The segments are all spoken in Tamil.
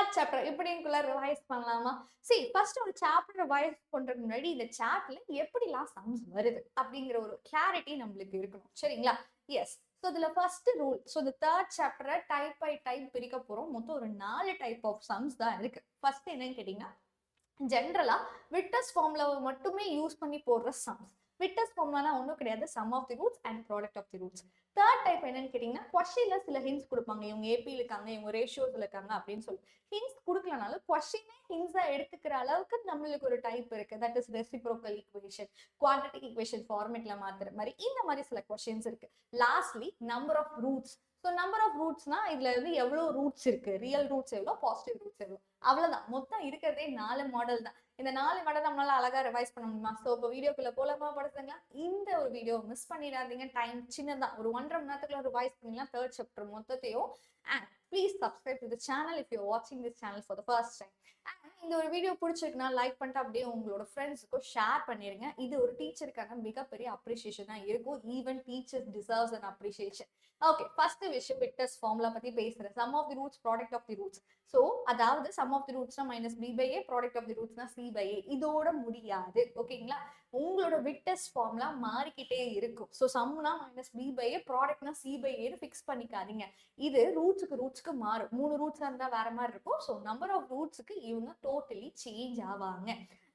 தேர்ட் சாப்டர் இப்படிக்குள்ள ரிவைஸ் பண்ணலாமா? ஃபர்ஸ்ட் ஒரு சாப்டர் ரிவைஸ் பண்றதுக்கு முன்னாடி இந்த சாப்டர்ல எப்படிலாம் சம்ஸ் வருது அப்படிங்கிற ஒரு கிளாரிட்டி நம்மளுக்கு இருக்கணும். சரிங்களா? எஸ். இதுல ஃபர்ஸ்ட் ரூல். இந்த தேர்ட் சாப்டரை டைப் பை டைப் பிரிக்க போறோம். மொத்தம் ஒரு 4 டைப் ஆஃப் சம்ஸ் தான் இருக்கு. ஃபர்ஸ்ட் என்னன்னு கேட்டீங்கன்னா, ஜென்ரலா விட்டஸ் ஃபார்முலாவை மட்டுமே யூஸ் பண்ணி போடுற சம்ஸ். விட்டஸ் ஃபார்முலானா ஒன்றும் கிடையாது, sum of the roots and product of the roots. Third type என்னன்னு கேட்டீங்கன்னா, கொஸ்டின்ல சில ஹிண்ட்ஸ் கொடுப்பாங்க. இவங்க ஏபியில் இருக்காங்க, இவங்க ரேஷியோஸ்ல இருக்காங்க அப்படின்னு சொல்லி ஹிண்ட்ஸ் கொடுக்கலனாலும் கொஸ்டினே ஹிண்ட்ஸா எடுத்துக்கிற அளவுக்கு நம்மளுக்கு ஒரு டைப் இருக்கு. That is reciprocal equation, quadratic equation ஃபார்மேட்ல மாத்துற மாதிரி இந்த மாதிரி சில கொஸ்டின்ஸ் இருக்கு. Lastly number of roots. Number of ரூட்ஸ்னா இதுல இருந்து எவ்வளவு ரூட்ஸ் இருக்கு, ரியல் ரூட்ஸ் எவ்வளோ, பாசிட்டிவ் ரூட்ஸ் எவ்வளோ, அவ்வளவுதான். மொத்தம் இருக்கிறதே 4 மாடல் தான். இந்த 4 மாடல் நம்மளால அழகா ரிவைஸ் பண்ண முடியுமா? இப்போ வீடியோக்குள்ள போலாமா படுத்துங்களா? இந்த ஒரு வீடியோ மிஸ் பண்ணிடாதீங்க. டைம் சின்னதான், ஒரு 1.5 மணி நேரத்துக்குள்ள ரிவைஸ் பண்ணிடலாம் தேர்ட் சாப்டர் மொத்தத்தையும். And please subscribe to the channel if you வாட்சிங் this channel for the first time. இந்த ஒரு வீடியோ பிடிச்சிருக்குன்னா லைக் பண்ணிட்டு அப்படியே உங்களோட ஃப்ரெண்ட்ஸுக்கும் ஷேர் பண்ணிருங்க. இது ஒரு டீச்சருக்கான மிகப்பெரிய அப்ரிசியேஷனா இருக்கும். Even teachers deserves an appreciation. Okay, first விஷயம் விட்டஸ் ஃபார்முலா பத்தி பேசுறேன். Sum of the roots, product of the roots. அதாவது சம் ஆஃப் தி ரூட்ஸ்னா minus B by a, product of the ரூட்ஸ்னா சி பை ஏ. இதோட முடியாது. ஓகேங்களா? உங்களோட விட்டஸ் ஃபார்முலா மாறிக்கிட்டே இருக்கும். சம்னா மைனஸ் பி பை ஏ, ப்ராடக்ட்னா சி பை ஏன்னு ஃபிக்ஸ் பண்ணிக்காதீங்க. இது ரூட்ஸ்க்கு மாறும். 3 ரூட்ஸ் இருந்தா வேற மாதிரி இருக்கும். நம்பர் ஆஃப் ரூட்ஸ்க்கு இவங்க டோட்டலி சேஞ்ச் ஆவாங்க.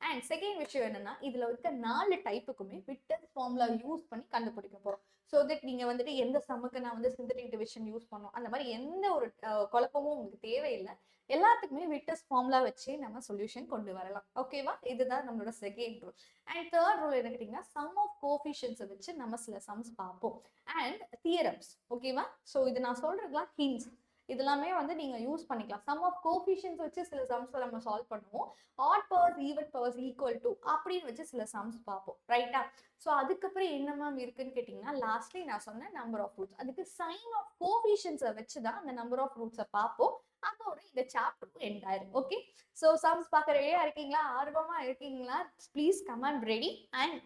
அண்ட் செகண்ட் விஷயம் என்னன்னா, இதுல இருக்க 4 டைப்புக்குமே விட்டஸ் ஃபார்முலா யூஸ் பண்ணி கண்டுபிடிக்க போறோம். தட் நீங்க வந்துட்டு எந்த சம்முக்கு நான் வந்து சிந்தட்டிக் டிவிஷன் யூஸ் பண்ணோம், அந்த மாதிரி எந்த ஒரு குழப்பமும் உங்களுக்கு தேவையில்லை. எல்லாத்துக்குமே விட்டஸ் ஃபார்முலா வச்சு நம்ம சொல்யூஷன் கொண்டு வரலாம். ஓகேவா? இதுதான் நம்மளோட second rule. And third rule என்ன கேட்டீங்கன்னா, சம் ஆஃப் கோஎஃபிஷியன்ட்ஸை வச்சு நம்ம சில சம்ஸ் பார்ப்போம். And theorems. ஓகேவா? இது நான் சொல்றதுலாம் ஹிண்ட்ஸ். இதெல்லாமே வந்து நீங்க யூஸ் பண்ணிக்கலாம். சம் ஆஃப் கோஎஃபிஷியன்ட்ஸ் வச்சு சில சம்ஸ் நம்ம சால்வ் பண்ணுவோம். Odd powers, even powers equal to அப்படின்னு வச்சு சில சம்ஸ் பார்ப்போம். ரைட்டா? அதுக்கப்புறம் என்ன மேம் இருக்குன்னு கேட்டீங்கன்னா, லாஸ்ட்லி நான் சொன்ன நம்பர் ஆஃப் ரூட்ஸ். அதுக்கு சைன் ஆஃப் கோஎஃபிஷியன்ட்ஸை வச்சுதான் அந்த நம்பர் ஆஃப் ரூட்ஸை பார்ப்போம். அதோட இந்த சாப்டரும் எண்ட் ஆயிரும். ஓகே, சம்ஸ் பார்க்க ரெடியா இருக்கீங்களா? ஆர்வமா இருக்கீங்களா? Please comment ready. அண்ட்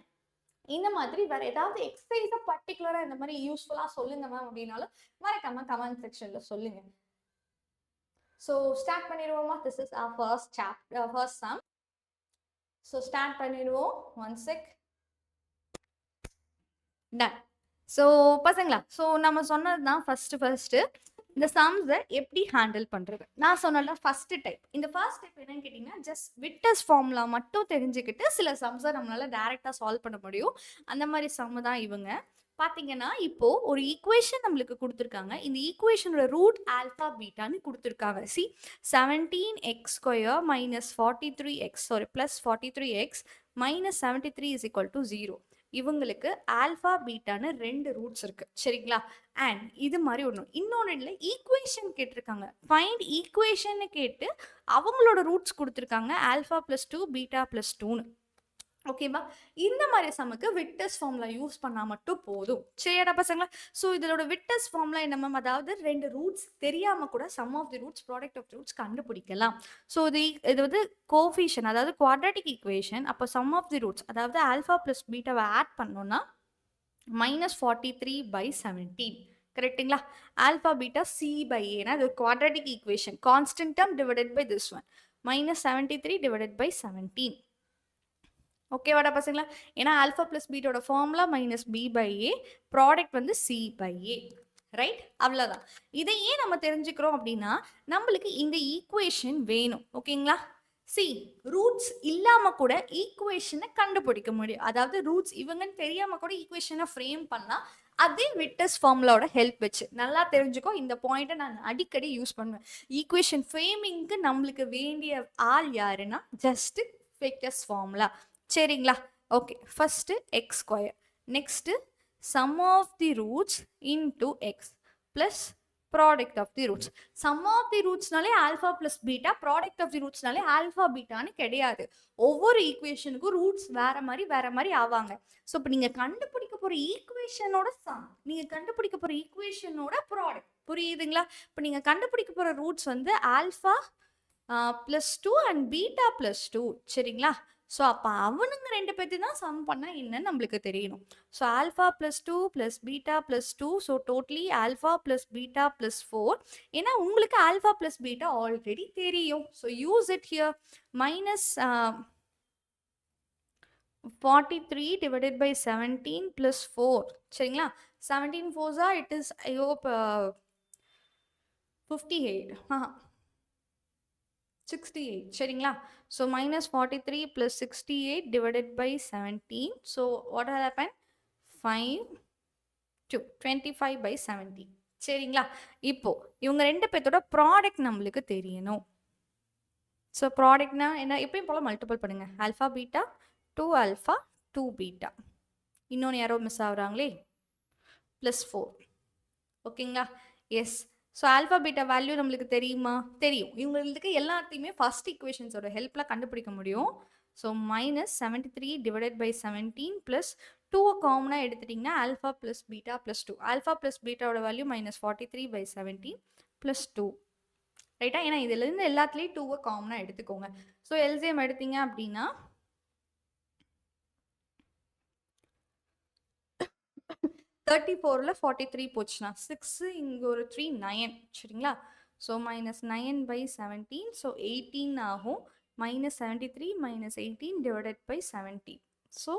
இந்த மாதிரி வேற ஏதாவது எக்ஸசைஸா பர்டிகுலரா இந்த மாதிரி யூஸ்ஃபுல்லா சொல்லுங்க மேம் அப்படின்னாலும் மறக்காம கமெண்ட் செக்ஷன்ல சொல்லுங்க. ஸ்டார்ட் பண்ணிடுவோமா? This is our first chapter, first sum. Start பண்ணிடுவோம். One sec. டன். பசங்களா, நம்ம சொன்னதுதான் ஃபர்ஸ்ட் இந்த சம்ஸை எப்படி ஹேண்டில் பண்றது. நான் சொன்னல ஃபர்ஸ்ட் டைப். இந்த ஃபர்ஸ்ட் டைப் என்னன்னு கேட்டீங்கன்னா, ஜஸ்ட் விட்டஸ் ஃபார்முலா மட்டும் தெரிஞ்சுக்கிட்டு சில சம்ஸை நம்மளால டைரக்டா சால்வ் பண்ண முடியும். அந்த மாதிரி சம் தான் இவங்க. பாத்தீங்கன்னா, இப்போ ஒரு ஈக்குவேஷன் நம்மளுக்கு கொடுத்துருக்காங்க. இந்த ஈக்குவேஷனோட ரூட் ஆல்பா பீட்டான்னு கொடுத்துருக்காங்க. 17x² minus 43x, plus 43x minus 73 is equal to 0. இவங்களுக்கு ஆல்பா பீட்டான்னு 2 ரூட்ஸ் இருக்கு. சரிங்களா? அண்ட் இது மாதிரி இன்னொன்னு ஈக்குவேஷன் கேட்டிருக்காங்க. ஃபைண்ட் ஈக்குவேஷன் கேட்டு அவங்களோட ரூட்ஸ் கொடுத்துருக்காங்க. ஆல்பா +2, பீட்டா +2ன்னு. ஓகேவா? இந்த மாதிரி சமக்கு விட்டஸ் ஃபார்முலா யூஸ் பண்ணா மட்டும் போதும். சரியாடா பசங்களா? இதோட விட்டஸ் ஃபார்முலா என்ன மேம்? அதாவது 2 ரூட்ஸ் தெரியாம கூட sum of the roots, product of roots கண்டுபிடிக்கலாம். இது வந்து கோஎஃபிஷியன்ட், அதாவது குவாட்ராட்டிக் ஈக்குவேஷன். அப்போ சம் ஆஃப் தி ரூட்ஸ், அதாவது ஆல்பா பிளஸ் பீட்டாவை ஆட் பண்ணோம்னா -43/17. கரெக்டுங்களா? ஆல்பா பீட்டா சி பை ஏன்னா இது quadratic equation. Constant term divided by this one -73 divided by 17. ஓகேவாடா பசங்களா? ஏன்னா ஆல்பா பிளஸ் பீட்டோட ஃபார்முலா -b/a, ப்ராடக்ட் வந்து c/a. ரைட்? அவ்வளோதான். இதை ஏன் நம்ம தெரிஞ்சுக்கிறோம் அப்படின்னா, நம்மளுக்கு இந்த ஈக்குவேஷன் வேணும். ஓகேங்களா? ரூட்ஸ் இல்லாம கூட ஈக்குவேஷனை கண்டுபிடிக்க முடியும். அதாவது ரூட்ஸ் இவங்கன்னு தெரியாம கூட ஈக்குவேஷனை ஃப்ரேம் பண்ணலாம். அதே விட்டஸ் ஃபார்முலாவோட ஹெல்ப் வச்சு. நல்லா தெரிஞ்சுக்கோ, இந்த பாயிண்ட்டை நான் அடிக்கடி யூஸ் பண்ணுவேன். ஈக்குவேஷன் ஃப்ரேமிங்க்கு நம்மளுக்கு வேண்டிய ஆள் யாருன்னா ஜஸ்ட் விட்டஸ் ஃபார்முலா. சரிங்களா? Okay, first x², next sum of the roots into x plus product of the roots. Sum of the ரூட்ஸ்னாலே alpha plus beta, product of the ரூட்ஸ்னாலே ஆல்ஃபா பீட்டான்னு கிடையாது. ஒவ்வொரு ஈக்குவேஷனுக்கும் ரூட்ஸ் வேற மாதிரி ஆவாங்க. இப்போ நீங்க கண்டுபிடிக்க போற ஈக்குவேஷனோட சம், நீங்க கண்டுபிடிக்க போற ஈக்குவேஷனோட ப்ராடக்ட். புரியுதுங்களா? இப்போ நீங்க கண்டுபிடிக்க போற ரூட்ஸ் வந்து ஆல்ஃபா +2 அண்ட் பீட்டா +2. சரிங்களா? ஸோ அப்போ அவனுங்க 2 பேர்த்தையும் தான் சம் பண்ணா என்னன்னு நம்மளுக்கு தெரியணும். So alpha plus 2 plus beta plus 2 so totally alpha plus beta plus 4. ஏன்னா உங்களுக்கு ஆல்ஃபா ப்ளஸ் பீட்டா ஆல்ரெடி தெரியும். So use it here. Minus 43 divided by 17 plus 4. சரிங்களா? 17 4s are it is I hope 58. 68. சரிங்களா? So minus 43 plus 68 divided by 17. So what will happen? 5 2 25 by 17. சரிங்களா? இப்போ இவங்க 2 பேத்தோட ப்ராடக்ட் நம்மளுக்கு தெரியணும். ஸோ ப்ராடக்ட்னா என்ன? எப்பயும் போல மல்டிபிள் பண்ணுங்க. Alpha beta 2 alpha 2 beta. இன்னொன்று யாரோ மிஸ் ஆகுறாங்களே, ப்ளஸ் 4. ஓகேங்களா? Yes. So alpha beta value நம்மளுக்கு தெரியுமா? தெரியும். இவங்களுக்கு எல்லாத்தையுமே ஃபர்ஸ்ட் ஈக்குவேஷன்ஸோட ஹெல்ப்பில் கண்டுபிடிக்க முடியும். So minus 73 divided by 17 plus 2 காமனாக எடுத்துட்டிங்கன்னா alpha plus beta plus 2. Alpha plus பீட்டாவோட வேல்யூ மைனஸ் 43 பை 17 ப்ளஸ் 2. ரைட்டா? ஏன்னா இதுலேருந்து எல்லாத்துலேயும் 2 காமனாக எடுத்துக்கோங்க. ஸோ எல்சிஎம் எடுத்தீங்க அப்படின்னா 34ல் 43 போச்சுன்னா 6 இங்கே ஒரு 3 9. சரிங்களா? ஸோ மைனஸ் 9 பை 17 ஸோ 18 ஆகும். Minus 73 minus 18 divided by 70. So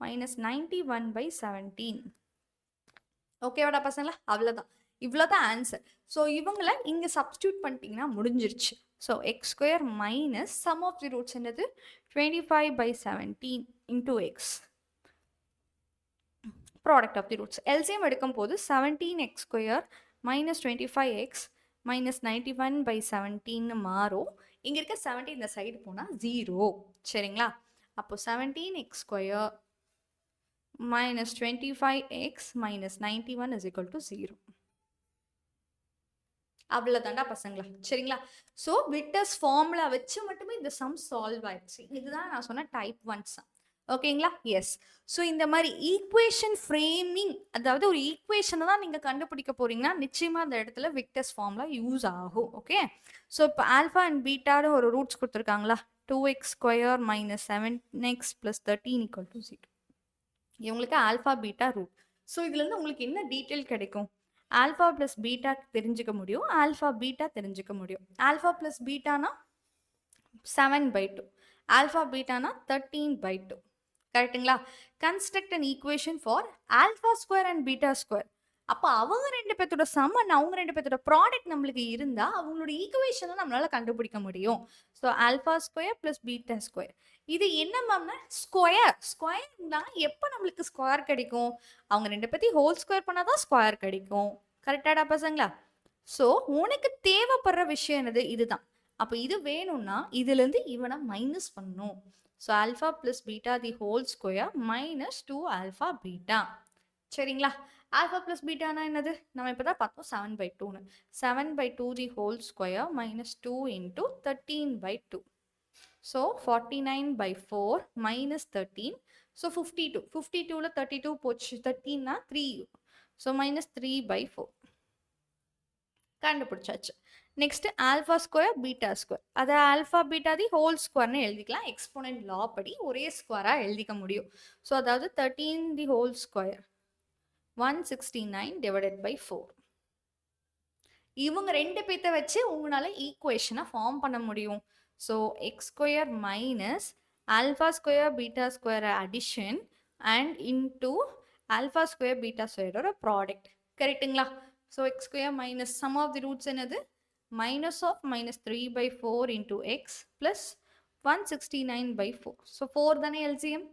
minus 91 by 17. ஓகேவாடா பசங்களா? அவ்வளோதான். இவ்வளோதான் ஆன்சர். ஸோ இவங்களை இங்கே சப்ஸ்டியூட் பண்ணிட்டீங்கன்னா முடிஞ்சிருச்சு. So X square minus sum of the roots என்னது 25 by 17 into x. Product of the roots. LCM எடுக்கும் போது 17x square minus 25x minus 91 by 17 மாறும். இங்க இருக்க 17 இந்த சைடு போனா 0. சரிங்களா? அப்போ 17x square minus 25x minus 91 is equal to 0. அவ்வளோதாண்டா பசங்களா. சரிங்களா? ஸோ விட்டஸ் ஃபார்முலா வச்சு மட்டுமே இந்த சம் சால்வ் ஆயிடுச்சு. இதுதான் நான் சொன்ன டைப் 1 சம். ஓகேங்களா? எஸ். ஸோ இந்த மாதிரி ஈக்குவேஷன் ஃப்ரேமிங், அதாவது ஒரு ஈக்குவேஷனை தான் நீங்கள் கண்டுபிடிக்க போறீங்கன்னா நிச்சயமாக அந்த இடத்துல விக்டர்ஸ் ஃபார்முலா யூஸ் ஆகும். ஓகே. ஸோ இப்போ ஆல்ஃபா அண்ட் பீட்டான்னு ஒரு ரூட்ஸ் கொடுத்துருக்காங்களா, 2x square minus 7x plus 13 equal to 0. இவங்களுக்கு ஆல்ஃபா பீட்டா ரூட். ஸோ இதுலேருந்து உங்களுக்கு என்ன டீட்டெயில் கிடைக்கும்? ஆல்ஃபா ப்ளஸ் பீட்டா தெரிஞ்சுக்க முடியும், ஆல்ஃபா பீட்டா தெரிஞ்சுக்க முடியும். ஆல்ஃபா ப்ளஸ் பீட்டானா 7/2, ஆல்ஃபா பீட்டானா 13/2. கரெக்டுங்களா? Construct an equation for alpha square and beta square. அப்போ அவங்க 2 பேர்த்தோட சம் அண்ட் அவங்க 2 பேர்த்தோட ப்ராடக்ட் நம்மளுக்கு இருந்தால் அவங்களோட ஈக்குவேஷனை நம்மளால கண்டுபிடிக்க முடியும். So alpha square plus beta square. இது என்ன மேம்னா ஸ்கொயர். ஸ்கொயர்னா எப்போ நம்மளுக்கு ஸ்கொயர் கிடைக்கும்? அவங்க 2 பேர்த்தையும் ஹோல் ஸ்கொயர் பண்ணால் தான் ஸ்கொயர் கிடைக்கும். கரெக்டாடா பசங்களா? ஸோ உனக்கு தேவைப்படுற விஷயம் என்னது? இதுதான். அப்போ இது வேணும்னா இதுலேருந்து இவனை மைனஸ் பண்ணணும். ஸோ ஆல்ஃபா ப்ளஸ் பீட்டா தி whole square minus 2 alpha beta. சரிங்களா? ஆல்ஃபா ப்ளஸ் பீட்டானா என்னது? நம்ம இப்போ தான் பார்த்தோம் 7/2ன்னு. 7/2 தி whole square minus 2 into 13/2. So 49/4 minus 13. So 52. 52ல் 32 போச்சு, 13னா 3. ஸோ மைனஸ் 3/4 கண்டுபிடிச்சாச்சு. Next alpha square beta square, அதை ஆல்ஃபா பீட்டா தி ஹோல் ஸ்கொயர்னு எழுதிக்கலாம். எக்ஸ்போனன்ட் லா படி ஒரே ஸ்கொயராக எழுதிக்க முடியும். ஸோ அதாவது 13 the whole square 169 divided by 4. இவங்க 2 பேர்த்த வச்சு உங்களால் ஈக்குவேஷனை ஃபார்ம் பண்ண முடியும். So X square minus alpha square beta square addition and into alpha square beta ஸ்கொயரோட ப்ராடக்ட். கரெக்டுங்களா? So X square minus sum of the roots என்னது? minus of minus 3/4 into x plus 169/4. So 4 தானே LCM?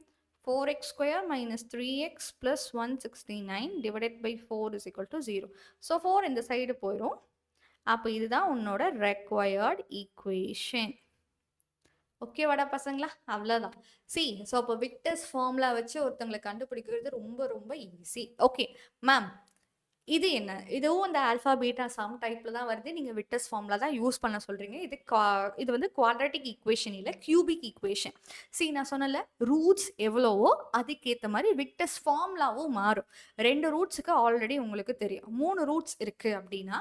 4x square minus 3x plus 169 divided by 4 is equal to 0. So 4 இந்த சைடு போயிடும். அப்போ இதுதான் உன்னோட required equation. ஓகே வாடா பசங்களா? அவ்வளோதான். சி ஸோ அப்போ விக்டர்ஸ் ஃபார்முலா வச்சு ஒருத்தங்களை கண்டுபிடிக்கிறது ரொம்ப ரொம்ப ஈஸி. ஓகே மேம், இது என்ன? இதுவும் இந்த ஆல்ஃபா பீட்டா சம் டைப்ல தான் வருது. நீங்க விக்டர்ஸ் ஃபார்முலா தான் யூஸ் பண்ண சொல்றீங்க. இது வந்து குவாட்ராட்டிக் ஈக்குவேஷன் இல்லை, கியூபிக் ஈக்குவேஷன். சி நான் சொன்னல, ரூட்ஸ் எவ்வளவோ அதுக்கேற்ற மாதிரி விக்டர்ஸ் ஃபார்முலாவும் மாறும். 2 ரூட்ஸுக்கு ஆல்ரெடி உங்களுக்கு தெரியும். 3 ரூட்ஸ் இருக்கு அப்படின்னா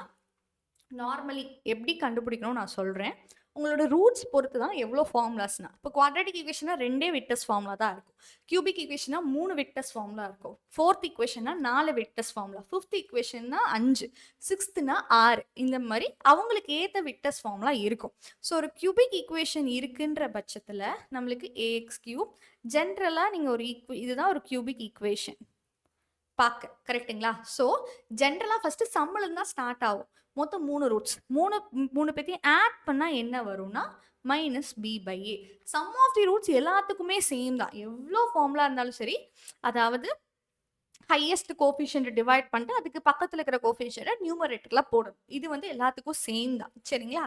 நார்மலி எப்படி கண்டுபிடிக்கணும்னு நான் சொல்றேன். உங்களோட ரூட்ஸ் பொறுத்து தான் எவ்வளோ ஃபார்முலாஸ்னா. இப்போ குவாட்ராட்டிக் ஈக்குவேஷனா 2 வெக்டர்ஸ் ஃபார்முலா தான் இருக்கும். கியூபிக் ஈக்குவேஷனா 3 வெக்டர்ஸ் ஃபார்முலா இருக்கும். 4th ஈக்குவேஷனா 4 vectors formula. 5th ஈக்குவேஷன்னா 5, 6த்னா 6. இந்த மாதிரி அவங்களுக்கு ஏற்ற வெக்டர்ஸ் ஃபார்முலா இருக்கும். ஸோ ஒரு கியூபிக் ஈக்குவேஷன் இருக்குன்ற பட்சத்தில் நம்மளுக்கு ஏஎக்ஸ் கியூப் ஜென்ரலாக நீங்கள் ஒரு இதுதான் ஒரு கியூபிக் ஈக்குவேஷன் பார்க்க கரெக்டுங்களா. ஸோ ஜென்ரலாக ஃபஸ்ட்டு சம்மில் தான் ஸ்டார்ட் ஆகும். மொத்தம் 3 ரூட்ஸ், மூணு பேத்தையும் ஆட் பண்ணால் என்ன வரும்னா -b/a. Sum of the roots எல்லாத்துக்குமே சேம் தான், எவ்வளோ ஃபார்முலா இருந்தாலும் சரி. அதாவது ஹையஸ்ட் கோஃபிஷியன்ட் டிவைட் பண்ணிட்டு அதுக்கு பக்கத்தில் இருக்கிற கோஃபிஷியன்ட்டை நியூமரேட்டரில் போடணும். இது வந்து எல்லாத்துக்கும் சேம் தான் சரிங்களா.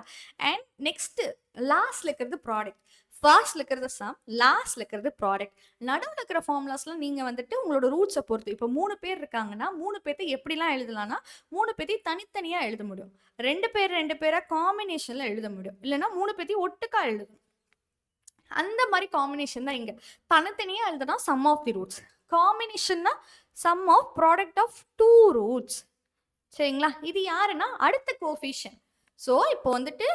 அண்ட் நெக்ஸ்ட்டு லாஸ்ட்ல இருக்கிறது ப்ராடக்ட். ஃபர்ஸ்ட்ல இருக்கிறது சம், லாஸ்ட்ல இருக்கிறது ப்ராடக்ட். நடுவில் இருக்கிற ஃபார்முலாஸ்லாம் நீங்கள் வந்துட்டு உங்களோட ரூட்ஸை பொறுத்து. இப்போ 3 பேர் இருக்காங்கன்னா 3 பேர்த்தை எப்படிலாம் எழுதலாம்னா 3 பேர்த்தையும் தனித்தனியாக எழுத முடியும். 2 பேரை காம்பினேஷனில் எழுத முடியும். இல்லைன்னா 3 பேர்த்தையும் ஒட்டுக்கா எழுதணும். அந்த மாதிரி காம்பினேஷன் தான் இங்கே. தனித்தனியாக எழுதுனா சம் ஆஃப் தி ரூட்ஸ், காம்பினேஷன்னா sum of product of 2 roots சரிங்களா. இது யாருன்னா அடுத்த கோஃபிஷியன்ட். ஸோ இப்போ வந்துட்டு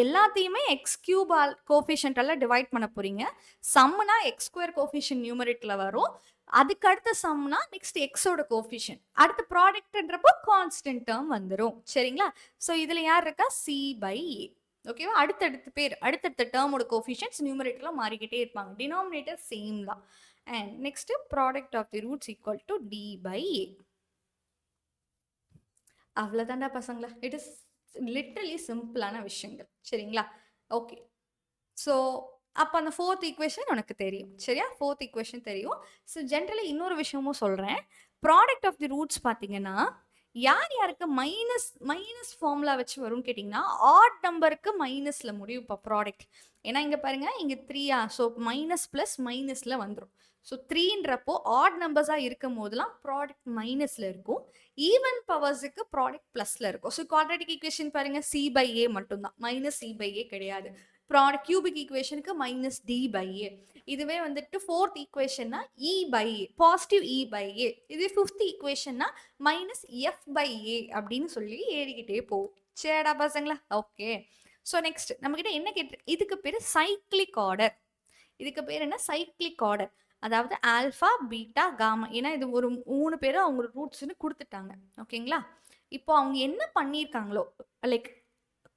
எல்லாத்தையுமே எக்ஸ் கியூப் கோஃபிஷியன்ட்டால் டிவைட் பண்ண போறீங்க. சம்னா எக்ஸ் ஸ்கொயர் கோஃபிஷியன்ட் நியூமரேட்டரில் வரும். அதுக்கு அடுத்த சம்னா நெக்ஸ்ட் எக்ஸோட கோஃபிஷியன்ட். அடுத்த ப்ராடக்ட்ன்றப்போ கான்ஸ்டன்ட் டேர்ம் வந்துடும் சரிங்களா. ஸோ இதில் யார் இருக்கா c/a. ஓகேவா. அடுத்தடுத்த டேர்மோட கோஃபிஷியன்ட்ஸ் நியூமரேட்டரில் மாறிக்கிட்டே இருப்பாங்க. டினாமினேட்டர் சேம் தான். And next product of the roots equal to d/a. அவ்வளோதான்டா பசங்களா. இட் இஸ் லிட்டரலி சிம்பிளான விஷயங்கள் சரிங்களா. ஓகே. ஸோ அப்போ அந்த 4th ஈக்குவேஷன் உனக்கு தெரியும் சரியா. 4th ஈக்குவேஷன் தெரியும். ஸோ ஜென்ரலி இன்னொரு விஷயமும் சொல்கிறேன். ப்ராடக்ட் ஆஃப் தி ரூட்ஸ் பார்த்தீங்கன்னா யாருக்கு மைனஸ் ஃபார்முலா வச்சு வரும்னு கேட்டிங்கன்னா ஆட் நம்பருக்கு மைனஸில் முடியும் இப்போ ப்ராடக்ட். ஏன்னா இங்கே பாருங்கள், இங்கே 3 ஸோ மைனஸ் ப்ளஸ் மைனஸில் வந்துடும். ஸோ 3ன்றப்போ ஆட் நம்பர்ஸாக இருக்கும் போதெல்லாம் ப்ராடக்ட் மைனஸில் இருக்கும். ஈவன் பவர்ஸுக்கு ப்ராடக்ட் ப்ளஸில் இருக்கும். ஸோ குவாட்ராட்டிக் ஈக்குவேஷன் பாருங்கள் c/a மட்டும்தான், -c/a கிடையாது. ப்ராடக்ட் கியூபிக் ஈக்குவேஷனுக்கு -d/a. இதுவே வந்துட்டு 4th ஈக்குவேஷன்னா e/a, பாசிட்டிவ் e/a. இதுவே 5th ஈக்குவேஷன்னா -f/a அப்படின்னு சொல்லி ஏறிக்கிட்டே போகும். சரிடா பசங்களா. ஓகே. ஸோ நெக்ஸ்ட் நம்மக்கிட்ட என்ன கேட்டிருக்கு, இதுக்கு பேர் சைக்ளிக் ஆர்டர். இதுக்கு பேர் என்ன, சைக்ளிக் ஆர்டர். அதாவது ஆல்ஃபா பீட்டா காமா. ஏன்னா இது ஒரு 3 பேரும் அவங்க ரூட்ஸ்ன்னு கொடுத்துட்டாங்க ஓகேங்களா. இப்போ அவங்க என்ன பண்ணியிருக்காங்களோ, லைக்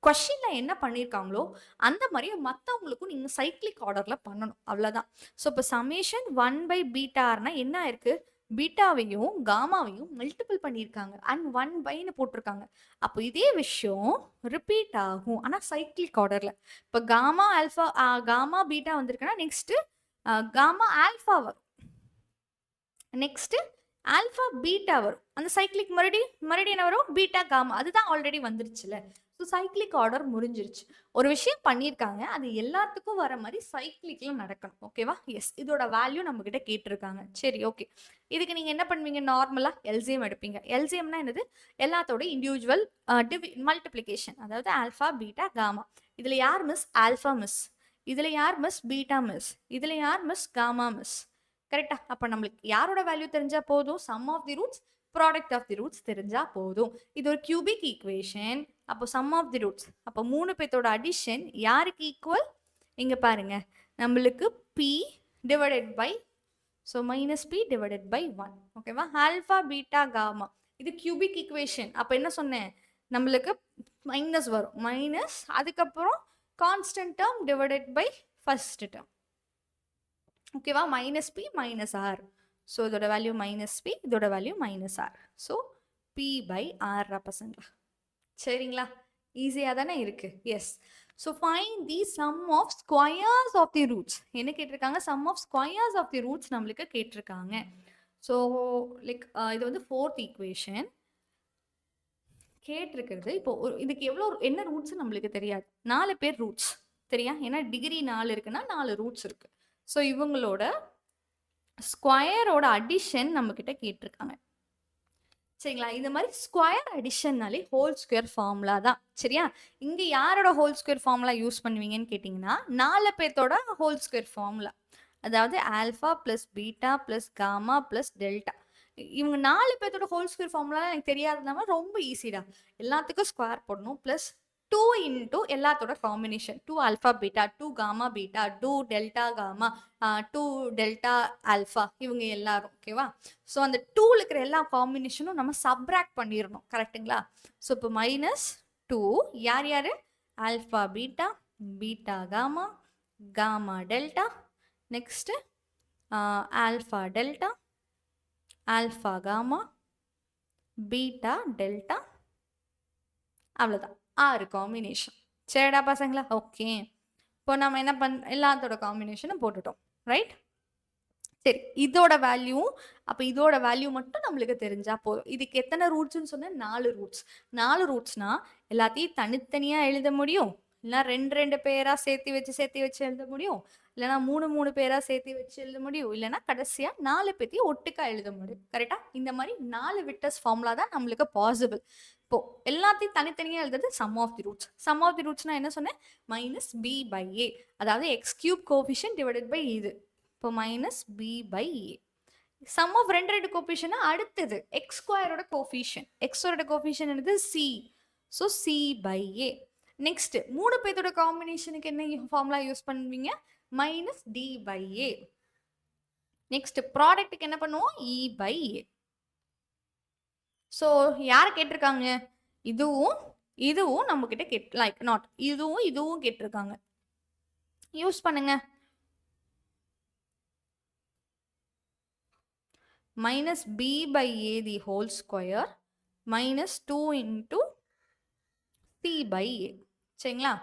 கொஷினில் என்ன பண்ணியிருக்காங்களோ அந்த மாதிரி மற்றவங்களுக்கும் நீங்கள் சைக்ளிக் ஆர்டரில் பண்ணணும், அவ்வளோதான். ஸோ இப்போ சமேஷன் 1/βrனா என்ன இருக்குது, பீட்டாவையும் காமாவையும் மல்டிபிள் பண்ணியிருக்காங்க அண்ட் 1/ன்னு போட்டிருக்காங்க. அப்போ இதே விஷயம் ரிப்பீட் ஆகும், ஆனால் சைக்ளிக் ஆர்டரில். இப்போ காமா பீட்டா வந்திருக்குன்னா நெக்ஸ்ட்டு காமா ஆல்ஃபா வரும், நெக்ஸ்ட்டு ஆல்ஃபா பீட்டா வரும். அந்த சைக்ளிக் மறுபடியும் என்ன வரும், பீட்டா காமா. அதுதான் ஆல்ரெடி வந்துருச்சுல. ஸோ சைக்ளிக் ஆர்டர் முடிஞ்சிருச்சு. ஒரு விஷயம் பண்ணியிருக்காங்க, அது எல்லாத்துக்கும் வர மாதிரி சைக்ளிக்கில் நடக்கணும் ஓகேவா. எஸ், இதோட வேல்யூ நம்மக்கிட்ட கேட்டிருக்காங்க. சரி ஓகே. இதுக்கு நீங்கள் என்ன பண்ணுவீங்க, நார்மலாக எல்சிஎம் எடுப்பீங்க. எல்சிஎம்னா என்னது, எல்லாத்தோட இண்டிவிஜுவல் மல்டிப்ளிகேஷன். அதாவது ஆல்ஃபா பீட்டா காமா. இதில் யார் மிஸ், ஆல்ஃபா மிஸ். இதில் யார் மிஸ், பீட்டா மிஸ். இதில் யார் மிஸ், காமா மிஸ். கரெக்டா. அப்போ நம்மளுக்கு யாரோட வேல்யூ தெரிஞ்சால் போதும், sum of the roots product of the roots தெரிஞ்சால் போதும். இது ஒரு கியூபிக் ஈக்குவேஷன். அப்போ சம் ஆஃப் தி ரூட்ஸ், அப்போ 3 பேர்த்தோட அடிஷன் யாருக்கு ஈக்குவல், இங்கே பாருங்க நம்மளுக்கு p divided by, so -p/1 ஓகேவா. ஆல்ஃபா பீட்டா காமா இது கியூபிக் ஈக்குவேஷன். அப்போ என்ன சொன்னேன், நம்மளுக்கு மைனஸ் வரும், மைனஸ் அதுக்கப்புறம் constant term divided by first term ஓகேவா. -p -r. ஸோ இதோட வேல்யூ -p, இதோட வேல்யூ -r. ஸோ p/r பசங்களா. சரிங்களா, ஈஸியாக தானே இருக்கு. Yes. So find the sum of squares of the roots. என்ன கேட்டிருக்காங்க, sum of squares of the roots நம்மளுக்கு கேட்டிருக்காங்க. ஸோ லைக் இது வந்து 4th ஈக்குவேஷன் கேட்டிருக்கிறது. இப்போ இதுக்கு என்ன ரூட்ஸ் நம்மளுக்கு தெரியாது. 4 பேர் ரூட்ஸ் சரியா, ஏன்னா டிகிரி 4 இருக்குன்னா 4 ரூட்ஸ் இருக்கு. ஸோ இவங்களோட ஸ்கொயரோட அடிஷன் நம்மக்கிட்ட கேட்டிருக்காங்க சரிங்களா. இந்த மாதிரி ஸ்கொயர் அடிஷன்னாலே ஹோல் ஸ்கொயர் ஃபார்முலா தான் சரியா. இங்கே யாரோட ஹோல் ஸ்கொயர் ஃபார்முலா யூஸ் பண்ணுவீங்கன்னு கேட்டிங்கன்னா 4 பேர்த்தோட ஹோல் ஸ்கொயர் ஃபார்முலா. அதாவது alpha plus beta plus gamma plus delta. இவங்க 4 பேர்த்தோட ஹோல் ஸ்கொயர் ஃபார்முலா எனக்கு தெரியாததுனால ரொம்ப ஈஸிடா. எல்லாத்துக்கும் ஸ்கொயர் போடணும், ப்ளஸ் 2 இன்டூ எல்லாத்தோட combination 2 alpha beta 2 gamma beta 2 delta gamma 2 delta alpha இவங்க எல்லாரும் ஓகேவா. ஸோ அந்த 2ல இருக்கிற எல்லா காம்பினேஷனும் நம்ம சப்ராக்ட் பண்ணிடணும் கரெக்டுங்களா. ஸோ இப்போ -2 யார் யார் alpha beta beta gamma gamma delta next alpha delta alpha gamma beta delta அவ்வளோதான் 6 காம்பினேஷன். சரிடா பசங்களா. ஓகே இப்போ நம்ம என்ன எல்லாத்தோட காம்பினேஷனும் போட்டுட்டோம் ரைட். சரி இதோட வேல்யூ அப்போ இதோட வேல்யூ மட்டும் நம்மளுக்கு தெரிஞ்சா போதும். இதுக்கு எத்தனை ரூட்ஸ்ன்னு சொன்னால் 4 ரூட்ஸ். 4 ரூட்ஸ்னா எல்லாத்தையும் தனித்தனியாக எழுத முடியும், இல்லைனா 2 பேராக சேர்த்து வச்சு எழுத முடியும், இல்லைனா 3 பேராக சேர்த்து வச்சு எழுத முடியும், இல்லைனா கடைசியாக 4 பேத்தையும் ஒட்டுக்கா எழுத முடியும் கரெக்டாக. இந்த மாதிரி 4 விட்டர்ஸ் ஃபார்முலா தான் நம்மளுக்கு பாசிபிள். இப்போ எல்லாத்தையும் தனித்தனியாக எழுதுறது sum of the roots. Sum of the ரூட்ஸ்னா என்ன சொன்னேன், -b/a, அதாவது x³ கோஎஃபிஷியன்ட் டிவைடட் பை இது. இப்போ -b/a சம் ஆஃப் 2 கோஎஃபிஷியன்ட் அடுத்தது x² கோஎஃபிஷியன்ட். x-ஓட கோஎஃபிஷியன்ட் என்னது c. So c/a. நெக்ஸ்ட் 3 பேத்தோட காம்பினேஷனுக்கு என்ன ஃபார்முலா யூஸ் பண்ணுவீங்க, -d/a. நெக்ஸ்ட் ப்ராடக்ட்டுக்கு என்ன பண்ணுவோம், e/a. ஸோ யார் கேட்டிருக்காங்க, இதுவும் நம்ம கிட்ட லைக் நாட் இதுவும் கேட்டிருக்காங்க. யூஸ் பண்ணுங்க. -b/a the whole square -2 into c/a. சரிங்களா.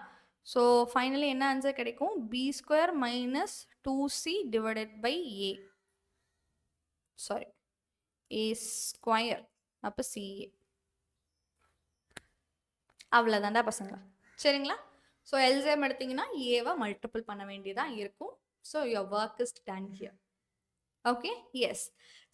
ஸோ ஃபைனலி என்ன ஆன்சர் கிடைக்கும், b² - 2c divided by a. Sorry a². அப்போ ca. அவ்வளோதான்டா பசங்களா. சரிங்களா. ஸோ எல்சிஎம் எடுத்தீங்கன்னா ஏவை மல்டிபிள் பண்ண வேண்டியதாக இருக்கும். So your work is done here. Okay yes.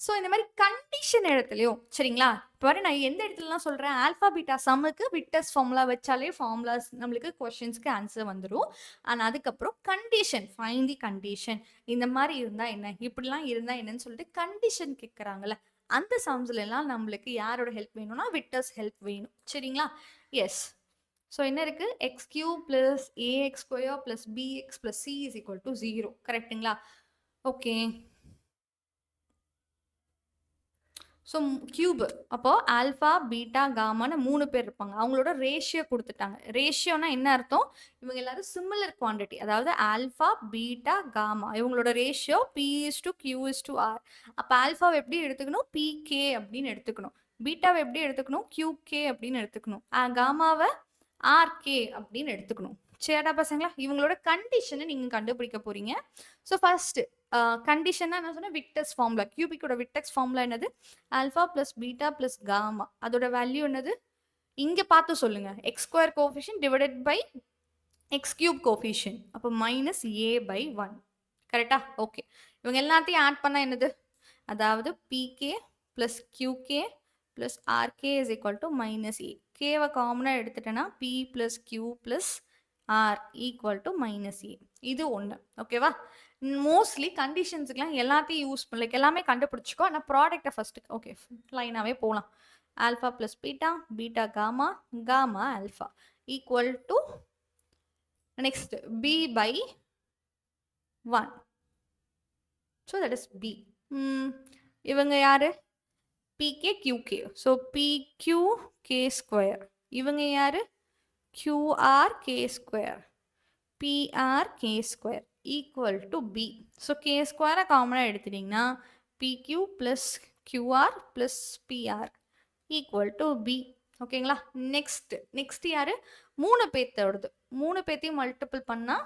So இந்த மாதிரி கண்டிஷன் இடத்துலையும் சரிங்களா. இப்போ நான் எந்த இடத்துலலாம் சொல்கிறேன், ஆல்ஃபா பீட்டா சம்முக்கு விட்டர்ஸ் ஃபார்முலா வச்சாலே ஃபார்முலாஸ் நம்மளுக்கு கொஷின்ஸ்க்கு ஆன்சர் வந்துடும். ஆனால் அதுக்கப்புறம் கண்டிஷன் ஃபைன் தி கண்டிஷன், இந்த மாதிரி இருந்தால் என்ன, இப்படிலாம் இருந்தால் என்னன்னு சொல்லிட்டு கண்டிஷன் கேட்குறாங்கல்ல, அந்த சம்ஸ்ல எல்லாம் நம்மளுக்கு யாரோட ஹெல்ப் வேணும்னா விட்டர்ஸ் ஹெல்ப் வேணும். சரிங்களா. எஸ். ஸோ என்ன இருக்குது, x³ + ax² + bx + c = 0 கரெக்டுங்களா. ஓகே. ஸோ கியூப் அப்போ ஆல்ஃபா பீட்டா காமான்னு 3 பேர் இருப்பாங்க, அவங்களோட ரேஷியோ கொடுத்துட்டாங்க. ரேஷியோனா என்ன அர்த்தம், இவங்க எல்லாரும் சிமிலர் குவான்டிட்டி, அதாவது ஆல்ஃபா பீட்டா காமா இவங்களோட ரேஷியோ p/q/r. அப்போ ஆல்ஃபாவை எப்படி எடுத்துக்கணும், pk அப்படின்னு எடுத்துக்கணும், பீட்டாவை எப்படி எடுத்துக்கணும், qk அப்படின்னு எடுத்துக்கணும், காமாவை rk அப்படின்னு எடுத்துக்கணும். சரிடா பசங்களா. இவங்களோட கண்டிஷனை நீங்கள் கண்டுபிடிக்க போறீங்க. ஸோ ஃபர்ஸ்ட் கண்டிஷன்னா என்ன சொன்னால் விக்டர்ஸ் ஃபார்முலா, கியூபிக்கோட விக்டர்ஸ் ஃபார்முலா என்னது, ஆல்ஃபா + பீட்டா + காமா. அதோட வேல்யூ என்னது, இங்கே பார்த்து சொல்லுங்க, x² coefficient divided by x³ coefficient. அப்போ -a/1 கரெக்டா. ஓகே. இவங்க எல்லாத்தையும் ஆட் பண்ணால் என்னது, அதாவது pk + qk + rk = -a. கேவை காமனாக எடுத்துட்டேன்னா p + q + r = -a. இது ஒன்று ஓகேவா. மோஸ்ட்லி கண்டிஷன்ஸுக்குலாம் எல்லாத்தையும் யூஸ் பண்ணல, எல்லாமே கண்டுபிடிச்சிக்கோ. ஆனால் ப்ராடக்டை ஃபஸ்ட்டு ஓகே லைனாகவே போகலாம். Alpha + beta beta gamma gamma alpha = next b/1. So that is b. இவங்க யாரு, pk qk. So pq(k²). இவங்க யாரு, qr(k²). pr(k² = b. So k² காமனாக எடுத்துட்டிங்கன்னா pq + qr + pr = b. ஓகேங்களா. நெக்ஸ்ட் யாரு, 3 பேர்த்தோடது, 3 பேர்த்தையும் மல்டிபிள் பண்ணால்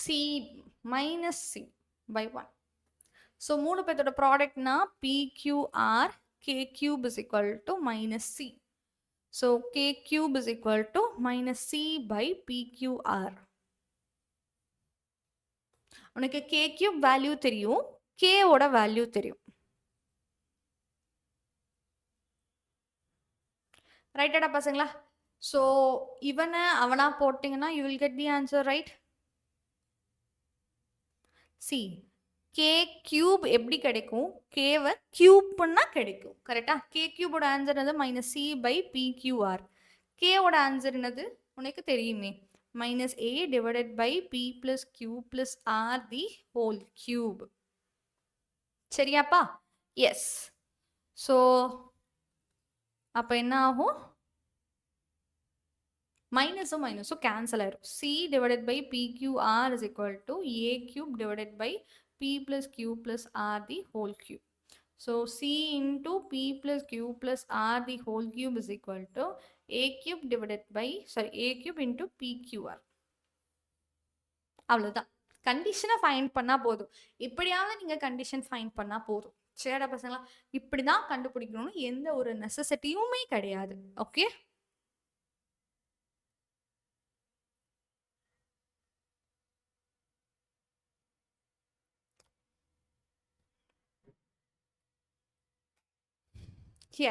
c -c/1. ஸோ 3 பேர்த்தோட ப்ராடக்ட்னா pqr k³ = -c. So k³ = -c/pqr. உனக்கு k³ வேல்யூ தெரியும், k-ஓட வேல்யூ தெரியும். ரைட்டாடா பசங்களா. ஸோ இவனை அவனா போட்டிங்கன்னா you will get the answer right. C k³ எப்படி கிடைக்கும், கேவை கியூப்னா கிடைக்கும் கரெக்டா. k³ ஆன்சர் வந்து -c/pqr. கேவோட ஆன்சர் என்னது உனக்கு தெரியுமே, minus a divided by p plus q plus r the whole cube. சரியாப்பா? எஸ். ஸோ அப்போ என்ன ஆகும், மைனஸும் மைனஸும் கேன்சல் ஆயிரும். c divided by pqr is equal to a cube divided by p plus q plus r the whole cube. So c into p plus q plus r the whole cube is equal to a cube divided by, sorry, a cube into pqr. அவ்வளோதான். கண்டிஷனை ஃபைண்ட் பண்ணால் போதும். இப்படியாவது நீங்கள் கண்டிஷன் ஃபைண்ட் பண்ணால் போதும். சரிடா பசங்களா? இப்படி தான் கண்டுபிடிக்கணும்னு எந்த ஒரு நெசசிட்டியுமே கிடையாது. Okay,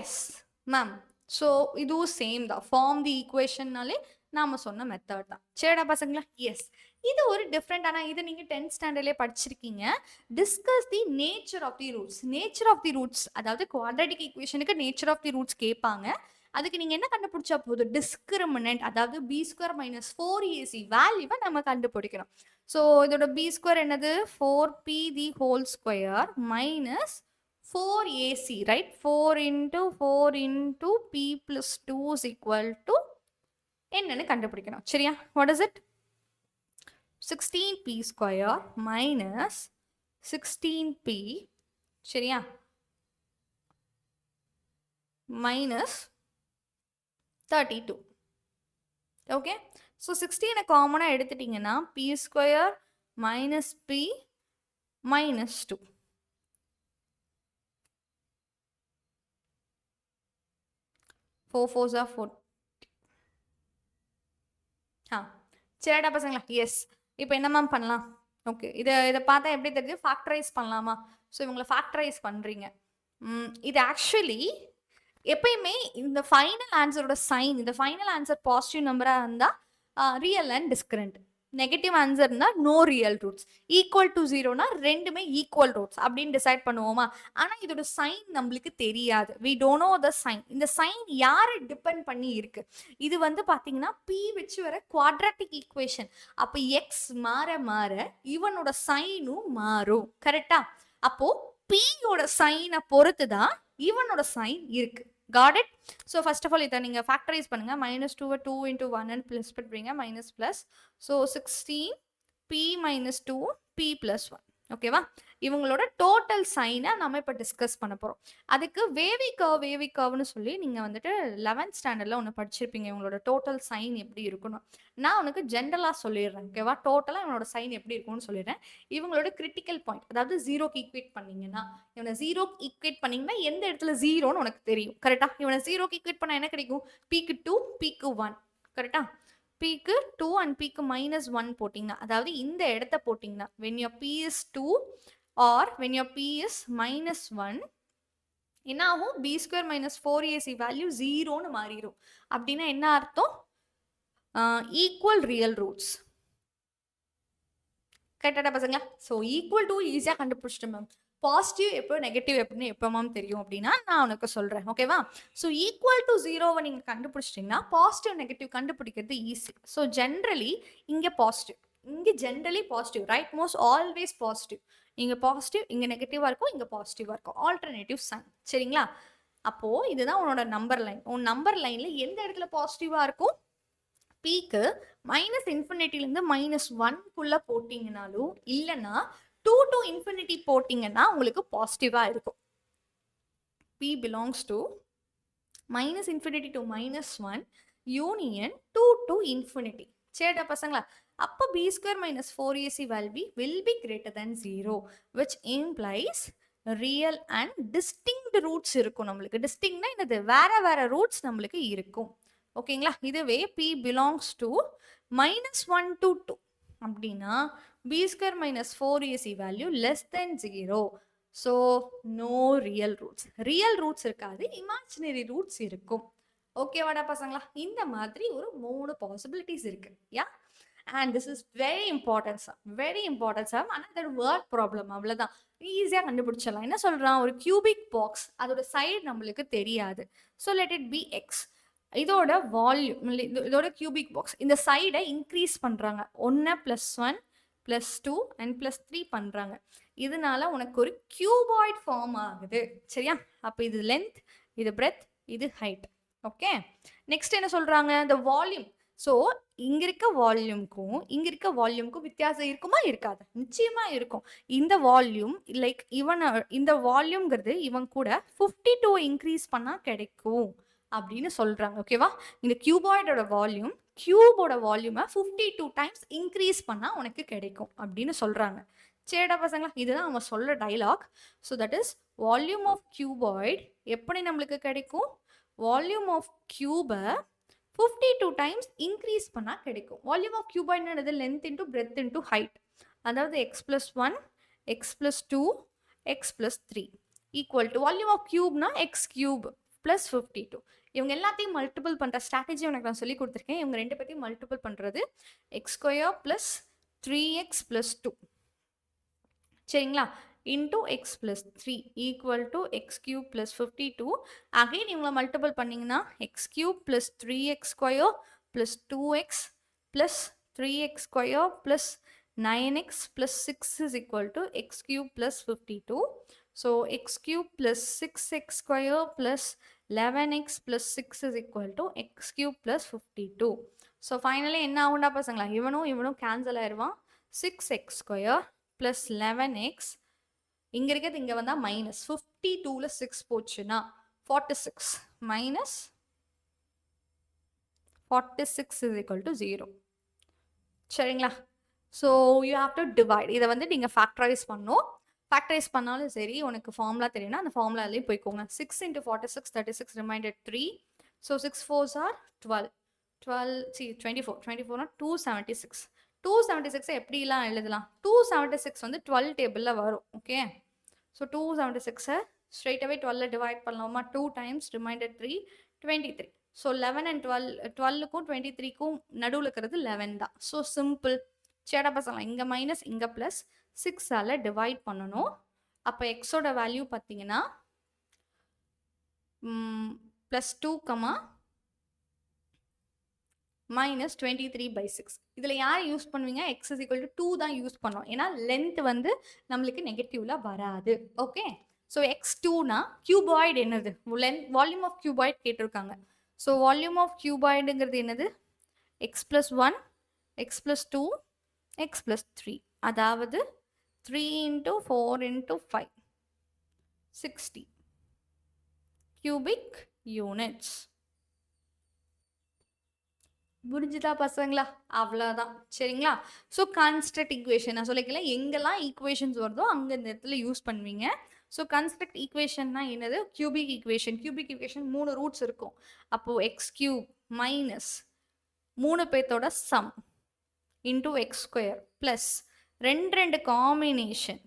yes ma'am. ஸோ இதுவும் சேம் தான், ஃபார்ம் தி ஈக்குவேஷன்னாலே நாம சொன்ன மெத்தட் தான். சரிடா பசங்களா? எஸ். இது ஒரு டிஃப்ரெண்ட், ஆனால் இது நீங்கள் 10th ஸ்டாண்டர்ட்லேயே படிச்சிருக்கீங்க. Discuss the nature of the roots. Nature of the roots, அதாவது குவாட்ரட்டிக் ஈக்குவேஷனுக்கு நேச்சர் ஆஃப் தி ரூட்ஸ் கேட்பாங்க. அதுக்கு நீங்கள் என்ன கண்டுபிடிச்சா போதும், டிஸ்கிரிமினன்ட், அதாவது பி ஸ்கொயர் மைனஸ் 4ac வேல்யூவை நம்ம கண்டுபிடிக்கணும். ஸோ இதோட பி ஸ்கொயர் என்னது, 4p the whole square minus 4ac, right? 4 into 4 into p plus 2 is equal to என்னன்னு கண்டுபிடிக்கணும். சரியா? What is it? 16p square minus 16p, சரியா, minus 32. ஓகே, ஸோ 16 காமனாக எடுத்துட்டிங்கன்னா p square minus p minus 2. 4 4s are 4. சரிடா பசங்களா? எஸ். இப்போ என்ன மேம் பண்ணலாம்? ஓகே, இதை பார்த்தா எப்படி தெரியுது, ஃபேக்டரைஸ் பண்ணலாமா? ஸோ இவங்களை ஃபேக்டரைஸ் பண்ணுறீங்க. இது ஆக்சுவலி எப்பயுமே இந்த ஃபைனல் ஆன்சரோட சைன், இந்த ஃபைனல் ஆன்சர் பாசிட்டிவ் நம்பராக இருந்தால் ரியல் அண்ட் டிஸ்கரண்ட், நெகட்டிவ் ஆன்சர்னா no real roots, equal to 0னா ரெண்டுமே ஈக்குவல் ரூட்ஸ் அப்படின்னு டிசைட் பண்ணுவோமா? ஆனால் இதோட சைன் நம்மளுக்கு தெரியாது. We don't know the sign. இந்த சைன் யாரை டிபெண்ட் பண்ணி இருக்கு? இது வந்து பார்த்தீங்கன்னா பி வச்சு வர குவாட்ராட்டிக் ஈக்குவேஷன். அப்போ எக்ஸ் மாற மாற இவனோட சைனும் மாறும். கரெக்டா? அப்போ பியோட சைனை பொறுத்து தான் இவனோட சைன் இருக்கு. Got it? So first of all இதை நீங்கள் ஃபேக்டரைஸ் பண்ணுங்க. -2 2 into 1 and ப்ளஸ் பண்ணுறீங்க, minus plus. So 16p minus 2 p plus 1. ஓகேவா? இவங்களோட டோட்டல் சைனை நம்ம இப்போ டிஸ்கஸ் பண்ண போகிறோம். அதுக்கு வேவி கர்வ்னு சொல்லி நீங்கள் வந்துட்டு 11th ஸ்டாண்டர்டில் ஒன்று படிச்சிருப்பீங்க. இவங்களோட டோட்டல் சைன் எப்படி இருக்கணும். நான் உனக்கு ஜென்ரலாக சொல்லிடுறேன். ஓகேவா? டோட்டலாக இவனோட சைன் எப்படி இருக்கும்னு சொல்லிடுறேன். இவங்களோட கிரிட்டிக்கல் பாயிண்ட், அதாவது 0க்கு ஈக்குவேட் பண்ணீங்கன்னா, இவனை 0க்கு ஈக்குவேட் பண்ணீங்கன்னா எந்த இடத்துல 0ன்னு உனக்கு தெரியும். கரெக்டா? இவனை 0க்கு ஈக்குவேட் பண்ணால் என்ன கிடைக்கும்? pக்கு 2 pக்கு 1. கரெக்டா? pக்கு 2 and pக்கு -1 போட்டிங்கன்னா, அதாவது இந்த இடத்த போட்டிங்கன்னா, when your p is 2 or when your p is -1, என்ன ஆகும்? b square minus 4ac value 0ன்னு மாறிடும். அப்படின்னா என்ன அர்த்தம்? Equal real roots. கரெக்டாடா பசங்களா? ஸோ ஈக்குவல் டு ஈஸியாக கண்டுபிடிச்சிட்டேன் மேம். பாசிட்டிவ் எப்போ, நெகட்டிவ் எப்படின்னு எப்போ மேம் தெரியும் அப்படின்னா நான் உனக்கு சொல்கிறேன். ஓகேவா? ஸோ ஈக்குவல் டு 0வை நீங்கள் கண்டுபிடிச்சிட்டிங்கன்னா பாசிட்டிவ் நெகட்டிவ் கண்டுபிடிக்கிறது ஈஸி. ஸோ ஜென்ரலி இங்கே பாசிட்டிவ், இங்கே generally positive, right? Most always positive. இங்கே பாசிட்டிவ், இங்கே நெகட்டிவாக இருக்கும், இங்கே பாசிட்டிவாக இருக்கும். Alternative sign. சரிங்களா? அப்போது இதுதான் உன்னோட நம்பர் லைன். உன் நம்பர் லைனில் எந்த இடத்துல பாசிட்டிவாக இருக்கும்? பீக்கு -∞ -1க்குள்ள போட்டிங்கனாலும், இல்லைன்னா 2 to infinity போட்டிங்கன்னா உங்களுக்கு பாசிட்டிவாக இருக்கும். P belongs to -∞ to -1 union 2 to infinity. சரிடா பசங்களா? அப்போ b square minus 4ac will be greater than 0, which implies real and distinct roots இருக்கும் நம்மளுக்கு. டிஸ்டிங்க்னா என்னது? வேற வேற ரூட்ஸ் நம்மளுக்கு இருக்கும். ஓகேங்களா? இதுவே p belongs to -1 to 2 அப்படின்னா b square minus 4ac value less than 0. So no real roots. Real roots இருக்காது, இமேஜினரி ரூட்ஸ் இருக்கும். ஓகேவாடா பசங்களா? இந்த மாதிரி ஒரு 3 பாசிபிலிட்டிஸ் இருக்கு. Yeah, and this is very important sir, very important sir. ஆனால் அதோட வேர்ட் ப்ராப்ளம் அவ்வளோதான், ஈஸியாக கண்டுபிடிச்சிடலாம். என்ன சொல்கிறான்? ஒரு கியூபிக் பாக்ஸ், அதோட சைடு நம்மளுக்கு தெரியாது. So let it be X. இதோட வால்யூம் இதோட கியூபிக் பாக்ஸ் இந்த சைடை இன்க்ரீஸ் பண்றாங்க. 1 + 1 + 2 அண்ட் +3 பண்றாங்க. இதனால உனக்கு ஒரு கியூபாய்ட் ஃபார்ம் ஆகுது. சரியா? அப்ப இது லென்த், இது பிரெத், இது ஹைட். ஓகே. நெக்ஸ்ட் என்ன சொல்றாங்க? the volume. ஸோ இங்க இருக்க வால்யூம்க்கும் வித்தியாசம் இருக்குமா? இருக்காது. நிச்சயமா இருக்கும். இந்த வால்யூம் லைக் இந்த வால்யூம்ங்கிறது இவன் கூட 52 இன்க்ரீஸ் பண்ணா கிடைக்கும் அப்படின்னு சொல்றாங்க. ஓகேவா? இந்த கியூபாய்டோட வால்யூம் கியூபோட வால்யூமை 52 டைம்ஸ் இன்க்ரீஸ் பண்ணா உனக்கு கிடைக்கும் அப்படின்னு சொல்றாங்க. சரிடா பசங்களா, இதுதான் அவங்க சொல்ற dialogue. So that is volume of cuboid எப்படி நம்மளுக்கு கிடைக்கும்? வால்யூம் ஆஃப் கியூபை 52 டைம்ஸ் இன்க்ரீஸ் பண்ணா கிடைக்கும். வால்யூம் ஆஃப் கியூபாய்டுனா என்னது? Length into breadth into height. அதாவது x+1 x+2 x+3 equal to volume of கியூப்னா x³ + 52. இவங்க எல்லாத்தையும் மல்டிபிள் பண்ற ஸ்ட்ராட்டஜி உனக்கு நான் சொல்லி கொடுத்துருக்கேன். இவங்க ரெண்டு பேத்தையும் மல்டிபிள் பண்றது x² + 3x + 2. சரிங்களா? into x plus 3 equal to x cube plus 52. Again இவங்களை மல்டிபிள் பண்ணீங்கன்னா x cube plus 3x square plus 2x plus 3x square plus 9x plus 6 is equal to x cube plus 52. So x cube plus 6x square plus 11x plus 6 is equal to x cube plus 52. So finally என்ன ஆகும்டா பசங்களா? இவனும் கேன்சல் ஆயிடுவான். 6x square plus 11x இங்க இருக்கிறது இங்க வந்தா மைனஸ் 52ல 6 போச்சுன்னா 46 மைனஸ் 46 is equal to 0. சரிங்களா? So you have to divide. இதை வந்து நீங்கள் ஃபேக்டரைஸ் பண்ணணும். ஃபேக்டரைஸ் பண்ணாலும் சரி, உனக்கு ஃபார்முலா தெரியும்னா அந்த ஃபார்முலாலேயே போய்க்கோங்க. 6 × 46 36 ரிமைண்டர் 3. So 6 4s are 12 24 276. 276 எப்படிலாம் எழுதலாம்? 276 வந்து 12 டேபிளில் வரும். ஓகே. ஸோ 276 ஸ்ட்ரெயிட் அவே 12 டிவைட் பண்ணலாமா? 2 டைம்ஸ் ரிமைண்டர் 3 23. ஸோ 11 and 12க்கும் 23க்கும் நடுவில் இருக்கிறது 11 தான். So simple. சேடா பசங்களாம் இங்கே மைனஸ் இங்கே ப்ளஸ் 6ஆல் டிவைட் பண்ணணும். அப்போ எக்ஸோட வேல்யூ பார்த்தீங்கன்னா +2, -23/6. இதில் யார் யூஸ் பண்ணுவீங்க? x is equal to 2 தான் யூஸ் பண்ணோம். ஏன்னா லென்த் வந்து நம்மளுக்கு நெகட்டிவ்ல வராது. ஓகே. ஸோ x2னா கியூபாய்டு என்னது? வால்யூம் ஆஃப் கியூபாய்டு கேட்டிருக்காங்க. ஸோ வால்யூம் ஆஃப் கியூபாய்டுங்கிறது என்னது? x+1 x+2 x+3. அதாவது 3 × 4 × 5 60 cubic units. புரிஞ்சுதா பசங்களா? அவ்வளோதான். சரிங்களா? ஸோ கன்ஸ்ட்ரக்ட் ஈக்குவேஷன் நான் சொல்லிக்கல, எங்கெல்லாம் ஈக்குவேஷன்ஸ் வருதோ அங்கே இந்த இடத்துல யூஸ் பண்ணுவீங்க. ஸோ கன்ஸ்ட்ரக்ட் ஈக்குவேஷன்னா என்னது? Cubic equation. Cubic equation 3 roots இருக்கும். அப்போது x³ மைனஸ் 3 பேர்த்தோட sum into x² plus 2 combination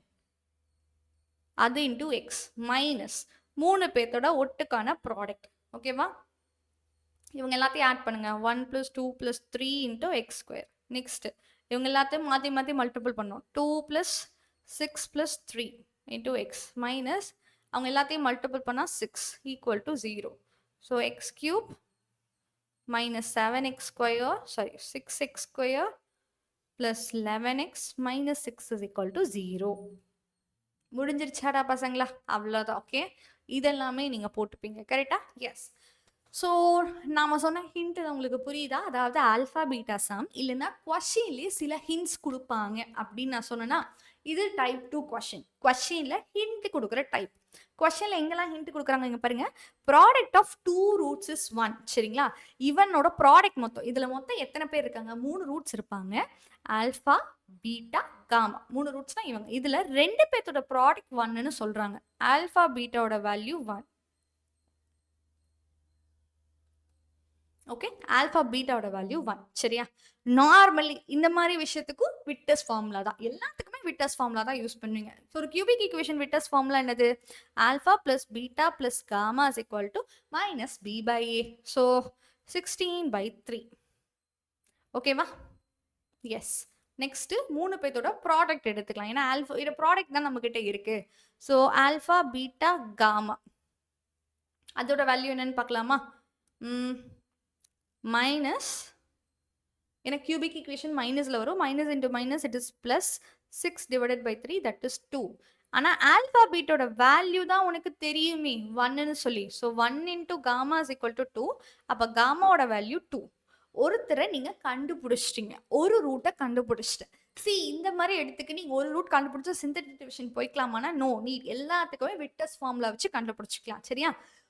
அது இன்டூ எக்ஸ் மைனஸ் 3 பேர்த்தோட ஒட்டுக்கான ப்ராடக்ட். ஓகேவா? இவங்க எல்லாத்தையும் ஆட் பண்ணுங்க. 1 + 2 + 3 × x². நெக்ஸ்ட் இவங்க எல்லாத்தையும் மாற்றி மாற்றி மல்டிபிள் பண்ணோம். 2 + 6 + 3 × x மைனஸ் அவங்க எல்லாத்தையும் மல்டிபிள் பண்ணால் 6 equal to 0. So x³ -7x² 6x² + 11x - 6 is equal to 0. முடிஞ்சிருச்சாடா பசங்களா? அவ்வளோதான். ஓகே. இதெல்லாமே நீங்கள் போட்டுப்பீங்க. கரெக்டா? எஸ். ஸோ நாம் சொன்ன ஹிண்ட் உங்களுக்கு புரியுதா? அதாவது ஆல்ஃபா பீட்டா சம் இல்லைன்னா கொஷின்லேயே சில ஹிண்ட்ஸ் கொடுப்பாங்க அப்படின்னு நான் சொன்னேன்னா இது டைப் 2 கொஷின். கொஷினில் ஹிண்ட் கொடுக்குற டைப். கொஷனில் எங்கெல்லாம் ஹிண்ட் கொடுக்குறாங்க இங்கே பாருங்க. Product of 2 roots is 1. சரிங்களா? இவனோட ப்ராடக்ட் மொத்தம் இதில் மொத்தம் எத்தனை பேர் இருக்காங்க? 3 ரூட்ஸ் இருப்பாங்க. ஆல்ஃபா பீட்டா காமா 3 ரூட்ஸ்னா இவங்க. இதில் 2 பேர்த்தோட ப்ராடக்ட் 1ன்னு சொல்கிறாங்க. ஆல்ஃபா பீட்டாவோட வேல்யூ 1. ஓகே. ஆல்ஃபா பீட்டாவோட வேல்யூ 1. சரியா? நார்மலி இந்த மாதிரி விஷயத்துக்கும் விட்டஸ் ஃபார்முலா தான். எல்லாத்துக்குமே விட்டஸ் ஃபார்முலா தான் யூஸ் பண்ணுவீங்க. ஸோ ஒரு கியூபிக் ஈக்குவேஷன் விட்டஸ் ஃபார்முலா என்னது? Alpha + beta + gamma is equal to -b/a. So 16/3. ஓகேவா? எஸ். நெக்ஸ்ட் 3 பேர்த்தோட ப்ராடக்ட் எடுத்துக்கலாம். ஏன்னா ஆல்ஃபா இதோட ப்ராடக்ட் தான் நம்மக்கிட்ட இருக்கு. ஸோ ஆல்ஃபா பீட்டா காமா அதோட வேல்யூ என்னன்னு பார்க்கலாமா? மைனஸ், எனக்கு cubic equation மைனஸ்ல வரும். Minus into minus it is plus 6 divided by 3 that is 2. ஆனா ஆல்பா பீட்டோட வேல்யூ தான் உனக்கு தெரியுமே 1ன்னு சொல்லி. So 1 into gamma is equal to 2. அப்போ காமாவோட வேல்யூ 2. ஒருத்தரை நீங்க கண்டுபிடிச்சிட்டீங்க, ஒரு ரூட்டை கண்டுபிடிச்சிட்டேன். சி இந்த மாதிரி எடுத்துக்கு நீங்க ஒரு ரூட் கண்டுபிடிச்சா சிந்தட்டிக் டிவிஷன் போய்க்கலாமானா நோ, நீ எல்லாத்துக்குமே விக்டர்ஸ் ஃபார்முலா வச்சு கண்டுபிடிச்சிக்கலாம். சரியா?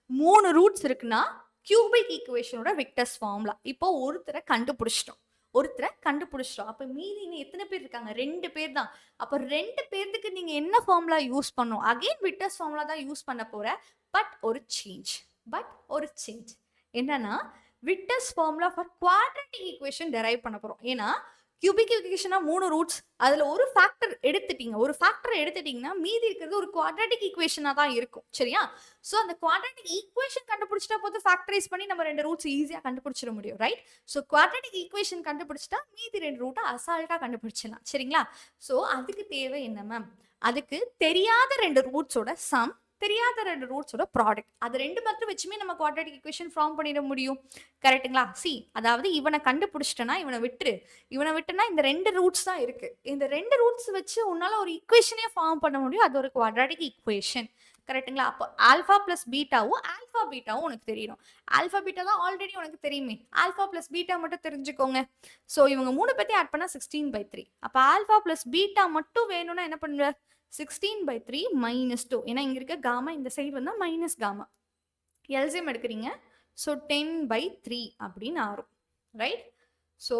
3 ரூட்ஸ் இருக்குன்னா கியூபிக் ஈக்குவேஷனோட விக்டர்ஸ் ஃபார்முலா. இப்போ ஒருத்தரை கண்டுபிடிச்சிட்டோம். அப்ப மீதி எத்தனை பேர் இருக்காங்க? 2 பேர் தான். அப்ப 2 பேருக்கு நீங்க என்ன ஃபார்முலா யூஸ் பண்ணும்? அகைன் விக்டர்ஸ் ஃபார்முலா தான் யூஸ் பண்ண போற. பட் ஒரு சேஞ்ச் என்னன்னா victors formula for quadratic equation derive பண்ண போறோம். ஏன்னா கியூபிக் ஈக்குவேஷனா 3 ரூட்ஸ், அதுல ஒரு ஃபேக்டர் எடுத்துட்டீங்கன்னா மீதி இருக்கிறது ஒரு குவாட்ரேட்டிக் ஈக்குவேஷனா தான் இருக்கும். சரியா? சோ அந்த குவாட்ரேட்டிக் ஈக்குவேஷன் கண்டுபிடிச்சிட்டா போது ஃபேக்டரைஸ் பண்ணி நம்ம 2 ரூட்ஸ் ஈஸியா கண்டுபிடிச்சிட முடியும். ரைட்? சோ குவாட்ரேட்டிக் ஈக்குவேஷன் கண்டுபிடிச்சிட்டா மீதி 2 ரூட்டை அசால்ட்டா கண்டுபிடிச்சிடலாம். சரிங்களா? சோ அதுக்கு தேவை என்ன மேம்? அதுக்கு தெரியாத 2 ரூட்ஸோட சம், தெரியாத 2 ரூட்ஸோட ப்ராடக்ட். அது 2 மட்டும் வச்சுமே நம்ம குவாட்ரேட்டிக் ஈக்குவேஷன் ஃபார்ம் பண்ணிட முடியும். கரெக்ட்டுங்களா? சி அதாவது இவனை கண்டுபிடிச்சிட்டனா இவனை விட்டுனா இந்த 2 ரூட்ஸ் தான் இருக்கு. இந்த 2 ரூட்ஸ் வச்சு உன்னால ஒரு ஈக்குவேஷனே ஃபார்ம் பண்ண முடியும். அது ஒரு குவாட்ரேட்டிக் ஈக்குவேஷன். கரெக்ட்டுங்களா? அப்போ ஆல்ஃபா பிளஸ் பீட்டாவும் உனக்கு தெரியணும். ஆல்ஃபா பீட்டா தான் ஆல்ரெடி உனக்கு தெரியுமே. ஆல்ஃபா பிளஸ் பீட்டா மட்டும் தெரிஞ்சுக்கோங்க. ஸோ இவங்க 3 பேத்தையும் ஆட் பண்ணா 16/3. அப்போ ஆல்ஃபா பிளஸ் பீட்டா மட்டும் வேணும்னா என்ன பண்ணுவ? 16/3 minus 2. ஏன்னா இங்க இருக்க காமா இந்த சைடு வந்தா மைனஸ் காமா. எல்சிஎம் எடுக்கிறீங்க. ஸோ 10/3 அப்படின்னு ஆறும். Right? So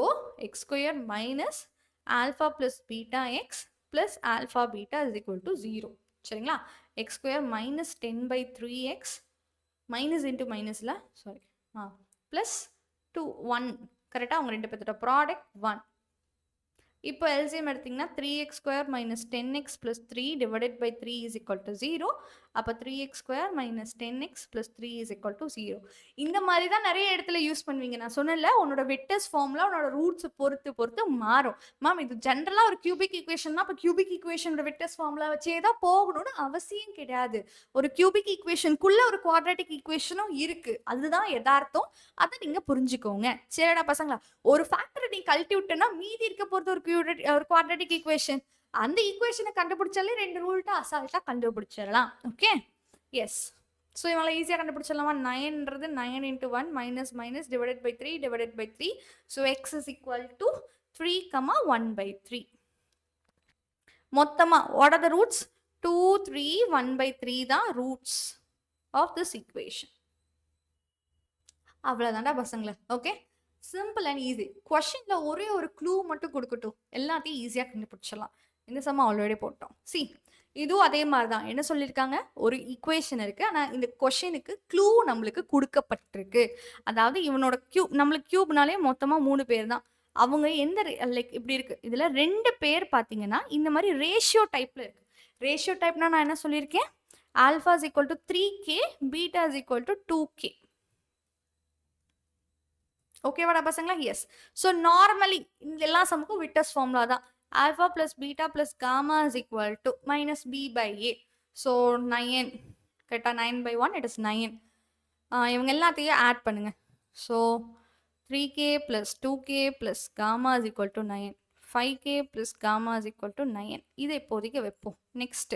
X square minus alpha plus beta X plus alpha beta is equal to 0. சரிங்களா? X square minus 10/3x minus into மைனஸில் பிளஸ் 2 1. கரெக்டாக அவங்க 2 பேர்த்தோட ப்ராடக்ட் 1. இப்போ எல்சிஎம் எடுத்தீங்கன்னா 3x square minus 10x plus 3 divided by 3 is equal to 0. அப்போ 3x square minus 10x plus 3 is equal to 0. இந்த மாதிரி தான் நிறைய இடத்துல யூஸ் பண்ணுவீங்க. நான் சொன்னல உன்னோட விக்டர்ஸ் ஃபார்முலா உன்னோட ரூட்ஸ் பொறுத்து மாறும். மேம் இது ஜென்ரலாக ஒரு கியூபிக் ஈக்குவேஷன்னா அப்போ கியூபிக் ஈக்குவேஷனோட விக்டர்ஸ் ஃபார்முலா வச்சே தான் போகணும்னு அவசியம் கிடையாது. ஒரு கியூபிக் ஈக்குவேஷனுக்குள்ள ஒரு குவாட்ரேட்டிக் ஈக்குவேஷனும் இருக்கு. அதுதான் யதார்த்தம். அதை நீங்க புரிஞ்சுக்கோங்க. சரிடா பசங்களா? ஒரு ஃபேக்டரை நீ கழட்டி விட்டேன்னா மீதி இருக்க போறது ஒரு குவாட்ரேட்டிக் ஈக்குவேஷன். அந்த ஈக்குவேஷனை கண்டுபிடிச்சாலே 2 ரூல்ட்டா அசால்ட்டா கண்டுபிடிச்சிடலாம். ஓகே? எஸ். ஸோ இவங்களை ஈஸியாக கண்டுபிடிச்சிடலாமா? 9ன்றது 9 into 1 minus minus divided by 3 divided by 3. So X is equal to 3, 1/3. மொத்தமா வாட் ஆர் த ரூட்ஸ்? 2, 3, 1/3 தான் ரூட்ஸ் ஆஃப் திஸ் ஈக்குவேஷன். அவ்வளோதான்டா பசங்களே. ஓகே? Simple and easy. கொஷின்ல ஒரே ஒரு க்ளூ மட்டும் கொடுக்கட்டும், எல்லாத்தையும் ஈஸியாக கண்டுபிடிச்சிடலாம். இந்த சம்ம ஆல்ரெடி போட்டோம். சி இதுவும் அதே மாதிரி தான். என்ன சொல்லியிருக்காங்க? ஒரு ஈக்குவேஷன் இருக்கு, ஆனால் இந்த கொஷினுக்கு க்ளூ நம்மளுக்கு கொடுக்கப்பட்டிருக்கு. அதாவது இவனோட நம்மளுக்கு கியூப்னாலே மொத்தமாக 3 பேர் தான். அவங்க எந்த லைக் இப்படி இருக்கு. இதுல 2 பேர் பார்த்தீங்கன்னா இந்த மாதிரி ரேஷியோ டைப்ல இருக்கு. ரேஷியோ டைப்னா நான் என்ன சொல்லியிருக்கேன்? Alpha is equal to 3k, beta is equal to 2k. ஓகேவாடா பசங்களா? எஸ். ஸோ நார்மலி இந்த எல்லா சமுக்கும் விக்டர்ஸ் ஃபார்முலா தான். Alpha plus beta plus gamma is equal to minus B by A. So 9 கரெக்டாக 9/1 இட் இஸ் 9. இவங்க எல்லாத்தையும் ஆட் பண்ணுங்க. So 3k plus 2k plus gamma is equal to 9. 5k plus gamma is equal to 9. இதை இப்போதைக்கு வைப்போம். நெக்ஸ்ட்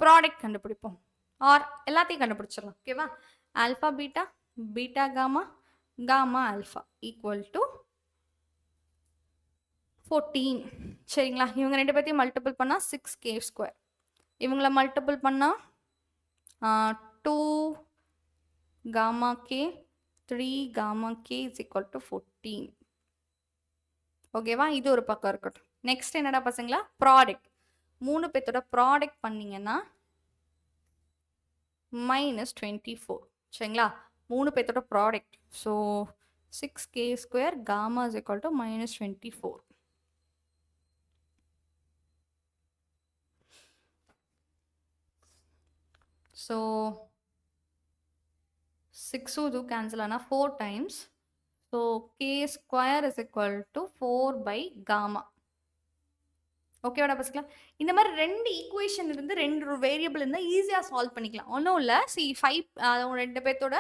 ப்ராடக்ட் கண்டுபிடிப்போம். ஆர் எல்லாத்தையும் கண்டுபிடிச்சிடலாம். ஓகேவா? Alpha beta, beta gamma, gamma alpha equal to 14. சரிங்களா? இவங்க 2 பேர்த்தையும் மல்டிபிள் பண்ணால் 6k ஸ்கொயர். இவங்கள மல்டிபிள் பண்ணால் 2 gamma k 3 gamma k is equal to 14. ஓகேவா? இது ஒரு பக்கம் இருக்கட்டும். நெக்ஸ்ட் என்னடா பசங்களா? ப்ராடக்ட். 3 பேர்த்தோட ப்ராடக்ட் பண்ணீங்கன்னா -24. சரிங்களா? 3 பேர்த்தோட product. So 6k square gamma is equal to -24. So 6 இது கேன்சல் ஆனால் 4 times. So k square is equal to 4 gamma. ஓகேவாடா பசங்களா? இந்த மாதிரி 2 ஈக்குவேஷன் இருந்து 2 வேரியபிள் இருந்தால் ஈஸியாக சால்வ் பண்ணிக்கலாம். ஒன்றும் இல்லை. 5 2 பேர்த்தோட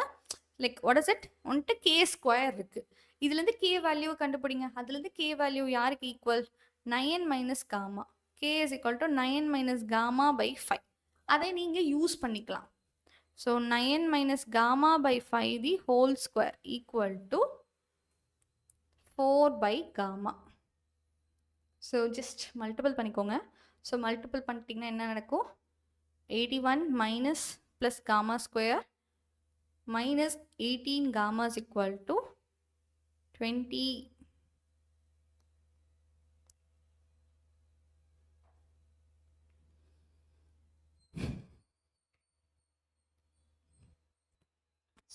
லைக் வாட் இஸ் இட்? வந்துட்டு k ஸ்கொயர் இருக்கு. இதுலேருந்து கே வேல்யூ கண்டுபிடிங்க. அதுலேருந்து கே வேல்யூ யாருக்கு equal? 9 minus gamma. K is equal to 9 minus gamma by 5. அதை நீங்கள் யூஸ் பண்ணிக்கலாம். So 9 minus gamma by 5 the whole square equal to 4 by gamma. So just multiple பண்ணிக்கோங்க. ஸோ மல்டிபிள் பண்ணிட்டீங்கன்னா என்ன நடக்கும்? 81 minus plus gamma square minus 18 gamma is equal to 20.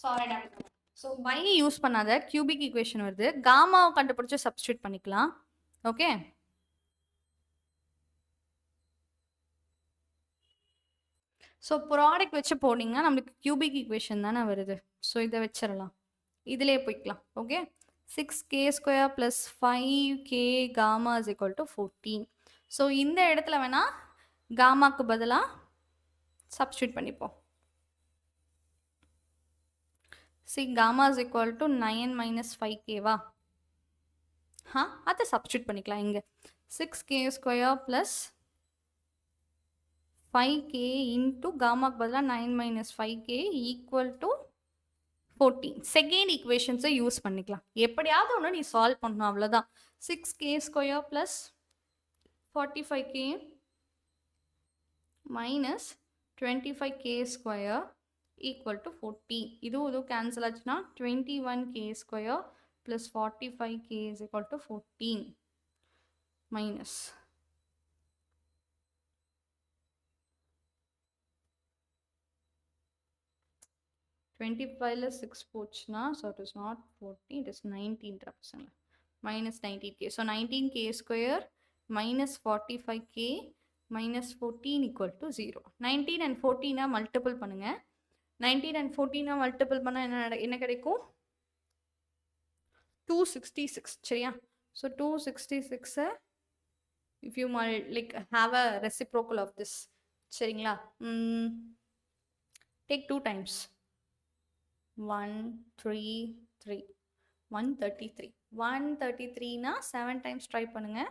Sorry doctor. So by use பண்ணாத கியூபிக் ஈக்குவேஷன் வருது. காமாவை கண்டுபிடிச்சி சப்ஸ்டியூட் பண்ணிக்கலாம். ஓகே, ஸோ ப்ராடக்ட் வச்சு போனீங்கன்னா நம்மளுக்கு கியூபிக் ஈக்குவேஷன் தானே வருது. ஸோ இதை வச்சிடலாம், இதிலே போய்க்கலாம். Okay, 6k square plus 5k gamma is equal to 14. So இந்த இடத்துல வேணால் காமாக்கு பதிலாக சப்ஸ்டியூட் பண்ணிப்போம். See, gamma is equal to 9 minus 5k வா? அதை சப்ஸ்டியூட் பண்ணிக்கலாம். இங்கே 6k square plus 5k into காமாக்கு பதிலாக 9 minus 5k equal to 14. Second ஈக்குவேஷன்ஸை யூஸ் பண்ணிக்கலாம். எப்படியாவது ஒன்று நீ சால்வ் பண்ணணும், அவ்வளோதான். 6k square plus 45k minus 25k square equal to 14. இது cancel ஆச்சுனா 21k square plus 45k is equal to 14 minus 25 6 போச்சுனா, so it is not 14, it is 19 represent minus 19k. So 19k square minus 45k minus 14 equal to 0. 19 and 14 multiple பண்ணுங்க. 19 and 14 மல்டிபிள் பண்ணால் என்ன கிடைக்கும்? 266. சரியா? So 266 if you like have a reciprocal of this, சரிங்களா? take 2 times 1 3 3 133. 133 7 times try பண்ணுங்க.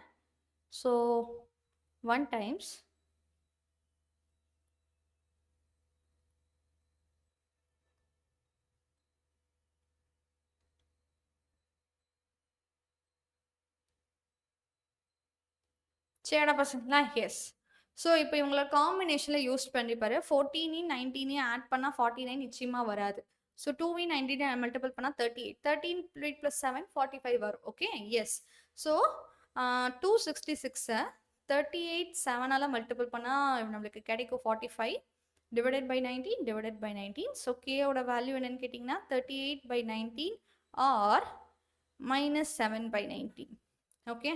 ஸோ 1 times சரிடா பசங்களா? எஸ். ஸோ இப்போ இவங்கள காம்பினேஷனில் யூஸ் பண்ணிப்பாரு. 14 19 ஆட் பண்ணால் 49 நிச்சயமாக வராது. ஸோ 2 19 மல்டிபிள் பண்ணால் 38. 13 + 7 45 வரும். Okay, yes. ஸோ 266 38 7ஆல் மல்டிபிள் பண்ணால் நம்மளுக்கு கிடைக்கும் 45 divided by 19 divided by 19. So கேயோட வேல்யூ என்னன்னு கேட்டிங்கன்னா 38/19 or -7/19. Okay,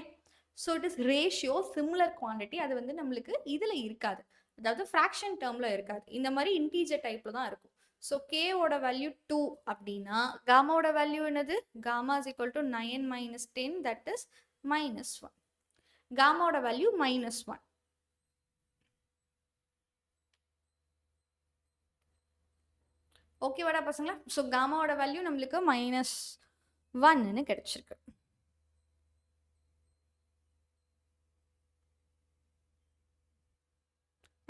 so it is ratio similar quantity. அது வந்து நம்மளுக்கு இதில் இருக்காது, அதாவது ஃப்ராக்ஷன் டேர்மில் இருக்காது. இந்த மாதிரி இன்டீஜர் டைப்பில் தான் இருக்கும். ஸோ கேவோட வேல்யூ 2 அப்படின்னா காமாவோட வேல்யூ என்னது? Gamma is equal to 9 minus 10, that is -1. காமாவோட வேல்யூ -1. ஓகேவாடா பசங்களா? ஸோ காமாவோட வேல்யூ நம்மளுக்கு -1ன்னு கிடைச்சிருக்கு.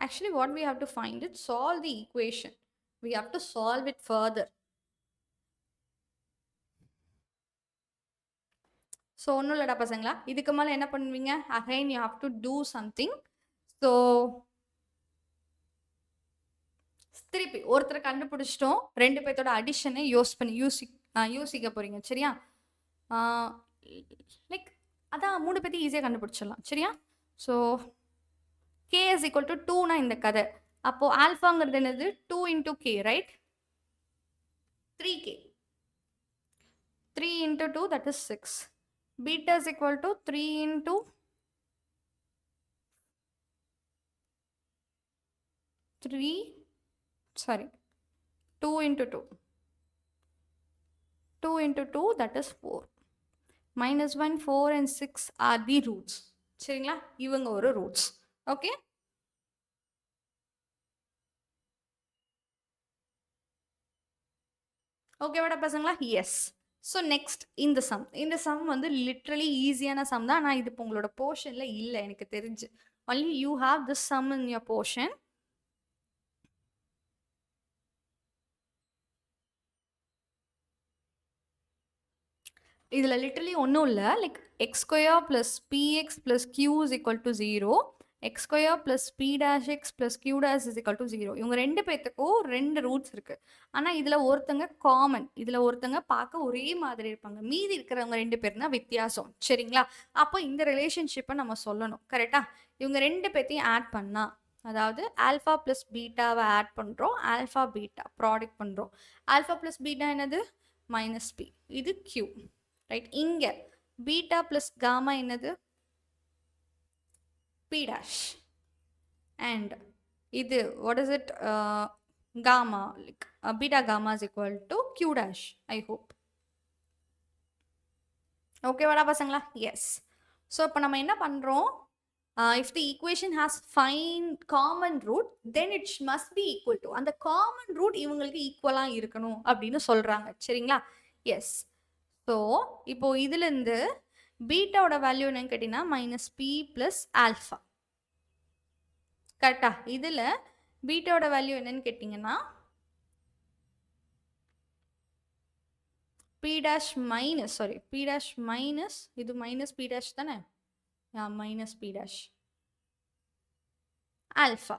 Actually, what we have to find is solve the equation. We have to solve it further. So, ஒன்றும் இல்லடா பசங்களா, இதுக்கு மேலே என்ன பண்ணுவீங்க? Again, you have to do something. So, திருப்பி ஒருத்தரை கண்டுபிடிச்சிட்டோம், 2 பேர்த்தோட அடிஷனை யோசிக்க போறீங்க. சரியா? லைக் அதான் 3 பேர்த்தையும் ஈஸியாக கண்டுபிடிச்சிடலாம். சரியா? So k is equal to 2னா இந்த கதை. அப்போ ஆல்ஃபாங்கிறது என்னது? 2 into k, right? 3k. 3 into 2, that is 6. Beta is equal to 3 into 3, sorry, 2 into 2. 2 into 2, that is 4. -1, 4 and 6 are the roots. சரிங்களா? இவங்க ஒரு ரூட்ஸ். ஓகே, ஓகேவாடா பசங்களா? எஸ். ஸோ நெக்ஸ்ட் இந்த சம் வந்து லிட்ரலி ஈஸியான சம் தான். ஆனால் இது இப்போ உங்களோட போர்ஷனில் இல்லை எனக்கு தெரிஞ்சு. Only you have this sum in your portion. இதில் லிட்ரலி ஒன்றும் இல்லை. Like X square plus P X plus Q is equal to 0, X square plus P dash X plus Q dash is equal to 0. இவங்க ரெண்டு பேர்த்துக்கும் ரெண்டு ரூட்ஸ் இருக்குது. ஆனால் இதில் ஒருத்தங்க காமன், இதில் ஒருத்தங்க பார்க்க ஒரே மாதிரி இருப்பாங்க, மீதி இருக்கிறவங்க ரெண்டு பேர் தான் வித்தியாசம். சரிங்களா? அப்போ இந்த ரிலேஷன்ஷிப்பை நம்ம சொல்லணும். கரெக்டாக? இவங்க ரெண்டு பேர்த்தையும் ஆட் பண்ணால், அதாவது ஆல்ஃபா ப்ளஸ் பீட்டாவை ஆட் பண்ணுறோம், ஆல்ஃபா பீட்டா ப்ராடக்ட் பண்ணுறோம். ஆல்ஃபா ப்ளஸ் பீட்டா என்னது? Minus b. இது கியூ. ரைட்? இங்கே பீட்டா ப்ளஸ் காமா என்னது? B dash. அண்ட் இது what is it? Gamma, like beta gamma is equal to q dash. I hope ஓகேவாடா பசங்களா? எஸ். ஸோ இப்போ நம்ம என்ன பண்ணுறோம்? if the equation has fine common root, then it must be equal to, அந்த common root இவங்களுக்கு ஈக்குவலாக இருக்கணும் அப்படின்னு சொல்கிறாங்க. சரிங்களா? எஸ். ஸோ இப்போ இதுலேருந்து பீட்டாவோட வேல்யூ என்னன்னு கேட்டிங்கன்னா மைனஸ் பி ப்ளஸ் ஆல்ஃபா. கரெக்டா? இதில் பீட்டாவோட வேல்யூ என்னன்னு கேட்டிங்கன்னா b dash minus, sorry, b dash minus, இது மைனஸ் பி டேஷ் தானே? Minus B dash alpha.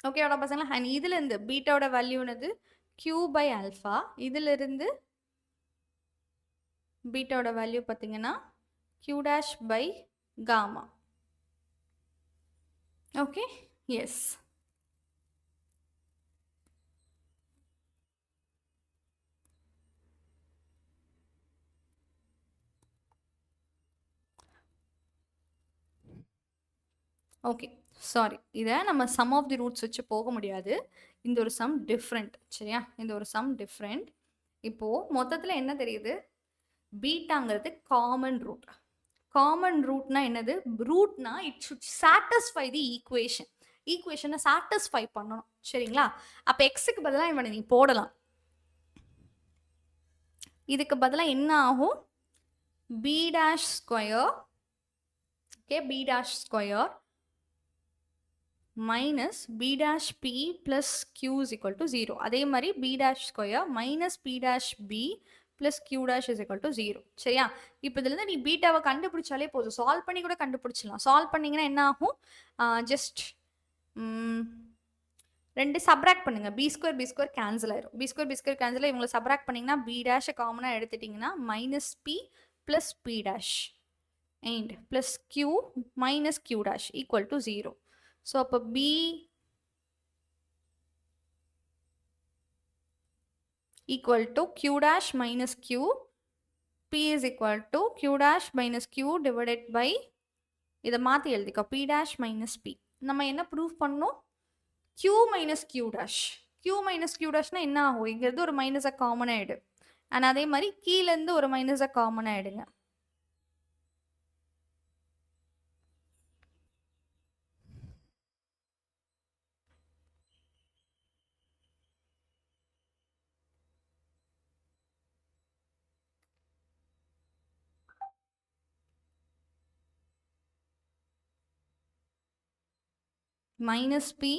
ஓகேவாடா பசங்களா? அண்ட் இதுலேருந்து பீட்டாவோட வேல்யூ என்னது? Q by alpha. இதிலிருந்து பீட்டாவோட வேல்யூ பார்த்தீங்கன்னா q dash by gamma. Okay? Yes. Okay, sorry, இதை நம்ம சம் ஆஃப் தி ரூட்ஸ் வச்சு போக முடியாது. இந்த ஒரு சம் டிஃப்ரெண்ட். சரியா? இந்த ஒரு சம் டிஃப்ரெண்ட். இப்போது மொத்தத்தில் என்ன தெரியுது? பீட்டாங்கிறது காமன் ரூட். காமன் ரூட்னா என்னது? ரூட்னா it should satisfy the equation. ஈக்குவேஷனை சாட்டிஸ்ஃபை பண்ணணும். சரிங்களா? அப்போ எக்ஸுக்கு பதிலாக இவனை நீ போடலாம். இதுக்கு பதிலாக என்ன ஆகும்? P dash square, okay, P dash square minus B dash P plus Q is equal to 0. அதே மாதிரி P dash square minus B dash P plus Q dash is equal to 0. சரியா? இப்போ இதுலேருந்து நீ பீட்டாவை கண்டுபிடிச்சாலே போதும். சால்வ் பண்ணி கூட கண்டுபிடிச்சிடலாம். சால்வ் பண்ணிங்கன்னா என்ன ஆகும்? ஜஸ்ட் ரெண்டு சப்ராக்ட் பண்ணுங்கள். பி ஸ்கொயர் கேன்சல் ஆயிரும். பி ஸ்கொயர் கேன்சல் ஆகி இவங்களை சப்ராக்ட் பண்ணிங்கன்னா பி டேஷை காமனாக எடுத்துட்டிங்கன்னா minus P plus P dash and plus Q minus Q dash equal to 0. So அப்போ P equal to q dash minus q, p is equal to q dash minus q divided by, இதை மாற்றி எழுதிக்கோ, p dash minus p. நம்ம என்ன ப்ரூவ் பண்ணணும்? q minus q dash. q minus q dashனா என்ன ஆகும்? இங்கிறது ஒரு மைனஸை காமன் ஆகிடு. அண்ட் அதே மாதிரி கீழேருந்து ஒரு மைனஸை காமன் ஆகிடுங்க. மைனஸ் பி,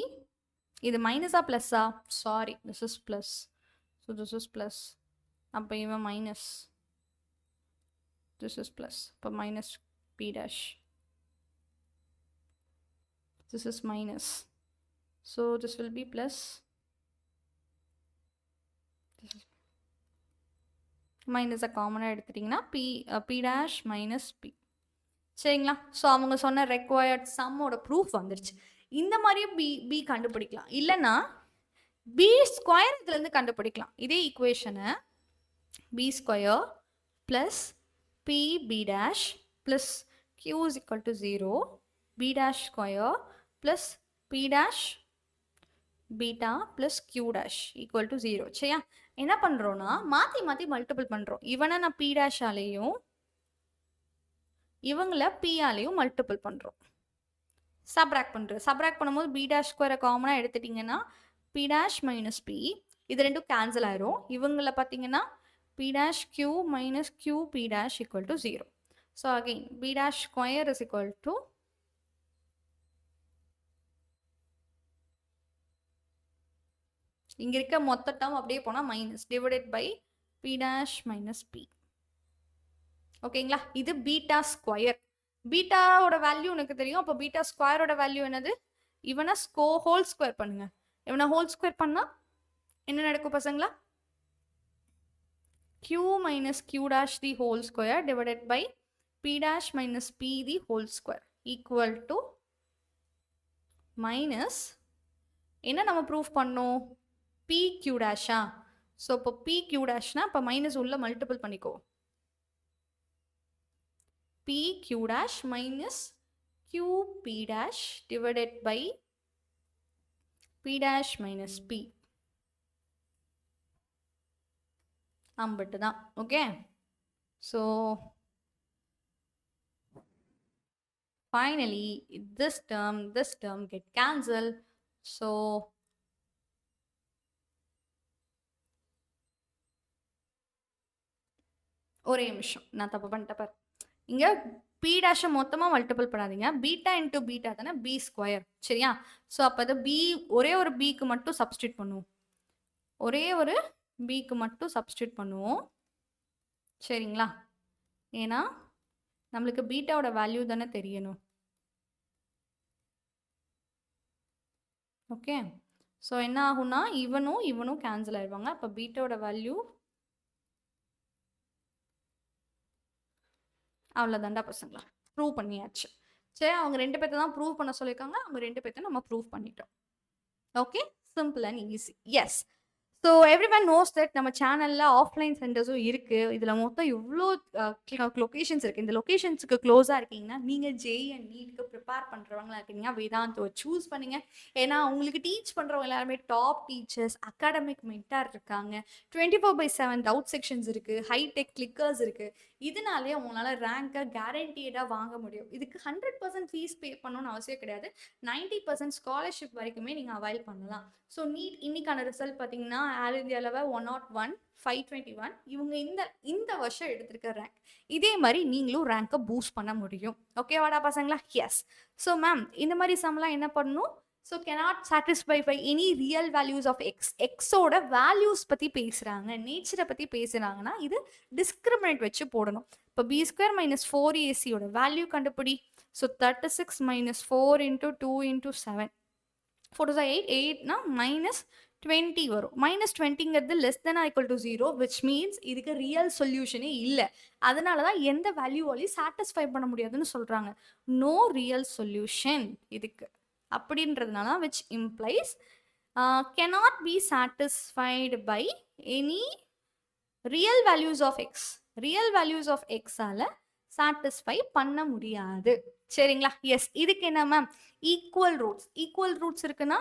இது மைனஸா ப்ளஸ்ஸா? Sorry, this is plus. So this is plus. அப்போ இவன் மைனஸ், திஸ் இஸ் ப்ளஸ். இப்போ minus B dash, this is minus. So this will be plus, மைனஸை காமனாக எடுத்துட்டிங்கன்னா பி டேஷ் மைனஸ் பி. சரிங்களா? ஸோ அவங்க சொன்ன ரெக்வயர்ட் சம்மோட ப்ரூஃப் வந்துருச்சு. இந்த மாதிரியே பி கண்டுபிடிக்கலாம். இல்லைன்னா பி ஸ்கொயர் இதுலேருந்து கண்டுபிடிக்கலாம். இதே ஈக்குவேஷனை P square plus P P dash plus Q is equal to 0, P dash square plus P dash beta plus Q dash equal to 0. சரியா? என்ன பண்ணுறோன்னா மாற்றி மாற்றி மல்டிபிள் பண்ணுறோம். இவனை நான் பி டேஷாலேயும் இவங்கள பியாலேயும் மல்டிபிள் பண்ணுறோம். சப்ராக்ட் பண்ணுறோம். சப்ராக்ட் பண்ணும்போது பி டேஷ் ஸ்கொயரை காமனாக எடுத்துட்டிங்கன்னா பி டேஷ் மைனஸ் பி, இது ரெண்டும் கேன்சல் ஆயிரும். இவங்கள பார்த்தீங்கன்னா p dash q minus q p dash equal to 0. So again, b dash square is equal to இங்க இருக்க மொத்த டேர்ம் அப்படியே போனா minus divided by p dash minus p. ஓகேங்களா? இது பீட்டா ஸ்கொயர். பீட்டாவோட வேல்யூ உனக்கு தெரியும். அப்போ பீட்டா ஸ்கொயரோட வேல்யூ என்னது? இவனை ஹோல் ஸ்கொயர் பண்ணுங்க. இவனை ஹோல் ஸ்கொயர் பண்ணா என்ன நடக்கும் பசங்களா? q minus q dash the whole square divided by p dash minus p the whole square equal to minus என்ன நம்ம ப்ரூஃப் பண்ணோம்? p q dash. ஸோ இப்போ p q dashனா இப்போ மைனஸ் உள்ள மல்டிபிள் பண்ணிக்கோ. p q dash minus q p dash divided by p dash minus p. அம்பட்டு தான். Okay, so finally this term get cancelled. So ஒரே நிமிஷம், நான் தப்பு பண்ணிட்டேன் பாரு. இங்க p dash மொத்தமா மல்டிபிள் பண்ணாதீங்க. பீட்டா இன்டூ பீட்டா தானே b ஸ்கொயர், சரியா? ஸோ அப்போ அது b ஒரே ஒரு bக்கு மட்டும் சப்ஸ்டியூட் பண்ணுவோம். ஒரே ஒரு bக்கு மட்டும் சப்ஸ்டியூட் பண்ணுவோம், சரிங்களா? ஏன்னா நம்மளுக்கு பீட்டாவோட வேல்யூ தானே தெரியணும். ஓகே, ஸோ என்ன ஆகும்னா இவனும் கேன்சல் ஆயிடுவாங்க. அப்போ பீட்டாவோட வேல்யூ அவ்வளோதாண்டா பசங்களா, ப்ரூவ் பண்ணியாச்சு. சரி, அவங்க 2 பேர்த்த தான் ப்ரூவ் பண்ண சொல்லியிருக்காங்க. அவங்க 2 பேர்த்த நம்ம ப்ரூவ் பண்ணிட்டோம். Okay, simple and easy. Yes, so every one knows that நம்ம சேனலில் ஆஃப்லைன் சென்டர்ஸும் இருக்குது. இதில் மொத்தம் இவ்வளோ லொக்கேஷன்ஸ் இருக்குது. இந்த லொக்கேஷன்ஸுக்கு க்ளோஸாக இருக்கீங்கன்னா நீங்கள் ஜேஇ அண்ட் நீட்க்கு ப்ரிப்பேர் பண்ணுறவங்களா இருக்கீங்கன்னா வேதாந்தோ சூஸ் பண்ணுங்க. ஏன்னா உங்களுக்கு டீச் பண்ணுறவங்க எல்லாருமே டாப் டீச்சர்ஸ், அகாடமிக் மென்டார் இருக்காங்க, 24/7 டவுட் செக்ஷன்ஸ் இருக்குது, ஹைடெக் கிளிக்கர்ஸ் இருக்குது. இதனாலே உங்களால் ரேங்கை கேரண்டீடாக வாங்க முடியும். இதுக்கு 100% ஃபீஸ் பே பண்ணணும்னு அவசியம் கிடையாது. 90% ஸ்காலர்ஷிப் வரைக்குமே நீங்கள் அவைல் பண்ணலாம். ஸோ நீட் இன்னைக்கான ரிசல்ட் பார்த்தீங்கன்னா ஆல் இந்தியா லெவல் 101, 521 இவங்க இந்த வருஷம் எடுத்திருக்க ரேங்க். இதே மாதிரி நீங்களும் ரேங்கை பூஸ்ட் பண்ண முடியும். ஓகேவாடா பசங்களா? எஸ். ஸோ மேம் இந்த மாதிரி சம்லாம் என்ன பண்ணணும்? So cannot satisfy by any real values of x. எக்ஸோட வேல்யூஸ் பற்றி பேசுகிறாங்க, நேச்சரை பற்றி பேசுகிறாங்கன்னா இது டிஸ்கிரிமினேட் வச்சு போடணும். இப்போ b square minus 4ac value கண்டுபிடி. So 36 minus 4 into 2 into 7, 4 to 8, 8னா மைனஸ் 20 வரும். மைனஸ் 20ங்கிறது less than equal to 0, which means இதுக்கு ரியல் சொல்யூஷனே இல்லை. அதனால தான் எந்த வேல்யூவாலையும் சாட்டிஸ்ஃபை பண்ண முடியாதுன்னு சொல்கிறாங்க. நோ ரியல் சொல்யூஷன் இதுக்கு. அப்படின்றதுனால which implies cannot be satisfied by any real values of x. Real values of எக்ஸால சாட்டிஸ்ஃபை பண்ண முடியாது, சரிங்களா? எஸ், இதுக்கு என்ன மேம்? ஈக்குவல் ரூட்ஸ் இருக்குன்னா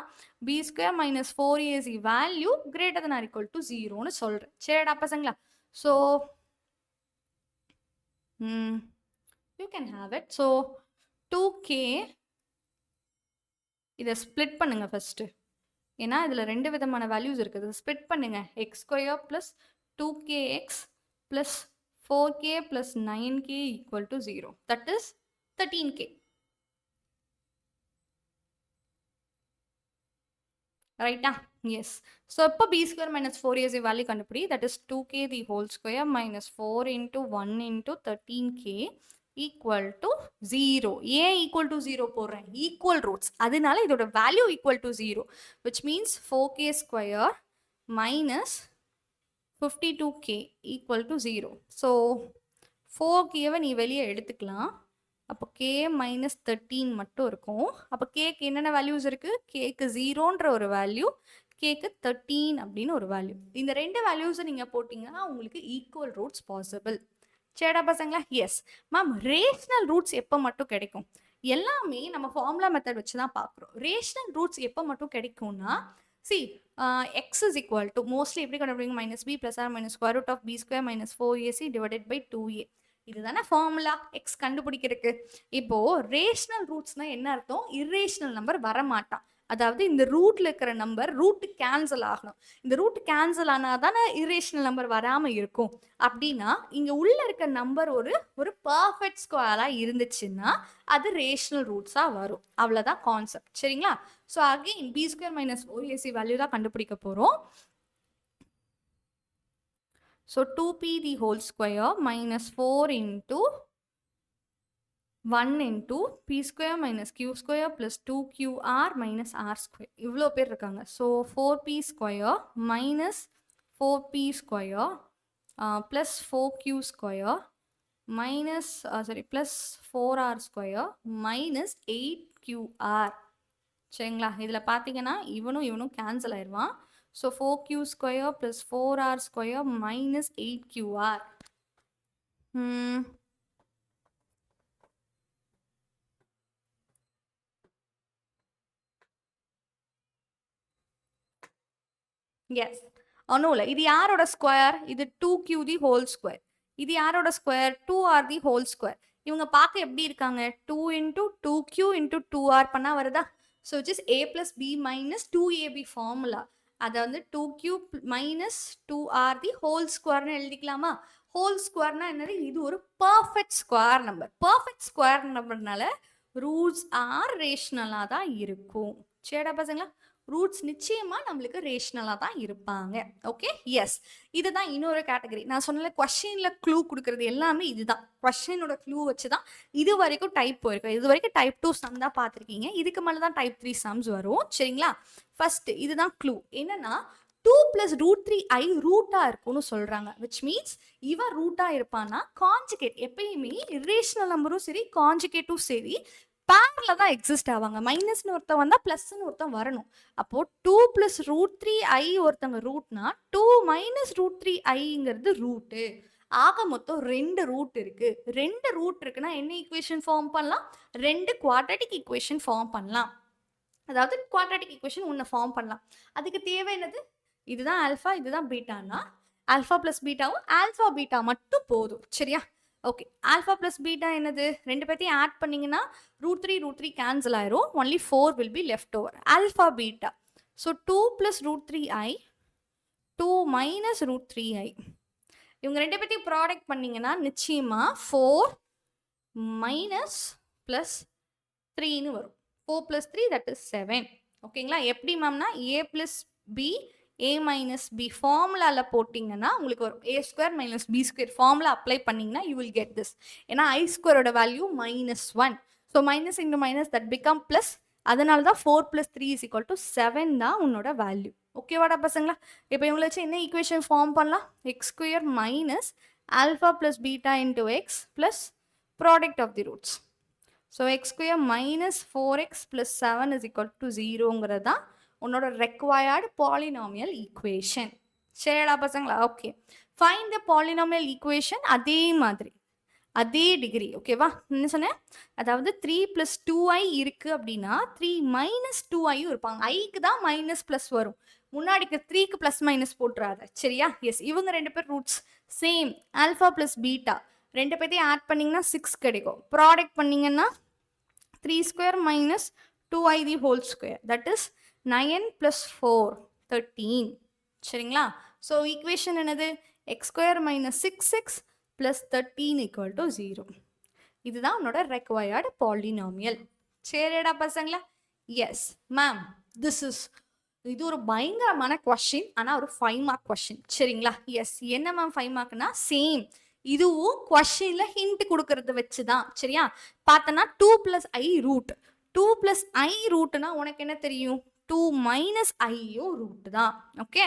b square minus 4ac value greater than or equal to 0ன்னு சொல்கிறேன். சரிடா பசங்களா? So you can have it. So 2k இதை ஸ்ப்ளிட் பண்ணுங்க ஃபர்ஸ்ட். ஏன்னா இதில் 2 விதமான வேல்யூஸ் இருக்குது. ஸ்ப்ளிட் பண்ணுங்க. X square plus 2kx plus 4k plus 9k equal to 0. That is 13k. Right? Yes. So, இப்போ b square minus 4ac value கண்டுபிடி. That is 2k the whole square minus 4 into 1 into 13k equal to 0. ஏன் equal to 0 போடுறேன்? Equal roots. அதனால இதோட value equal to 0. Which means 4k square minus 52k equal to 0. So 4kவை நீ வெளியே எடுத்துக்கலாம். அப்போ k minus 13 மட்டும் இருக்கும். அப்போ kக்கு என்னென்ன வேல்யூஸ் இருக்குது? kக்கு 0ன்ற ஒரு வேல்யூ, kக்கு 13 அப்படின்னு ஒரு வேல்யூ. இந்த 2 வேல்யூஸை நீங்கள் போட்டிங்கன்னா உங்களுக்கு ஈக்குவல் ரூட்ஸ் பாசிபிள். சரிடா பசங்களா? Yes ma'am. ரேஷனல் ரூட்ஸ் எப்போ மட்டும் கிடைக்கும்? எல்லாமே நம்ம ஃபார்முலா மெத்தட் வச்சு தான் பார்க்குறோம். ரேஷனல் ரூட்ஸ் எப்போ மட்டும் கிடைக்கும்னா see x is equal to mostly எப்படி கண்டுபிடிங்க? minus b plus or minus square root of b square minus 4ac divided by 2a. இதுதானே ஃபார்முலா x கண்டுபிடிக்கிறதுக்கு. இப்போ ரேஷனல் ரூட்ஸ்னா என்ன அர்த்தம்? இர்ரேஷனல் நம்பர் வரமாட்டான். அதாவது இந்த ரூட்ல இருக்கிற நம்பர் ரூட் கேன்சல் ஆகணும். இந்த ரூட் கேன்சல் ஆனாதானே இரேஷனல் நம்பர் வராம இருக்கும். அப்படின்னா இங்க உள்ள இருக்க நம்பர் ஒரு பர்ஃபெக்ட் ஸ்கொயரா இருந்துச்சுன்னா அது ரேஷனல் ரூட்ஸா வரும். அவ்வளவுதான் கான்செப்ட். சரிங்களா? So again P square minus 4ac value தான் கண்டுபிடிக்க போறோம். So 2p the whole square minus 4 into 1 into p square minus q square plus 2qr minus r square. இவ்வளோ பேர் இருக்காங்க. So 4p square minus 4p square plus 4q square minus plus 4r square minus 8qr. சரிங்களா? இதில் பார்த்தீங்கன்னா இவனும் கேன்சல் ஆயிடுவான். So 4q square plus 4r square minus 8qr. Yes ஒன்றும் இல்லை. இது யாரோட ஸ்கொயர்? இது 2q தி ஹோல் ஸ்கொயர். இது யாரோட ஸ்கொயர்? 2r தி ஹோல் ஸ்கொயர். இவங்க பார்க்க எப்படி இருக்காங்க? 2 into 2q into 2r பண்ணா வருதா? So which is a plus b minus 2ab formula. அதை வந்து 2q minus 2r the whole ஸ்கொயர்னு எழுதிக்கலாமா? ஹோல் ஸ்கொயர்னா என்னது? இது ஒரு perfect square number. Perfect square நம்பர்னால ரூட்ஸ் ஆர் ரேஷனலாக தான் இருக்கும். சரிடா பசங்களா? ரூட்ஸ் நிச்சயமா நம்மளுக்கு ரேஷனலா தான் இருப்பாங்க. Okay, yes. இதுதான் இன்னொரு கேட்டகரி. நான் சொன்னல கொஸ்டின்ல க்ளூ கொடுக்கறது எல்லாமே இதுதான். கொஸ்டினோட க்ளூ வச்சு தான் இது வரைக்கும் டைப் போயிருக்கும். இது வரைக்கும் டைப் 2 சம் தான் பார்த்துருக்கீங்க. இதுக்கு மேலே தான் டைப் 3 சம்ஸ் வரும். சரிங்களா? ஃபர்ஸ்ட் இதுதான் க்ளூ. என்னன்னா 2 plus √3i ரூட்டா இருக்கும்னு சொல்றாங்க. விச் மீன்ஸ் இவன் ரூட்டா இருப்பான்னா கான்ஜுகேட் எப்பயுமே இரேஷனல் நம்பரும் சரி கான்ஜுகேட்டும் சரி பேர்ல தான் எக்ஸிஸ்ட் ஆவாங்க. மைனஸ்னு ஒருத்தன் வந்தா பிளஸ்ன்னு ஒருத்தன் வரணும். அப்போ 2 plus √3i ஒருத்தங்க ரூட்னா 2 minus √3iங்கிறது ரூட்டு. ஆக மொத்தம் 2 ரூட் இருக்கு. 2 ரூட் இருக்குன்னா என்ன ஈக்குவேஷன் ஃபார்ம் பண்ணலாம்? 2 குவாட்ரட்டிக் ஈக்குவேஷன் ஃபார்ம் பண்ணலாம். அதாவது குவாட்ரட்டிக் ஈக்குவேஷன் ஒன்று ஃபார்ம் பண்ணலாம். அதுக்கு தேவை என்னது? இதுதான் ஆல்ஃபா, இதுதான் பீட்டானா ஆல்ஃபா பிளஸ் பீட்டாவும் ஆல்ஃபா பீட்டா மட்டும் போதும். சரியா? ஓகே, ஆல்ஃபா பிளஸ் பீட்டா என்னது? ரெண்டு பேர்த்தையும் ஆட் பண்ணீங்கன்னா √3 கேன்சல் ஆயிரும். Only 4 will be left over. Alpha beta. So 2 plus √3i 2 minus √3i. இவங்க ரெண்டு பேர்த்தையும் ப்ராடக்ட் பண்ணீங்கன்னா நிச்சயமா 4 minus plus 3ன்னு வரும். 4 plus 3 that is 7. ஓகேங்களா? எப்படி மேம்னா a plus b a minus b ஃபார்முலால போட்டிங்கன்னா உங்களுக்கு வரும். a square minus b square formula apply பண்ணீங்கன்னா you will get this. ஏன்னா i ஸ்கொயரோட value -1. So minus into minus that become plus. அதனால தான் 4 plus 3 is equal to 7 தான் உன்னோட வேல்யூ. ஓகேவாடா பசங்களா? இப்போ இவங்களை வச்சு என்ன ஈக்குவேஷன் ஃபார்ம் பண்ணலாம்? X square minus alpha plus beta into x plus product of the roots. So X square minus 4x plus 7 is equal to 0ங்கிறது தான் உன்னோட ரெக்வயர்டு பாலினாமியல் ஈக்குவேஷன். சரிடா பசங்களா? Okay, find the polynomial equation. அதே மாதிரி அதே டிகிரி. ஓகேவா? என்ன சொன்னேன்? அதாவது 3 plus 2i இருக்கு அப்படின்னா 3 minus 2iயும் இருப்பாங்க. ஐக்கு தான் மைனஸ் பிளஸ் வரும். முன்னாடிக்கு 3க்கு பிளஸ் மைனஸ் போட்டுறாத. சரியா? எஸ். இவங்க ரெண்டு பேர் roots same. Alpha plus beta ரெண்டு பேர்த்தையும் ஆட் பண்ணிங்கன்னா 6 கிடைக்கும். ப்ராடக்ட் பண்ணிங்கன்னா 3 square minus 2i the whole square that is 9 plus 4 13. சரிங்களா? ஸோ ஈக்குவேஷன் என்னது? X square minus 6x plus 13 equal to 0. இதுதான் உன்னோட ரெக்வயர்டு பாலினாமியல். சரிடா பசங்களா? எஸ் மேம், இது ஒரு பயங்கரமான கொஸ்டின். ஆனால் ஒரு 5 mark கொஸ்டின். சரிங்களா? எஸ். என்ன மேம் 5 markனா? சேம் இதுவும் கொஸ்டின்ல ஹிண்ட் கொடுக்கறத வச்சு தான். சரியா? பார்த்தனா 2 plus i root. 2 plus i ரூட்னா உனக்கு என்ன தெரியும்? 2 minus iயும் ரூட் தான். ஓகே,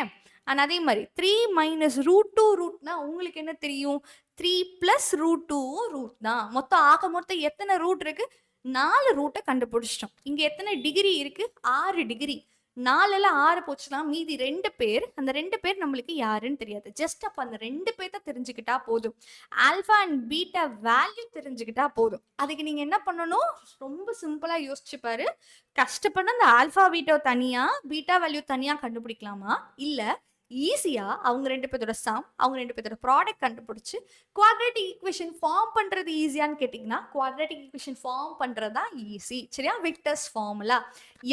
அண்ட் அதே மாதிரி 3 minus √2 ரூட்னா உங்களுக்கு என்ன தெரியும்? 3 plus √2வும் ரூட் தான். மொத்தம் ஆக மொத்தம் எத்தனை ரூட் இருக்கு? 4 ரூட்டை கண்டுபிடிச்சிட்டோம். இங்க எத்தனை டிகிரி இருக்கு? 6 டிகிரி. 4ல் 6 போச்சுன்னா மீதி 2 பேர். அந்த 2 பேர் நம்மளுக்கு யாருன்னு தெரியாது. ஜஸ்ட் அப்போ அந்த 2 பேர்த்த தெரிஞ்சுக்கிட்டா போதும். ஆல்ஃபா அண்ட் பீட்டா வேல்யூ தெரிஞ்சுக்கிட்டா போதும். அதுக்கு நீங்க என்ன பண்ணணும்? ரொம்ப சிம்பிளா யோசிச்சு பாரு. கஷ்டப்பட்டு அந்த ஆல்ஃபா பீட்டா தனியா பீட்டா வேல்யூ தனியா கண்டுபிடிக்கலாமா? இல்ல ஈஸியா அவங்க ரெண்டு பேரோட சம், அவங்க ரெண்டு பேரோட ப்ராடக்ட் கண்டுபிடிச்சு குவாட்ரேட்டிக் ஈக்குவேஷன் ஃபார்ம் பண்றது ஈஸியான்னு கேட்டிங்கன்னா குவாட்ரேட்டிக் ஈக்குவேஷன் ஃபார்ம் பண்றது தான் ஈஸி. சரியா? Victors formula.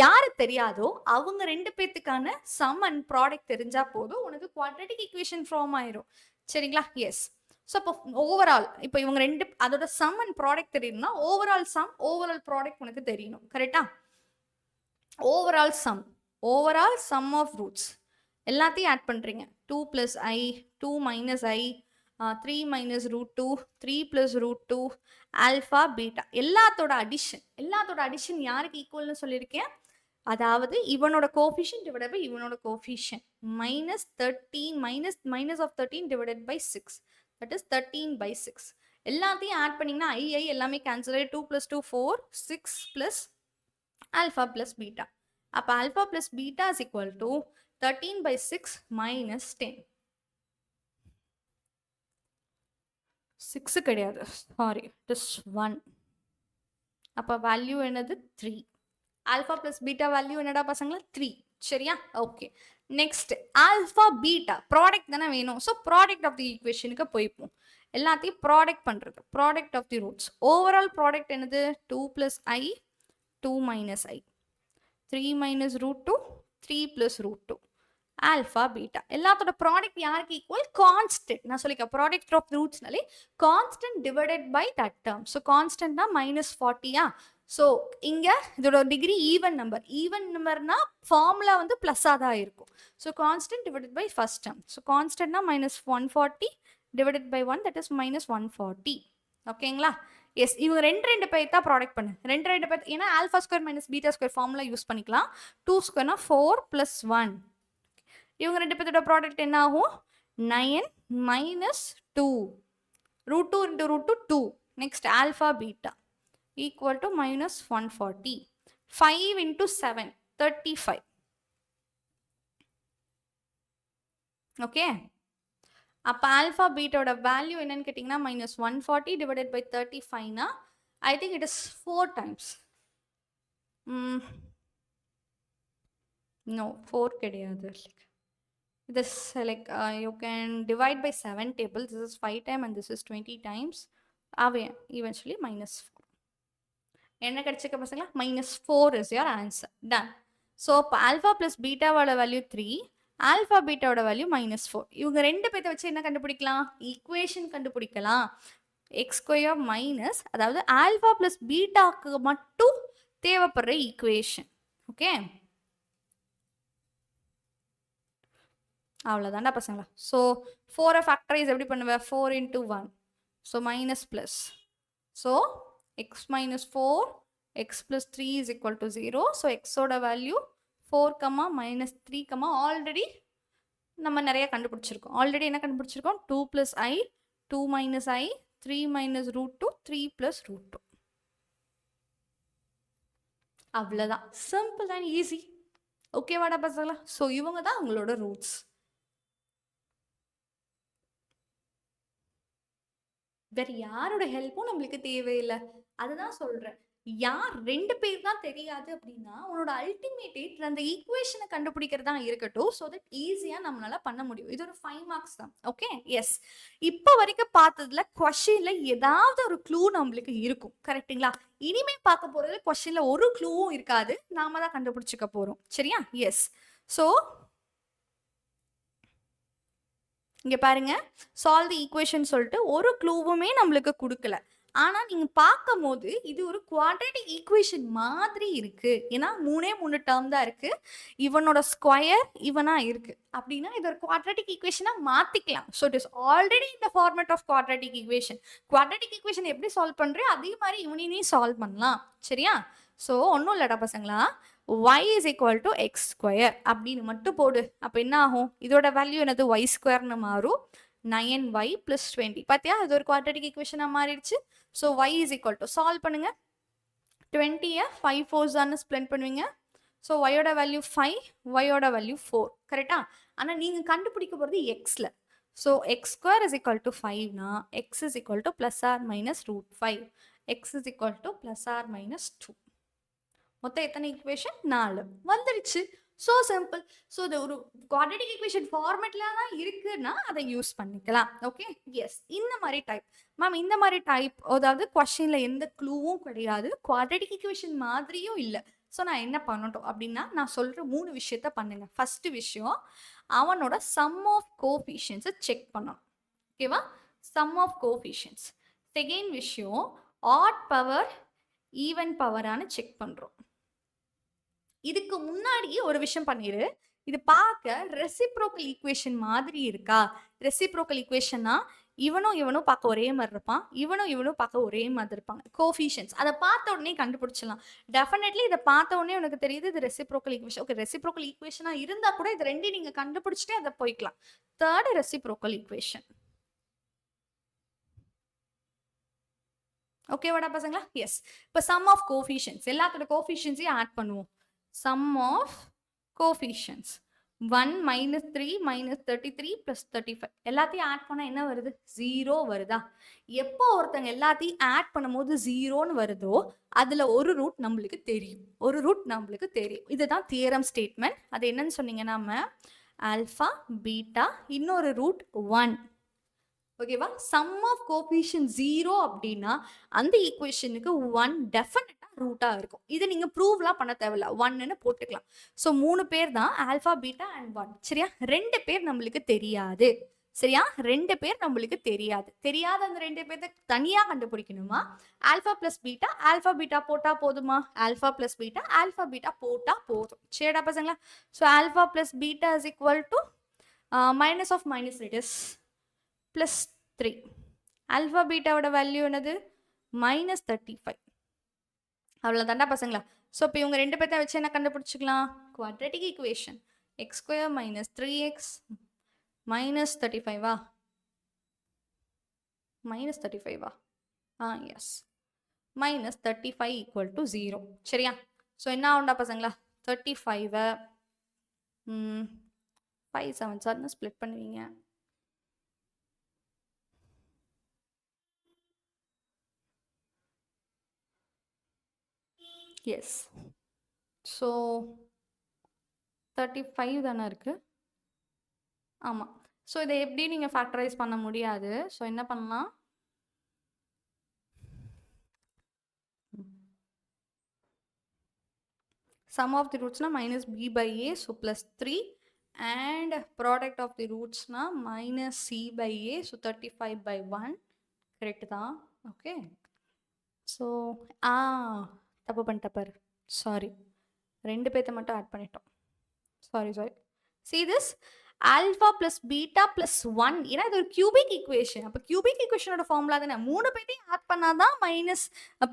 யாரு தெரியாதோ அவங்க ரெண்டு பேத்துக்கான சம் அண்ட் ப்ராடக்ட் தெரிஞ்சா போதும், உனக்கு குவாட்ரேட்டிக் ஈக்குவேஷன் ஃபார்ம் ஆயிரும். சரிங்களா? எஸ். ஸோ இப்போ ஓவரால் இப்போ இவங்க ரெண்டு அதோட சம் அண்ட் ப்ராடக்ட் தெரியணும்னா ஓவரால் சம் ஓவரால் ப்ராடக்ட் உனக்கு தெரியணும். கரெக்டா? ஓவரால் சம் ஆஃப் ரூட்ஸ் எல்லாத்தையும் ஆட் பண்ணுறீங்க. 2 + i 2 - i 3 - √2 3 + √2 ஆல்ஃபா பீட்டா எல்லாத்தோட அடிஷன் யாருக்கு ஈக்குவல்னு சொல்லியிருக்கேன்? அதாவது இவனோட கோஃபிஷியன்ட் டிவைடட் பை இவனோட coefficient minus of 13 divided by 6, that is 13/6. எல்லாத்தையும் ஆட் பண்ணீங்கன்னா i எல்லாமே கேன்சல் ஆகி 2 + 2 4 6 plus alpha plus beta. அப்ப alpha plus beta is equal to 13/6 minus 10. 6 கிடையாது, சாரி, it is 1. அப்ப வேல்யூ என்னது? 3. ஆல்ஃபா பிளஸ் பீட்டா வேல்யூ என்னடா பசங்களா? 3. சரியா? Okay. Next alpha beta product தானே வேணும். ஸோ ப்ராடக்ட் ஆஃப் தி ஈக்குவேஷனுக்கு போய்ப்போம். எல்லாத்தையும் ப்ராடக்ட் பண்ணுறது, product of the roots. Overall product என்னது? 2 + i 2 - i 3 - √2 3 + √2 ஆல்ஃபா பீட்டா எல்லாத்தோட ப்ராடக்ட் யாருக்கு ஈக்குவல்? கான்ஸ்டன்ட். நான் சொல்லிக்கிறேன் ப்ராடக்ட் ஆஃப் ரூட்ஸ்னாலே constant divided by that term. So கான்ஸ்டன்ட்னா -40. ஸோ இங்கே இதோட டிகிரி ஈவன் நம்பர்னா ஃபார்முலா வந்து ப்ளஸ்ஸாக தான் இருக்கும். So constant divided by first term. So கான்ஸ்டன்ட்னா -140 டிவைடட் பை 1, தட் இஸ் -140. ஓகேங்களா? எஸ். இவங்க ரெண்டு பேர் தான் ப்ராடக்ட் பண்ணு. ரெண்டு பேர், ஏன்னா alpha square - beta square formula use பண்ணிக்கலாம். 2 ஸ்கொயர்னா 4 + 1. இவங்க ரெண்டு பேரோட ப்ராடக்ட் என்ன ஆகும்? 9 - 2 √2 × √2 2. Next alpha beta equal to -140. 5 × 7 35. Okay. அப்போ ஆல்ஃபா பீட்டோட வேல்யூ என்னன்னு கேட்டிங்கன்னா -140 டிவைடட் பை 35னா I think it is 4 times. No 4 கிடையாது. This like you can divide by 7 tables. This is 5 times and this is 20 times. Eventually -4. என்ன கிடைச்சிக்க பசங்களா? -4 is your answer. Done. So alpha plus beta ஓட வேல்யூ 3, ஆல்ஃபா பீட்டாவோட வேல்யூ -4. இவங்க ரெண்டு பேர்த்த வச்சு என்ன கண்டுபிடிக்கலாம்? ஈக்குவேஷன் கண்டுபிடிக்கலாம். x²- அதாவது ஆல்ஃபா பிளஸ் பீட்டாக்கு மட்டும் தேவைப்படுற ஈக்குவேஷன். ஓகே, அவ்வளோதான்டா பசங்களா. ஸோ 4 ஃபேக்டரைஸ் எப்படி பண்ணுவேன்? 4 × 1. So minus plus. So x - 4 x + 3 is equal to 0. So எக்ஸோட வேல்யூ 4, -3, ஆல்ரெடி நம்ம நிறைய கண்டுபிடிச்சிருக்கோம். ஆல்ரெடி என்ன கண்டுபிடிச்சிருக்கோம்? 2 + i 2 - i 3 - √2 3 + √2. அவ்வளோதான். Simple and easy. ஓகேவாடா பசங்களா? ஸோ இவங்க தான் உங்களோட ரூட்ஸ். வேற யாரோட ஹெல்ப்பும் நம்மளுக்கு தேவையில்லை. அதுதான் சொல்றேன். யார் ரெண்டு பேர் தான் தெரியாது அப்படின்னா உன்னோட அல்டிமேட் அந்த ஈக்குவேஷனை கண்டுபிடிக்கிறதா இருக்கட்டும். ஸோ தட் ஈஸியாக நம்மளால பண்ண முடியும். இது ஒரு 5 marks தான். Okay, yes. இப்போ வரைக்கும் பார்த்ததுல கொஸ்டின்ல ஏதாவது ஒரு க்ளூ நம்மளுக்கு இருக்கும். கரெக்டுங்களா? இனிமே பார்க்க போறது கொஸ்டின்ல ஒரு க்ளூவும் இருக்காது. நாம தான் கண்டுபிடிச்சிக்க போறோம். சரியா? எஸ். ஸோ இங்க பாருங்க, சால்வ் தி ஈக்குவேஷன் சொல்லிட்டு ஒரு க்ளூவுமே நம்மளுக்கு கொடுக்கல. ஆனா நீங்க பார்க்கும் போது இது ஒரு குவாட்ரேட்டிக் ஈக்குவேஷன் மாதிரி இருக்கு. ஏன்னா 3 டேர்ம் தான் இருக்கு. இவனோட ஸ்கொயர் இவனா இருக்கு அப்படின்னா இது ஒரு குவாட்ரேட்டிக் ஈக்குவேஷனா மாத்திக்கலாம். ஸோ இட் இஸ் ஆல்ரெடி இந்த format of quadratic equation. Quadratic equation எப்படி சால்வ் பண்றேன் அதே மாதிரி இவனையும் சால்வ் பண்ணலாம். சரியா? ஸோ ஒன்றும் இல்லடா பசங்களா, y is equal to x² அப்படின்னு மட்டும் போடு. அப்போ என்ன ஆகும்? இதோட வேல்யூ என்னது? y² மாறும். 9y + 20. பார்த்தியா, இது ஒரு குவாட்ரேட்டிக் ஈக்குவேஷனாக மாறிடுச்சு. So y is equal to solve பண்ணுங்க. 20யை 5 4s ஸ்ப்ளெண்ட் பண்ணுவீங்க. ஸோ y-ஓட வேல்யூ 5, y-ஓட வேல்யூ 4. கரெக்டா? ஆனால் நீங்கள் கண்டுபிடிக்க போகிறது எக்ஸில். So x² is equal to 5னா x is equal to +or-√5. x is equal to +or-2. மொத்தம் எத்தனை ஈக்குவேஷன்? 4 வந்துடுச்சு. So simple. ஸோ இது ஒரு குவாட்ரேட்டிக் ஈக்குவேஷன் ஃபார்மேட்ல தான் இருக்குன்னா அதை யூஸ் பண்ணிக்கலாம். Okay, yes. இந்த மாதிரி டைப் மேம், இந்த மாதிரி டைப் அதாவது கொஸ்டின்ல எந்த க்ளூவும் கிடையாது, குவாட்ரேட்டிக் ஈக்குவேஷன் மாதிரியும் இல்லை. ஸோ நான் என்ன பண்ணட்டும் அப்படின்னா, நான் சொல்ற 3 விஷயத்த பண்ணுங்க. ஃபர்ஸ்ட் விஷயம், அவனோட சம் ஆஃப் கோஎஃபிஷியன்ஸை செக் பண்ணணும். ஓகேவா? Sum of coefficients. செகண்ட் விஷயம், ஆட் பவர் ஈவன் பவரானு செக் பண்றோம். இதுக்கு முன்னாடியே ஒரு விஷயம் பண்ணிரு, இது பார்க்க ரெசிப்ரோக்கல் ஈக்குவேஷன் மாதிரி இருக்கா? ரெசிப்ரோக்கல் ஈக்குவேஷன்னா இவனும் இவனும் பார்க்க ஒரே மாதிரி இருப்பான், இவனும் இவனும் பார்க்க ஒரே மாதிரி இருப்பாங்க. கோஎஃபிஷியன்ட்ஸ் அதை பார்த்த உடனே கண்டுபிடிச்சிடலாம். டெஃபினெட்லி இதை பார்த்த உடனே உனக்கு தெரியுது இது ரெசிப்ரோக்கல் ஈக்குவேஷன். ஓகே, ரெசிப்ரோக்கல் ஈக்குவேஷனா இருந்தா கூட இது ரெண்டையும் நீங்க கண்டுபிடிச்சிட்டே அதை போய்க்கலாம். Third reciprocal equation. ஓகேவாடா பசங்களா? எஸ். இப்போ சம் ஆஃப் கோஎஃபிஷியன்ட்ஸ், எல்லாத்தோட கோஎஃபிஷியன்ட்ஸையும் ஆட் பண்ணுவோம். Sum of coefficients 1 minus 3 minus 33 plus 35 எல்லாத்தையும் ஆட் பண்ணா என்ன வருது? 0 வருதா? எப்போ ஒருத்தங்க எல்லாத்தையும் ஆட் பண்ணும்போது 0ன்னு வருதோ அதுல ஒரு ரூட் நம்மளுக்கு தெரியும். இதுதான் தியரம் ஸ்டேட்மெண்ட். அது என்னன்னு சொன்னீங்க, நாம ஆல்பா பீட்டா இன்னொரு ரூட் 1. ஓகேவா? சம் ஆஃப் கோஎஃபிஷியன்ட் 0 அப்படின்னா அந்த ஈக்குவேஷனுக்கு 1 டெஃபினட்டா ரூட்டா இருக்கும். இதை நீங்க ப்ரூவ்லாம் பண்ண தேவையில்ல, 1ன்னு போட்டுக்கலாம். ஸோ 3 பேர் தான், ஆல்பா பீட்டா அண்ட் 1. சரியா? 2 பேர் நம்மளுக்கு தெரியாது. சரியா? 2 பேர் நம்மளுக்கு தெரியாது. தெரியாத அந்த 2 பேர்த்த தனியா கண்டுபிடிக்கணுமா? ஆல்பா பிளஸ் பீட்டா போட்டா போதுமா? ஆல்பா பிளஸ் பீட்டா போட்டா போதும். சரிடா பசங்களா? So alpha plus beta is equal to minus of minus it is plus 3. Alpha பீட்டாவோட வேல்யூ என்னது? மைனஸ் 35. அவ்வளோதாண்டா பசங்களா? ஸோ இப்போ இவங்க 2 பேர்த்த வச்சு என்ன கண்டுபிடிச்சிக்கலாம்? Quadratic equation x square minus 3x minus 35வா? மைனஸ் 35வா? Yes, minus 35 equal to 0. சரியா? ஸோ என்ன ஆகுண்டா பசங்களா? 35 5 7 சார்னு ஸ்ப்ளிட் பண்ணுவீங்க. எஸ். ஸோ 35 தானே இருக்கு. ஆமாம். ஸோ இதை எப்படி நீங்கள் ஃபேக்டரைஸ் பண்ண முடியாது. ஸோ என்ன பண்ணலாம்? சம் ஆஃப் தி ரூட்ஸ்னா minus B by A, so plus 3 and product of the ரூட்ஸ்னா minus c by A, so 35/1. Correct தான். ஓகே. ஸோ தப்பு பண்ணிட்ட பாரு, சாரி, 2 பேர்த்த மட்டும் ஆட் பண்ணிட்டோம். Sorry. See this, alpha plus beta plus 1. ஏன்னா இது ஒரு கியூபிக் ஈக்குவேஷன். அப்போ கியூபிக் ஈக்குவேஷனோட ஃபார்முலா தானே, 3 பேர்த்தையும் ஆட் பண்ணாதான் minus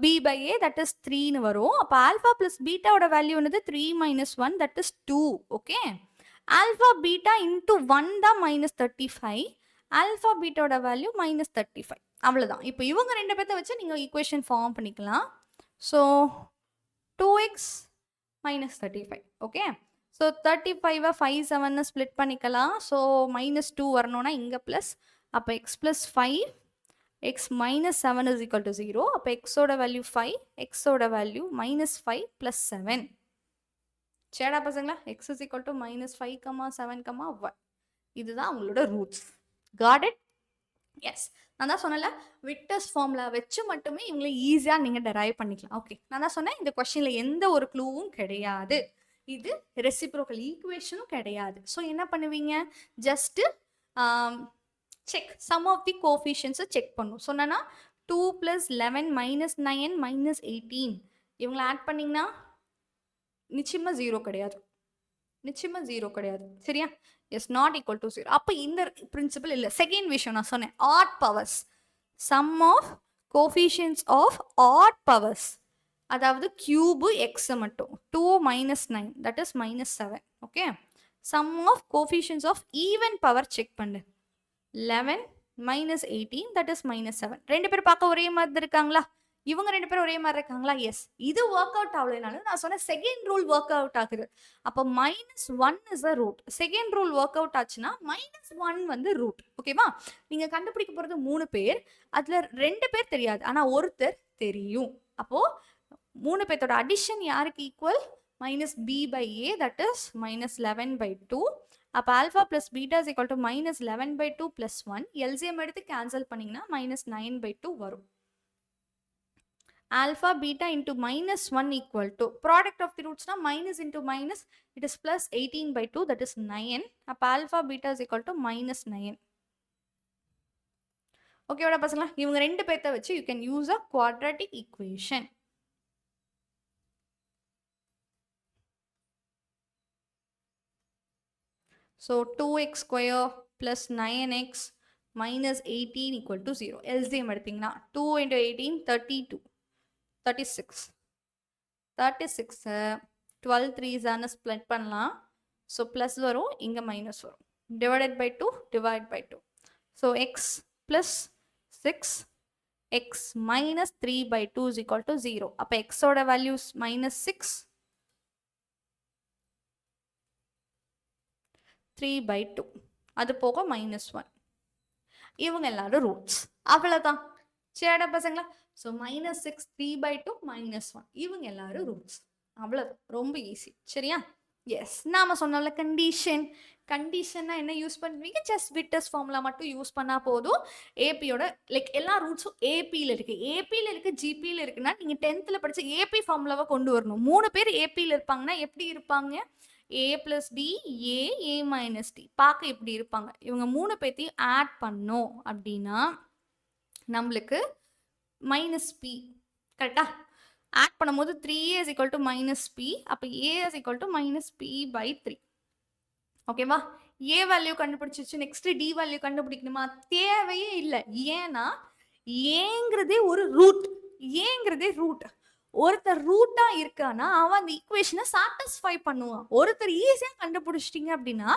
B by a that is 3ன்னு வரும். அப்போ ஆல்பா பிளஸ் பீட்டாவோட வேல்யூ என்னது? 3 minus 1 that is 2. Okay, alpha beta into 1 தான் மைனஸ் 35. ஆல்பா பீட்டாவோட வேல்யூ மைனஸ் 35. அவ்வளோதான். இப்போ இவங்க 2 பேர்த்த வச்சு நீங்கள் ஈக்குவேஷன் ஃபார்ம் பண்ணிக்கலாம். So 2x minus 35. Okay, so 35 5 7ன்னு ஸ்ப்ளிட் பண்ணிக்கலாம். ஸோ மைனஸ் 2 வரணும்னா இங்கே ப்ளஸ், அப்போ x plus 5 x minus 7 is equal to 0. அப்போ எக்ஸோட வேல்யூ 5, எக்ஸோட வேல்யூ மைனஸ் 5 ப்ளஸ் 7. சரிடா பசங்களா? X is equal to minus 5, 7, 1. இதுதான் உங்களோட ரூட்ஸ். God it? எஸ். நான் தான் சொன்னல, விக்டர்ஸ் ஃபார்முலா வச்சு மட்டுமே இவங்களை ஈஸியாக நீங்கள் டெரைவ் பண்ணிக்கலாம். ஓகே, நான் தான் சொன்னேன் இந்த கொஸ்டினில் எந்த ஒரு க்ளூவும் கிடையாது, இது ரெசிப்ரோக்கல் ஈக்குவேஷனும் கிடையாது. ஸோ என்ன பண்ணுவீங்க? Just check sum of the கோஎஃபிஷியன்ட்ஸை செக் பண்ணும். சொன்னா 2 + 11 - 9 - 18 இவங்களை ஆட் பண்ணிங்கன்னா நிச்சயமாக 0 கிடையாது. சரியா? Yes, not equal to 0. அப்போ இந்த பிரின்சிபல் இல்லை. செகண்ட் விஷயம் நான் சொன்னேன், odd powers. Sum of coefficients of odd powers, அதாவது கியூபு எக்ஸ் மட்டும் 2 - 9 that is -7. Okay, sum of coefficients of even power check பண்ணு. 11 - 18 தட் இஸ் -7. 2 பேர் பார்க்க ஒரே மாதிரி இருக்காங்களா? இவங்க 2 பேரும் ஒரே மாதிரி இருக்காங்களா? எஸ். இது ஒர்க் அவுட் ஆகலைனாலும் நான் சொன்ன செகண்ட் ரூல் ஒர்க் அவுட் ஆகுது. அப்போ -1 is a root. Second rule work out ஆச்சுன்னா -1 வந்து ரூட். ஓகேவா? நீங்க கண்டுபிடிக்க போறது 3 பேர், அதுல 2 பேர் தெரியாது, ஆனா ஒருத்தர் தெரியும். அப்போ 3 பேர்த்தோட அடிஷன் யாருக்கு equal? minus b by a, that is minus 11 by 2. அப்போ alpha plus beta is equal to minus 11 by 2 plus 1. LCM எடுத்து கேன்சல் பண்ணிங்கன்னா minus 9 by 2 வரும். Alpha beta into minus 1 equal to product of the roots na minus into minus, it is plus 18 by 2, that is 9. அப்போ alpha beta is equal to minus 9. Okay வாடா பசங்களா, இவங்க ரெண்டு பேர்த்த வச்சு you can use a quadratic equation. So 2x square plus 9x minus 18 equal to 0. LCM எடுத்தீங்கன்னா 2 into 18 32, 36. 36 12 3s ஆன split பண்ணலாம். So plus வரும், இங்க minus வரும். Divided by 2, divide by 2. So x plus 6, x minus 3 by 2 is equal to 0. அப்ப x ஓட values minus 6, 3 by 2. அது போக minus 1. இவங்க எல்லாரும் ரூட்ஸ். அவ்வளோதான். சரிடா பசங்களா. So minus 6, 3 by 2, minus 1. இவங்க எல்லாரும் ரூட்ஸ். அவ்வளோதான். ரொம்ப ஈஸி. சரியா? எஸ். நாம சொன்னோம்ல கண்டிஷன். கண்டிஷன்னா என்ன யூஸ் பண்ணுவீங்க? ஜஸ்ட் விட்டஸ் ஃபார்முலா மட்டும் யூஸ் பண்ணால் போதும். ஏபியோட லைக் எல்லா ரூட்ஸும் ஏபியில் இருக்குது. ஏபியில் இருக்குது, ஜிபியில் இருக்குன்னா நீங்கள் 10th படித்த ஏபி ஃபார்முலாவை கொண்டு வரணும். 3 பேர் ஏபியில் இருப்பாங்கன்னா எப்படி இருப்பாங்க? a plus d, a minus d. பார்க்க இப்படி இருப்பாங்க. இவங்க 3 பேர்த்தையும் ஆட் பண்ணோம் அப்படின்னா நம்மளுக்கு மைனஸ் பி. கரெக்டா? ஆட் பண்ணும்போது 3a is equal to minus p. அப்போ a is equal to minus p by 3. ஓகேவா? a வேல்யூ கண்டுபிடிச்சிச்சு. நெக்ஸ்ட் d வேல்யூ கண்டுபிடிக்கணுமா? தேவையே இல்லை. ஏன்னா ஏங்கிறதே ஒரு ரூட். ஏங்கிறதே ரூட். ஒருத்தர் ரூட்டா இருக்கானா அவன் அந்த ஈக்குவேஷனை சாட்டிஸ்ஃபை பண்ணுவான். ஒருத்தர் ஈஸியா கண்டுபிடிச்சிட்டீங்க அப்படின்னா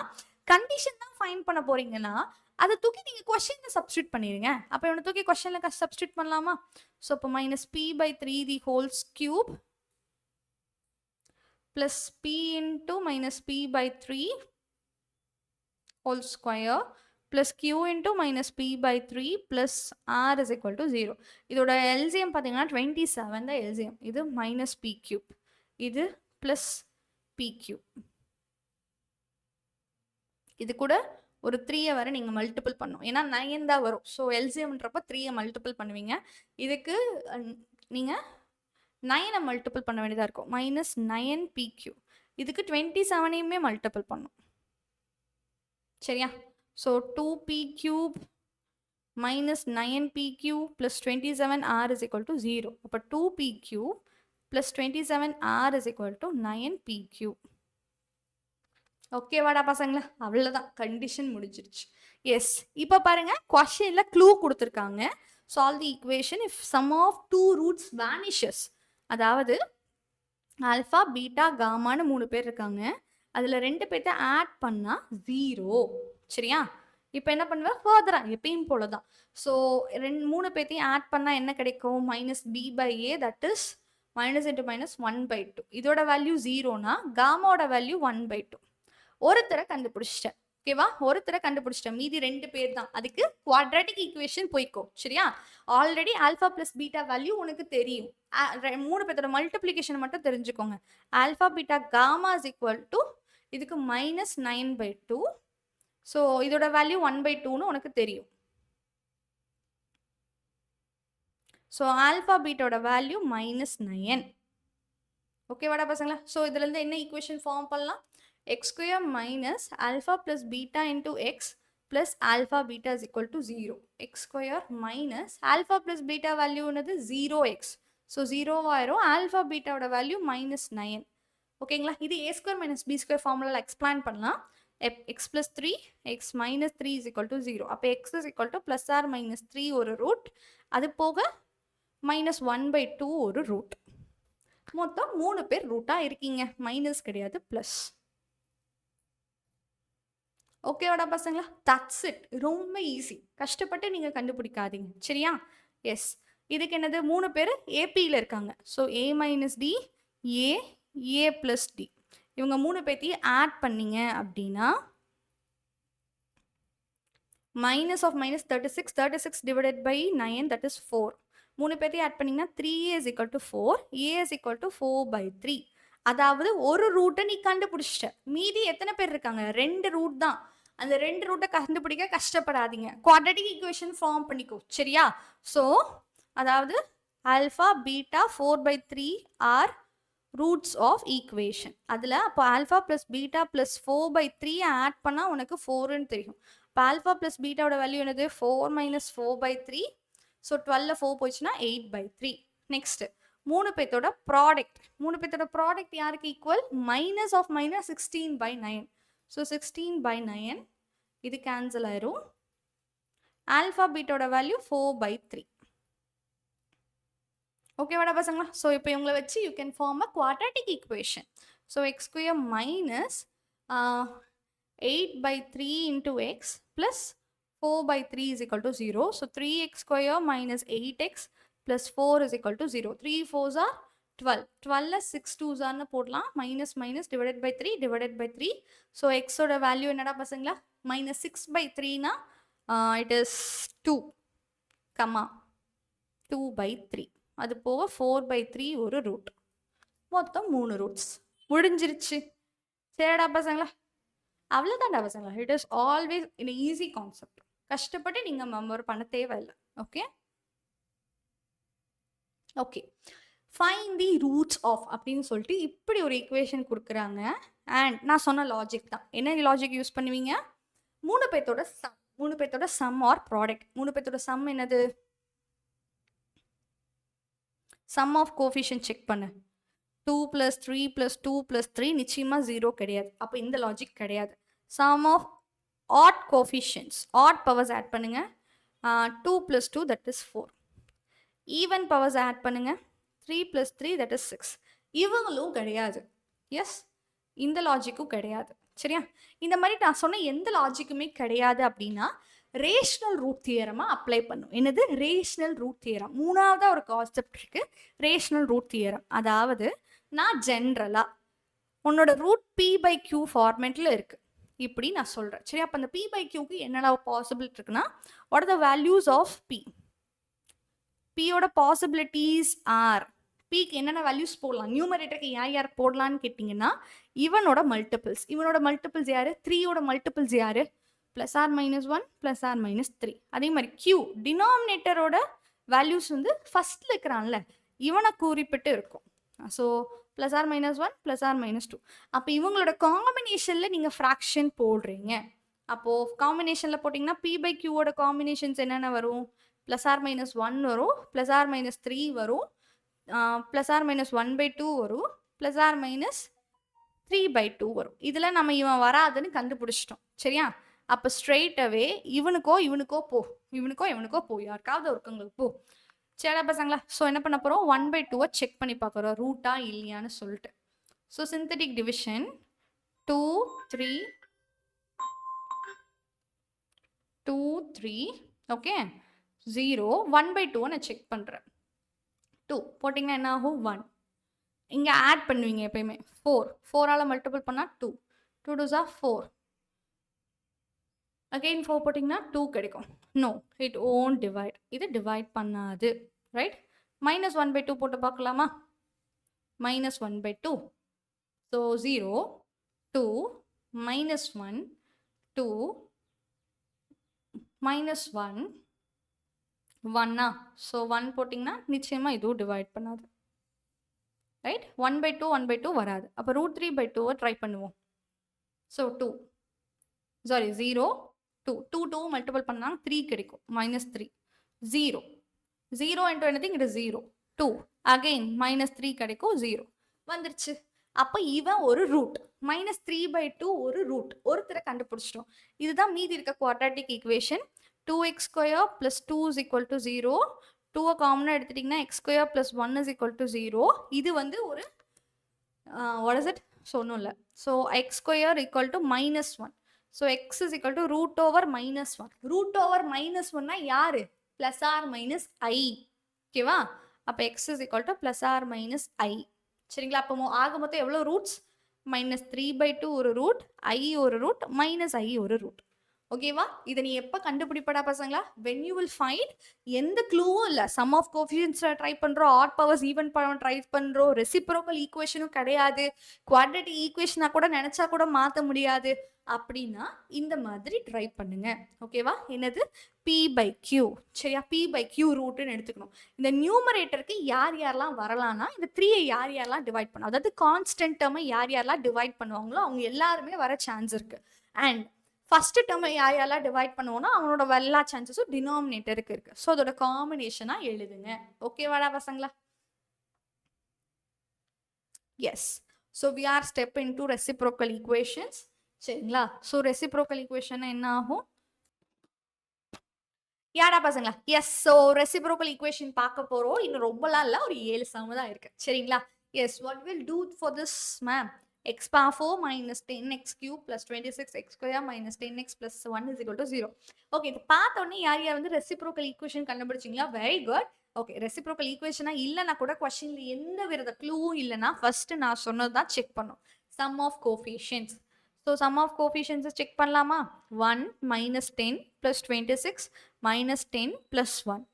கண்டிஷன் தான் ஃபைண்ட் பண்ண போறீங்கன்னா அதை தூக்கி நீங்க கொஸ்டின்ல சப்ஸ்டியூட் பண்ணிடுங்க. அப்ப இவனை தூக்கி கொஸ்டின்ல சப்ஸ்டியூட் பண்ணலாமா? ஸோ இப்போ minus p by 3 the whole cube plus p into minus p by 3 whole square plus q into minus p by 3 plus r is equal to 0. இதோட LCM பார்த்தீங்கன்னா 27 தான் LCM. இது minus p cube. இது plus p cube. இது கூட ஒரு 3 வரை நீங்கள் மல்டிபிள் பண்ணும். ஏன்னா 9 தான் வரும். ஸோ எல்சிஎம்ன்றப்ப 3 மல்டிபிள் பண்ணுவீங்க. இதுக்கு நீங்கள் 9 மல்டிபிள் பண்ண வேண்டியதாக இருக்கும். minus 9 pq. இதுக்கு 27 மல்டிபிள் பண்ணும். சரியா? So 2p cube minus 9pq plus 27r is equal to 0. அப்போ 2pq plus 27r is equal to 9pq. ஓகேவாடா பசங்களா? அவ்வளோதான். கண்டிஷன் முடிஞ்சிருச்சு. எஸ். இப்போ பாருங்க கொஸ்டின்ல க்ளூ கொடுத்துருக்காங்க. Solve the equation if sum of 2 roots vanishes. அதாவது ஆல்ஃபா பீட்டா காமான்னு 3 பேர் இருக்காங்க. அதில் 2 பேர்த்த ஆட் பண்ணால் 0. சரியா? இப்போ என்ன பண்ணுவேன்? ஃபர்தரா எப்பயும் போல தான். ஸோ 3 பேர்த்தையும் ஆட் பண்ணால் என்ன கிடைக்கும்? minus b by a, that is minus into minus 1 by 2. இதோட வேல்யூ 0னா காமாவோட வேல்யூ 1 by 2. ஒருத்தரை கண்டுபிடிச்சிட்டேன். ஓகேவா? ஒருத்தரை கண்டுபிடிச்சிட்டேன். மீதி 2 பேர் தான். அதுக்கு குவாட்ராட்டிக் ஈக்குவேஷன் போய்க்கோ. சரியா? Already alpha plus beta value உனக்கு தெரியும். 3 பேர்த்தோட மல்டிப்ளிகேஷன் மட்டும் தெரிஞ்சுக்கோங்க. Alpha beta gamma is equal to இதுக்கு minus 9 by 2. ஸோ இதோட வேல்யூ 1 by 2ன்னு உனக்கு தெரியும். ஸோ ஆல்ஃபா பீட்டோட வேல்யூ minus 9. ஓகேவாடா பசங்களா? ஸோ இதுலேருந்து என்ன ஈக்குவேஷன் ஃபார்ம் பண்ணலாம்? x square minus alpha plus beta into x plus alpha beta is equal to 0. x square minus alpha plus beta value என்னது 0x. So 0 ஆயிரும். alpha beta ஓட value minus 9. ஓகேங்களா? இது a square minus b square formula explain பண்ணலாம். x plus 3 x minus 3 is equal to 0. அப்போ x is equal to plus or minus 3 ஒரு ரூட். அது போக minus 1 by 2 ஒரு ரூட். மொத்தம் 3 பேர் ரூட்டாக இருக்கீங்க. மைனஸ் கிடையாது, ப்ளஸ். ஓகேவாடா பசங்களா? That's it. ரொம்ப ஈஸி. கஷ்டப்பட்டு நீங்கள் கண்டுபிடிக்காதீங்க. சரியா? எஸ். இதுக்கு என்னது? 3 பேர் ஏபியில் இருக்காங்க. So a minus d, a plus d. இவங்க 3 பேர்த்தையும் ஆட் பண்ணீங்க அப்படின்னா minus of minus 36, 36 divided by 9, that is 4. 3 பேர்த்தையும் ஆட் பண்ணிங்கன்னா 3a is equal to 4, a is equal to 4 by 3. அதாவது ஒரு ரூட்டை நீ கண்டுபிடிச்சிட்ட, மீதி எத்தனை பேர் இருக்காங்க? 2 ரூட் தான். அந்த 2 ரூட்டை கண்டுபிடிக்க கஷ்டப்படாதீங்க, குவாட்ரட்டிக் ஈக்குவேஷன் ஃபார்ம் பண்ணிக்கோ, சரியா? ஸோ அதாவது alpha beta 4/3 are roots of equation. அதில் அப்போ alpha plus beta plus 4/3 add பண்ணால் உனக்கு 4ன்னு தெரியும். இப்போ ஆல்ஃபா ப்ளஸ் பீட்டாவோட வேல்யூ என்னது? 4 - 4/3. ஸோ 12 4 போச்சுன்னா 8/3. நெக்ஸ்ட் 3 பேத்தோட ப்ராடக்ட். 3 பேத்தோட ப்ராடக்ட் யாருக்கு equal? Minus of minus 16/9. So 16/9 இது கேன்சல் ஆயிரும். ஆல்ஃபா பீட்டோட வேல்யூ 4/3. ஓகேவாடா பசங்களா? ஸோ இப்போ இவங்களை வச்சு you can form a quadratic equation. So X square minus 8/3 into x plus 4/3 is equal to 0. So 3x square minus 8x plus 4 is equal to 0. 3 4s are 12. 12 6 2s are போடலாம். minus minus divided by 3 divided by 3. So x ஓட value என்னடா பசங்களா? minus 6/3 னா it is 2, 2/3. அது போக 4/3 ஒரு ரூட், மொத்தம் 3 ரூட்ஸ். முடிஞ்சிருச்சு. சரிடா பசங்களா? அவ்வளோதான்டா பசங்களா. It is always in easy concept. கஷ்டப்பட்டு நீங்கள் மெமர் பண்ண தேவையில்லை. Okay okay find the roots of அப்படின்னு சொல்லிட்டு இப்படி ஒரு ஈக்குவேஷன் கொடுக்குறாங்க. அண்ட் நான் சொன்ன லாஜிக் தான். என்ன லாஜிக் யூஸ் பண்ணுவீங்க? 3 பேர்த்தோட சம். 3 பேர்த்தோட சம் ஆர் ப்ராடக்ட். 3 பேர்த்தோட சம் என்னது? சம் ஆஃப் கோஃபிஷியன்ட் செக் பண்ணு. 2 + 3 + 2 + 3 நிச்சயமாக 0 கிடையாது. அப்போ இந்த லாஜிக் கிடையாது. Sum of odd coefficients, odd powers add பண்ணுங்க. 2 + 2 that is 4. Even powers add பண்ணுங்க. 3 + 3 that is 6. இவங்களும் கிடையாது. எஸ், இந்த லாஜிக்கும் கிடையாது. சரியா? இந்த மாதிரி நான் சொன்ன எந்த லாஜிக்குமே கிடையாது அப்படின்னா ரேஷனல் ரூட் தியரமா அப்ளை பண்ணும். என்னது? Rational root theorem. மூணாவதா ஒரு கான்செப்ட் இருக்கு, ரேஷனல் ரூட் தியரம். அதாவது நான் ஜென்ரலா உன்னோட ரூட் p/q ஃபார்மேட்ல இருக்கு இப்படி நான் சொல்றேன். சரி, அப்போ அந்த p/qக்கு என்னடா பாசிபிலிட்டி இருக்குன்னா, what are the values of p? பியோட பாசிபிலிட்டிஸ் ஆர், பிக்கு என்னென்ன வேல்யூஸ் போடலாம், நியூமரேட்டருக்கு யார் போடலான்னு கேட்டிங்கன்னா இவனோட மல்டிபிள்ஸ். இவனோட மல்டிபிள்ஸ் யாரு? 3யோட மல்டிபிள்ஸ் யாரு? +r-1 +r-3. அதே மாதிரி q டினாமினேட்டரோட வேல்யூஸ் வந்து ஃபர்ஸ்ட்ல இருக்கிறான்ல இவனை குறிப்பிட்டு இருக்கும். So +r-1 +r-2. அப்போ இவங்களோட காம்பினேஷனில் நீங்கள் ஃப்ராக்ஷன் போடுறீங்க. அப்போது காம்பினேஷனில் போட்டிங்கன்னா p/qவோட காம்பினேஷன்ஸ் என்னென்ன வரும்? +r-1 வரும், +r-3 வரும், +r-1/2 வரும், +r-3/2 வரும். இதில் நம்ம இவன் வராதுன்னு கண்டுபிடிச்சிட்டோம். சரியா? அப்போ ஸ்ட்ரெயிட்டாகவே இவனுக்கோ போ, இவனுக்கோ போ, யாருக்காவது ஒருத்தவங்களுக்கு போ. சரிடா பசங்களா? ஸோ என்ன பண்ண போகிறோம்? 1/2 செக் பண்ணி பார்க்குறோம் ரூட்டா இல்லையான்னு சொல்லிட்டு. ஸோ சிந்தட்டிக் டிவிஷன் 2 3 2 3 ஓகே 0 1/2 நான் செக் பண்ணுறேன். 2 போட்டிங்கன்னா என்ன ஆகும்? 1. இங்கே ஆட் பண்ணுவீங்க எப்பயுமே. 4ஆல் மல்டிபிள் பண்ணால் 2 2s are 4. அகெயின் 4 போட்டிங்கன்னா 2 கிடைக்கும். No, it won't divide. இது டிவைட் பண்ணாது. ரைட்? -1/2 போட்டு பார்க்கலாமா? -1/2. ஸோ 0 2 -1 2 -1 1. ஸோ 1 போட்டிங்கன்னா நிச்சயமாக இதுவும் டிவைட் பண்ணாது. ரைட்? 1/2 வராது. அப்போ √3/2 ட்ரை பண்ணுவோம். ஸோ 2 0 2 மல்டிபிள் பண்ணால் 3 கிடைக்கும். -3 0 into anything it is 0 2 again -3 கிடைக்கும் 0 வந்துருச்சு. அப்போ இவன் ஒரு ரூட். -3/2 ஒரு ரூட். ஒருத்தரை கண்டுபிடிச்சிட்டோம். இதுதான் மீதி இருக்க quadratic equation. 2x² + 2 is equal to 0. 2 காமனாக எடுத்துட்டிங்கன்னா x² + 1 is equal to 0. இது வந்து ஒரு what is it? சொன்னும் இல்லை. So x² = -1. So x is equal to √/-1. √/-1னா யாரு? +r-i. ஓகேவா? அப்போ x is equal to +r-i. சரிங்களா? அப்போ ஆக மொத்தம் எவ்வளோ ரூட்ஸ்? -3/2 ஒரு ரூட், i ஒரு ரூட், -i ஒரு ரூட். ஓகேவா? இதை நீ எப்ப கண்டுபிடிப்படா பசங்களா? when you will find எந்த க்ளூவும் இல்ல. சம் ஆஃப் கோஎஃபிஷியன்ட்ஸ்ல ட்ரை பண்றோம், odd powers even power try பண்றோம், ரெசிப்ரோக்கல் ஈக்குவேஷனும் கிடையாது, குவாட்ரேட்டிக் ஈக்குவேஷனா கூட நினைச்சா கூட மாத்த முடியாது அப்படின்னா இந்த மாதிரி ட்ரை பண்ணுங்க. ஓகேவா? என்னது? p by q. சரியா? p by q ரூட்னு எடுத்துக்கணும். இந்த நியூமரேட்டருக்கு யார் யாரெல்லாம் வரலாம்னா இந்த 3 யார் யாரெல்லாம் டிவைட் பண்ணும், அதாவது கான்ஸ்டன்ட் டேர்மை யார் யாரெல்லாம் டிவைட் பண்ணுவாங்களோ அவங்க எல்லாருமே வர சான்ஸ் இருக்கு. அண்ட் ஃபர்ஸ்ட் டேர்மை யார் யாரெல்லாம் டிவைட் பண்ணுவோம்னா அவனோட எல்லா சான்சஸும் டினாமினேட்டருக்கு இருக்கு. ஸோ அதோட காம்பினேஷனா எழுதுங்க. ஓகேவாடா பசங்களா? Yes. So we are step in to reciprocal equations. சரிங்களா? ஸோ ரெசிப்ரோக்கல் ஈக்குவேஷன் என்ன ஆகும்? யாடா பசங்களா? எஸ். ஸோ ரெசிப்ரோக்கல் ஈக்குவேஷன் பார்க்க போறோம். இன்னும் ரொம்பலாம் இல்லை, ஒரு 7 சம் தான் இருக்கு. சரிங்களா? Yes. What will do for this ma'am? x power 4 minus 10x cube plus 26x square minus 10x plus 1 is equal to 0. Okay, இது பார்த்த உடனே யார் யார் வந்து ரெசிப்ரோக்கல் ஈக்குவேஷன் கண்டுபிடிச்சிங்களா? Very good. ஓகே, ரெசிப்ரோக்கல் ஈக்குவேஷனா இல்லைன்னா கூட கொஸ்டின்ல எந்த வித க்ளூவும் இல்லைன்னா ஃபர்ஸ்ட் நான் சொன்னது தான் செக் பண்ணும். Sum of coefficients. So sum of coefficients check பண்ணலாமா? 1 minus 10 plus 26 minus 10 plus 1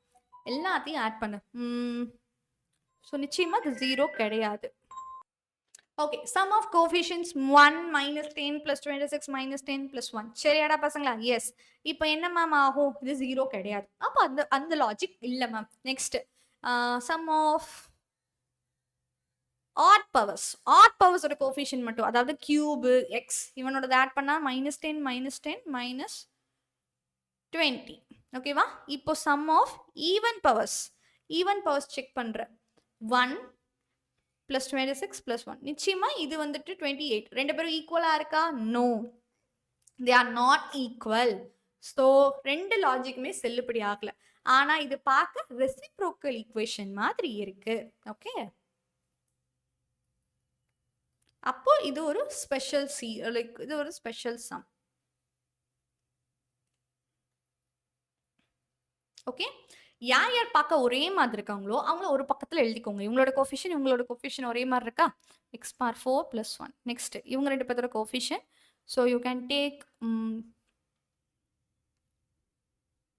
எல்லாத்தையும் ஆட் பண்ணு. ஸோ நிச்சயமா இது 0 கிடையாது. Okay, sum of coefficients 1 minus 10 plus 26 minus 10 plus 1. சரியாடா பசங்களா? எஸ். இப்போ என்ன மேம் ஆகும்? இது 0 கிடையாது. அப்போ அந்த லாஜிக் இல்லை ma'am. Next sum of odd powers. Odd பவர்ஸோட கோஎஃபிஷியன்ட் மட்டும், அதாவது கியூபு எக்ஸ் இவனோட ஆட் பண்ணா -10 -10 -20. ஓகேவா? இப்போ sum of even powers. Even powers check பண்ற 1 plus 26 plus 1. நிச்சயமா இது வந்துட்டு 28. ரெண்டு பேரும் ஈக்குவலா இருக்கா? No, they are not equal. So ரெண்டு லாஜிக்குமே செல்லுபடி ஆகல. ஆனா இது பார்க்க ரெசிப்ரோக்கல் ஈக்குவேஷன் மாதிரி இருக்கு. ஓகே, அப்போ இது ஒரு ஸ்பெஷல் இது ஒரு ஸ்பெஷல் சம். ஓகே, யார் யார் பார்க்க ஒரே மாதிரி இருக்காங்களோ அவங்கள ஒரு பக்கத்தில் எழுதிக்கோங்க. இவங்களோட கோஎஃபிஷியன்ட் ஒரே மாதிரி இருக்கா? x power 4 plus 1. நெக்ஸ்ட் இவங்க ரெண்டு பேரோட coefficient. So you can take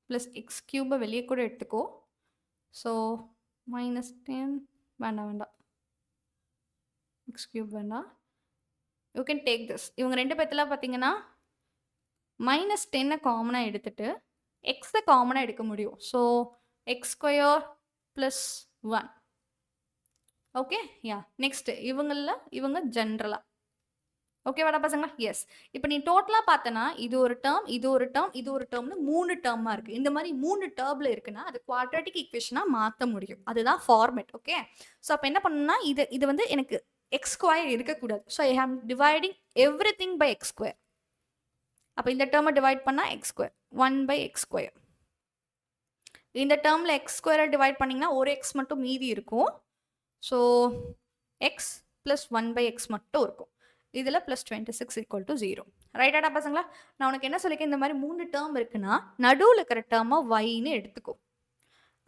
plus x கியூபை வெளியே கூட எடுத்துக்கோ. ஸோ -10 வேண்டாம், எக்ஸ் கியூப் வேண்டாம். You can take this. இவங்க ரெண்டு பேர்த்தில் பார்த்தீங்கன்னா -10 காமனாக எடுத்துட்டு எக்ஸை காமனாக எடுக்க முடியும். So x square plus 1. Okay, yeah. Next இவங்க ஜென்ரலா. ஓகே வாடா பசங்களா? எஸ். இப்போ நீ டோட்டலா பார்த்தனா இது ஒரு டேர்ம், இது ஒரு டேர்ம், இது ஒரு டேர்ம்னு 3 டேர்மா இருக்கு. இந்த மாதிரி 3 டேர்ம்ல இருக்குன்னா அது குவாட்ராட்டிக் ஈக்குவேஷனா மாற்ற முடியும். அதுதான் ஃபார்மேட். ஓகே, ஸோ அப்போ என்ன பண்ணணும்னா இது வந்து எனக்கு எக்ஸ் ஸ்கொயர் இருக்கக்கூடாது. So I am dividing everything by x square. அப்போ இந்த டேர்மை டிவைட் பண்ணால் x square 1 by x square. இந்த டேர்மில் எக்ஸ் ஸ்கொயரை டிவைட் பண்ணிங்கன்னா ஒரு எக்ஸ் மட்டும் மீதி இருக்கும். So X plus 1 by x மட்டும் இருக்கும். இதில் ப்ளஸ் 26 = 0. ரைட்டாடா பசங்களா? நான் உனக்கு என்ன சொல்லிக்க, இந்த மாதிரி 3 டேர்ம் இருக்குன்னா நடுவில் இருக்கிற டேர்மை ஒய்ன்னு எடுத்துக்கோ.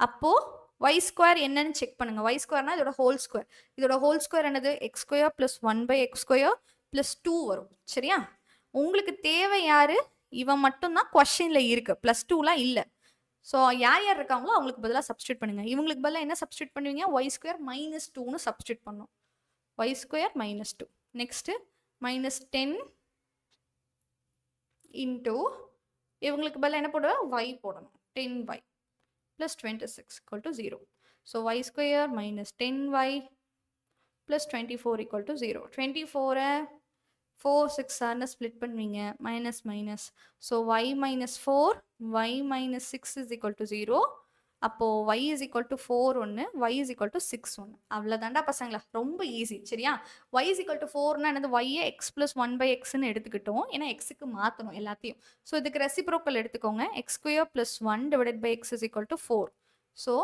அப்போது ஒய் ஸ்கொயர் என்னன்னு செக் பண்ணுங்க. ஒய் ஸ்கொயர்னா இதோட ஹோல் ஸ்கொயர். இதோட ஹோல் ஸ்கொயர் என்னது? X square plus 1 by x square plus 2 வரும். சரியா? உங்களுக்கு தேவை யாரு? இவன் மட்டும்தான் கொஸ்டின்ல இருக்கு, ப்ளஸ் 2லாம் இல்லை. ஸோ யார் யார் இருக்காங்களோ அவங்களுக்கு பதிலாக சப்ஸ்டியூட் பண்ணுங்க. இவங்களுக்கு பதிலாக என்ன சப்ஸ்டியூட் பண்ணுவீங்க? ஒய் ஸ்கொயர் -2ன்னு சப்ஸ்டியூட் பண்ணணும். Y square -2. நெக்ஸ்ட் -10 இன்டூ இவங்களுக்கு பதிலாக என்ன போடுவேன்? ஒய் போடணும். 10y plus 26 = 0. So y square -10y plus 24 = 0. 24 4 6 split பண்ணுவீங்க, minus minus. So y -4 y -6 is equal to 0. அப்போது y is equal to 4 ஒன்று, y is equal to 6 ஒன்று. அவ்வளோதாண்டா பசங்களா, ரொம்ப ஈஸி. சரியா? y is equal to 4னா என்னது? y x plus 1 by xன்னு எடுத்துக்கிட்டோம். ஏன்னா எக்ஸுக்கு மாற்றணும் எல்லாத்தையும். ஸோ இதுக்கு ரெசிப்ரோக்கல் எடுத்துக்கோங்க. x square plus 1 divided by x is equal to 4. So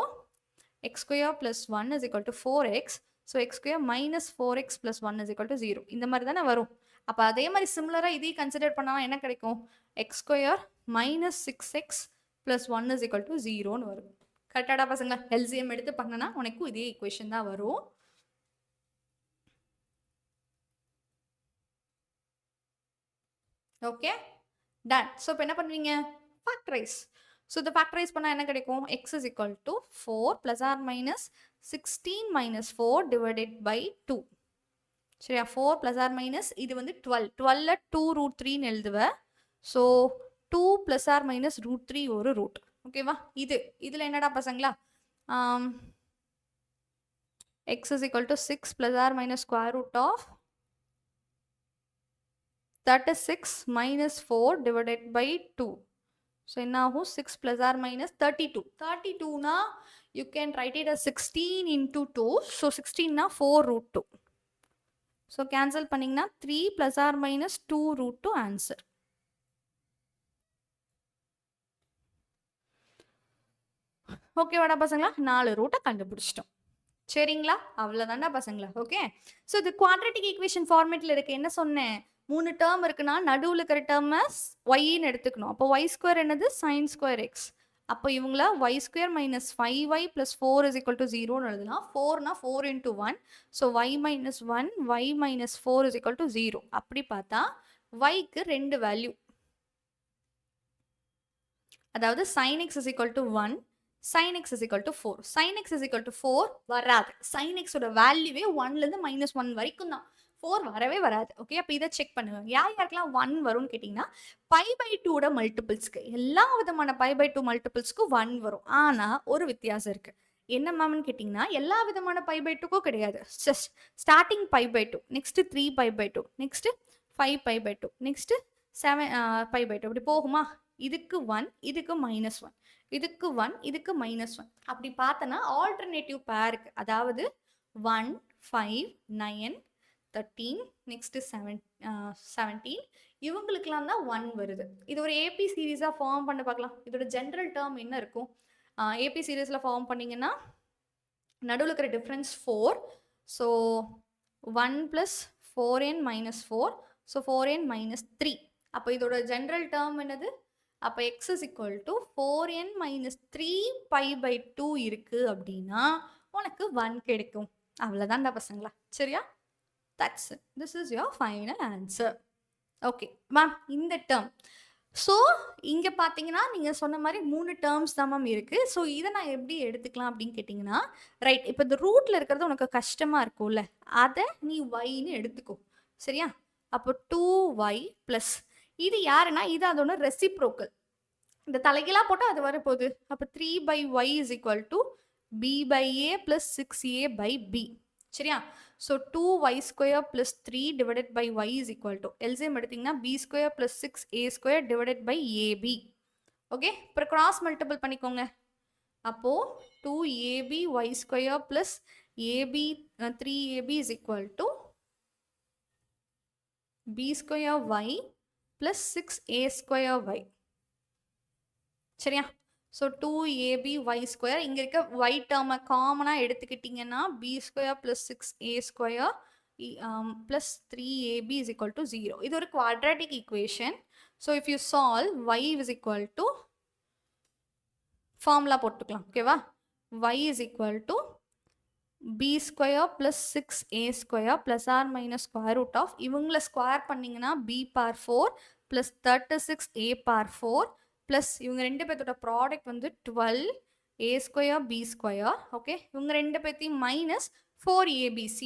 x square plus 1 is equal to 4x. So x square minus 4x plus 1 is equal to 0. இந்த மாதிரி தானே வரும். அப்போ அதே மாதிரி சிமிலராக இதையும் கன்சிடர் பண்ணால் என்ன கிடைக்கும்? X square -6x + 1 is equal to 0ன்னு வரும். கரெக்டாடா பசங்க? எல்சிஎம் எடுத்து பண்ணனா உனக்கும் இதே ஈக்குவேஷன் தான் வரும். Okay, ton. ஸோ இப்போ என்ன பண்ணுவீங்க? ஃபேக்டரைஸ். ஸோ இதை ஃபேக்டரைஸ் பண்ணால் என்ன கிடைக்கும்? X is equal to 4 plus or minus 16 minus 4 divided by 2. சரியா? 4 ப்ளஸ் ஆர் மைனஸ் இது வந்து 12. 12ல் 2 ரூட் 3ன்னு எழுதுவேன். So 2 plus or minus root 3 ஒரு ரூட். ஓகேவா? இதில் என்னடா பசங்களா? x is equal to 6 plus or minus square root of 36 minus 4 divided by 2. So now 6 plus or minus 32. 32 na you can write it as 16 into 2. So 16 na 4 root 2. So cancel பண்ணீங்கன்னா 3 plus or minus 2 root 2 answer. Okay வாடா பசங்களா? 4 ரூட்டை கண்டுபிடிச்சிட்டோம். சரிங்களா? அவ்வளோதாண்டா பசங்களா? ஓகே. ஸோ இது குவாட்ரட்டிக் ஈக்குவேஷன் ஃபார்மேட்டில் இருக்கு. என்ன சொன்னேன்? 3 டேர்ம் இருக்குன்னா நடுவில் இருக்கிற டேர்மை ஒய்ன்னு எடுத்துக்கணும். அப்போ ஒய் ஸ்கொயர் என்னது? Sine square x. அப்போ இவங்கள y square minus 5y plus 4 is equal to 0ன்னு எழுதலாம். 4னா 4 into 1. So y minus 1 y minus 4 is equal to 0. அப்படி பார்த்தா ஒய்க்கு 2 வேல்யூ. அதாவது sin x is equal to 1, sin x is equal to 4. sin x is equal to 4 வராது. sin x ஓட வேல்யூவே 1லேருந்து -1 வரைக்கும் தான். 4 வரவே வராது. ஓகே, அப்போ இதை செக் பண்ணுங்க. யாருக்கெல்லாம் 1 வரும்னு கேட்டிங்கன்னா π/2 மல்டிபிள்ஸ்க்கு, எல்லா விதமான π/2 மல்டிபிள்ஸ்க்கு 1 வரும். ஆனால் ஒரு வித்தியாசம் இருக்கு. என்ன மேம்னு கேட்டிங்கன்னா எல்லா விதமான π/2க்கும் கிடையாது. Just starting π/2, next 3π/2, next 5π/2, next 7π/2 இப்படி போகுமா? இதுக்கு 1, இதுக்கு -1, இதுக்கு 1, இதுக்கு -1. அப்படி பார்த்தனா ஆல்டர்னேட்டிவ் பேருக்கு, அதாவது 1, 5, 9, 13, நெக்ஸ்ட் 17 இவங்களுக்குலாம் தான் 1 வருது. இது ஒரு ஏபி சீரீஸாக ஃபார்ம் பண்ண பார்க்கலாம். இதோட ஜென்ரல் டேர்ம் என்ன இருக்கும்? ஏபி சீரீஸில் ஃபார்ம் பண்ணிங்கன்னா நடுவில் இருக்கிற difference 4. So 1 + 4n - 4. So 4n - 3. அப்போ இதோட ஜென்ரல் டேர்ம் என்னது? அப்போ x is equal to 4n - 3π/2 இருக்கு அப்படின்னா உனக்கு 1 கிடைக்கும். அவ்வளோதான்டா பசங்களா. சரியா? That's it. This is your final answer. Okay ma'am, இந்த டேர்ம். ஸோ இங்கே பார்த்தீங்கன்னா நீங்கள் சொன்ன மாதிரி 3 டேர்ம்ஸ் தான் மேம் இருக்குது. ஸோ இதை நான் எப்படி எடுத்துக்கலாம் அப்படின்னு கேட்டிங்கன்னா, ரைட், இப்போ இந்த ரூட்டில் இருக்கிறது உனக்கு கஷ்டமாக இருக்கும்ல, அதை நீ ஒய்ன்னு எடுத்துக்கோ. சரியா? அப்போ 2y ப்ளஸ் இது யாருன்னா இது அதோட ரெசிப்ரோக்கல். இந்த தலைகீழா போட்டால் அது வரப்போகுது. அப்போ 3/y is equal to b/a plus 6a/b. சரியா? So 2y² plus 3 divided by y is equal to LCM எடுத்தீங்கன்னா b² plus 6a² divided by ab. Okay, இப்போ கிராஸ் மல்டிபிள் பண்ணிக்கோங்க. அப்போ 2ab y² plus ab 3ab is equal to b² y plus 6a² y. சரியா? ஸோ 2ab y², இங்கே இருக்க y டேர்மை காமனாக எடுத்துக்கிட்டிங்கன்னா b² plus 6a² plus 3ab is equal to 0. இது ஒரு quadratic equation. So if you solve y is equal to formula போட்டுக்கலாம். ஓகேவா? y is equal to b² plus 6a² plus or minus square root of இவங்களை ஸ்கொயர் பண்ணிங்கன்னா b/4 plus 36a/4 plus இவங்க ரெண்டு பேர்த்தோட ப்ராடக்ட் வந்து 12a² b². ஓகே, இவங்க ரெண்டு பேர்த்தையும் minus 4abc.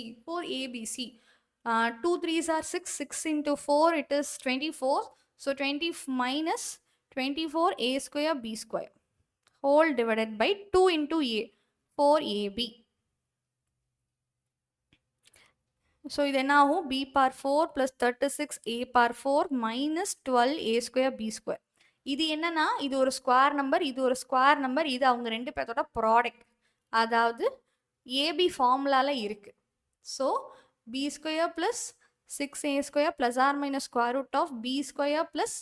2 3s are 6, 6 into 4 it is 24. So 20 minus 24a² b² whole divided by 2 into a 4ab. So இது என்ன ஆகும்? b/4 plus 36a/4 minus 12a² b². இது என்னன்னா இது ஒரு ஸ்கொயர் நம்பர், இது ஒரு ஸ்கொயர் நம்பர், இது அவங்க ரெண்டு பேர்த்தோட ப்ராடக்ட், அதாவது ஏபி ஃபார்முலால இருக்கு. So b² plus 6a² plus or minus square root of b² plus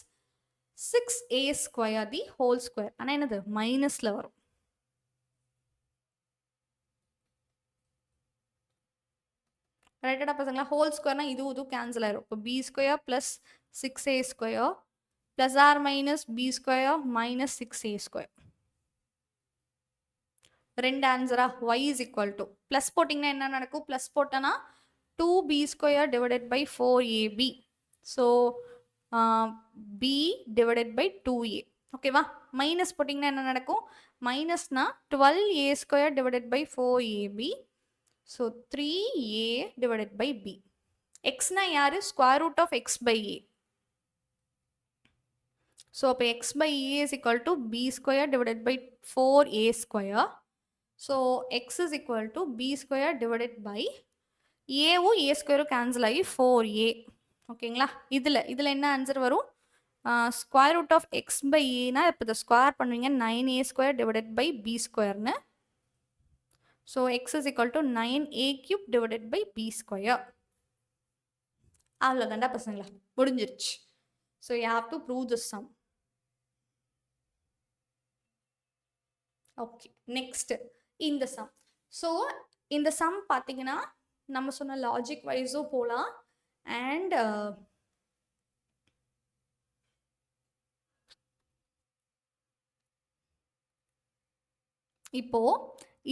6a² the whole square. ஆனால் என்னது? மைனஸில் வரும். ரைட்டடா பசங்களா? ஹோல் ஸ்கொயர்னா இதுவும் கேன்சல் ஆயிரும். இப்போ b² plus 6a² plus or minus b² minus 6a². ரெண்டு ஆன்சரா? y is equal to plus போட்டிங்கன்னா என்ன நடக்கும்? ப்ளஸ் போட்டனா 2b² divided by 4ab. So b divided by 2a. ஓகேவா? மைனஸ் போட்டிங்கன்னா என்ன நடக்கும்? மைனஸ்னா 12a² divided by 4ab. So 3a divided by b. எக்ஸ்னா யாரு? Square root of x by A. So அப்போ x by a is equal to b square divided by 4a². So X is equal to b square divided by ஏவும் a² கேன்சல் ஆகி 4a. ஓகேங்களா? இதில் என்ன ஆன்சர் வரும்? Square root of x by ஏனா இப்போ இதை ஸ்கொயர் பண்ணுவீங்க 9a² டிவைடட் பை b ஸ்கொயர்னு. So X is equal to 9a³ divided by b square. அவ்வளோதாண்டா பசங்களா, முடிஞ்சிருச்சு. So you have to prove this sum. Okay, next இந்த சம். ஸோ இந்த சம் பார்த்தீங்கன்னா நம்ம சொன்ன லாஜிக் வைஸும் போகலாம். அண்ட் இப்போ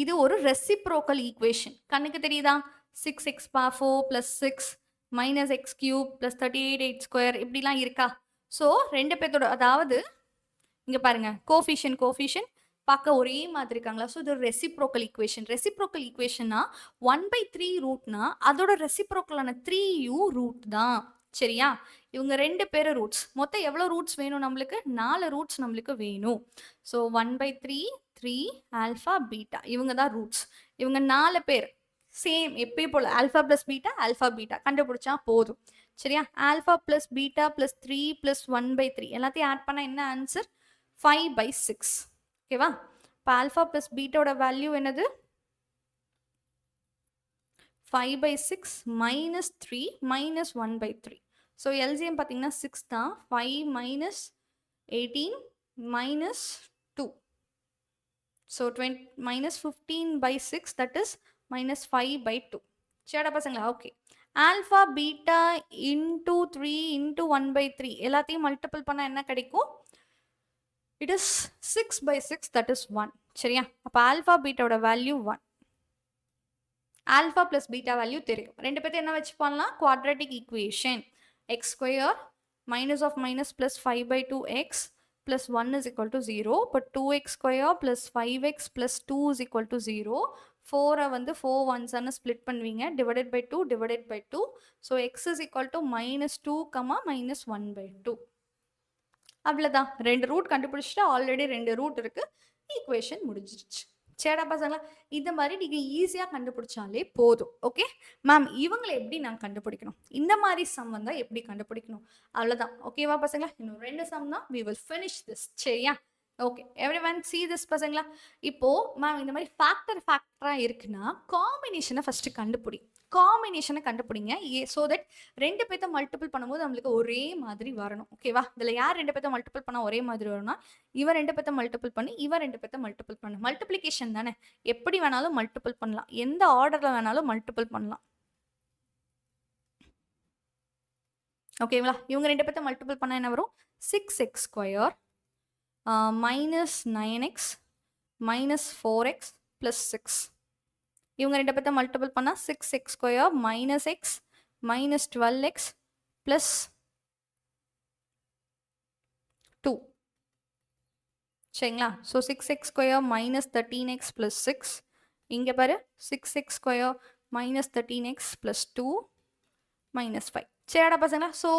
இது ஒரு ரெசிப்ரோக்கல் ஈக்குவேஷன். கண்ணுக்கு தெரியுதா? 6x⁴ + 6 - x³ + 38x² இப்படிலாம் இருக்கா? ஸோ ரெண்டு பேர்த்தோட, அதாவது இங்கே பாருங்க, கோஃபிஷியன்ட் பார்க்க ஒரே மாதிரி இருக்காங்களா? ஸோ இது ஒரு ரெசிப்ரோக்கல் ஈக்குவேஷன். ரெசிப்ரோக்கல் ஈக்குவேஷன்னா 1/3 ரூட்னா அதோட ரெசிப்ரோக்கலான 3u ரூட் தான். சரியா? இவங்க ரெண்டு பேரும் ரூட்ஸ். மொத்தம் எவ்வளோ ரூட்ஸ் வேணும் நம்மளுக்கு? 4 ரூட்ஸ் நம்மளுக்கு வேணும். ஸோ 1/3 3 ஆல்ஃபா பீட்டா இவங்க தான் ரூட்ஸ். இவங்க 4 பேர் சேம் எப்பயும் போல் ஆல்ஃபா ப்ளஸ் பீட்டா கண்டுபிடிச்சா போதும். சரியா? Alpha plus beta plus 3 plus 1/3 எல்லாத்தையும் ஆட் பண்ணால் என்ன ஆன்சர்? 5/6. ஓகேவா? இப்போ ஆல்ஃபா ப்ளஸ் பீட்டாவோட வேல்யூ என்னது? 5/6 - 3 - 1/3. ஸோ எல்சிஎம் பார்த்தீங்கன்னா 6 தான். 5 - 18 - 2. So 15/6 that is -5/2. சரிடா பசங்களா? Okay. Alpha beta into 3 into 1/3 எல்லாத்தையும் மல்டிபிள் பண்ணால் என்ன கிடைக்கும்? It is 6/6 that is 1. சரியா? அப்போ ஆல்ஃபா பீட்டாவோட value 1. Alpha plus beta value தெரியும். ரெண்டு பேர்த்து என்ன வச்சு பண்ணலாம்? Quadratic equation. x² minus of minus plus 5/2x plus 1 is equal to 0. But 2x² plus 5x plus 2 is equal to 0. 4 வந்து 4 ones split பண்ணுவீங்க. divided by 2 divided by 2. So x is equal to -2, -1/2. அவ்வளோதான். ரெண்டு ரூட் கண்டுபிடிச்சிட்டு ஆல்ரெடி ரெண்டு ரூட் இருக்கு. ஈக்குவேஷன் முடிஞ்சிருச்சு. சரிடா பசங்களா? இந்த மாதிரி நீங்கள் ஈஸியாக கண்டுபிடிச்சாலே போதும். ஓகே மேம், இவங்களை எப்படி நான் கண்டுபிடிக்கணும்? இந்த மாதிரி சம் வந்தால் எப்படி கண்டுபிடிக்கணும்? அவ்வளோதான். ஓகேவா பசங்களா? இன்னும் 2 சம் தான். we will finish this. சரியா? ஓகே, எவ்ரிவன் see this பசங்களா? இப்போ மேம் இந்த மாதிரி ஃபேக்டராக இருக்குன்னா காம்பினேஷனை ஃபர்ஸ்ட் கண்டுபிடிங்க ஸோ தட் ரெண்டு பேர்த்த மல்டிபிள் பண்ணும்போது நம்மளுக்கு ஒரே மாதிரி வரணும். ஓகேவா? இதில் யார் ரெண்டு பேர்த்த மல்டிபிள் பண்ணால் ஒரே மாதிரி வரும்னா இவன் ரெண்டு பேர்த்த மல்டிபிள் பண்ணி இவன் ரெண்டு பேர்த்த மல்டிபிள் பண்ணு. மல்டிப்ளிகேஷன் தானே, எப்படி வேணாலும் மல்டிபிள் பண்ணலாம், எந்த ஆர்டரில் வேணாலும் மல்டிபிள் பண்ணலாம். ஓகேங்களா? இவங்க ரெண்டு பேர்த்த மல்டிபிள் பண்ணால் என்ன வரும்? 6x² -9x -4x + 6. இவங்க ரெண்டு பேர்த்த மல்டிபிள் பண்ணால் 6x² -x -12x + 2. சரிங்களா? So 6x² -13x + 6. இங்கே பாரு 6x² -13x + 2 -5. சரிடா பசங்களா? ஸோ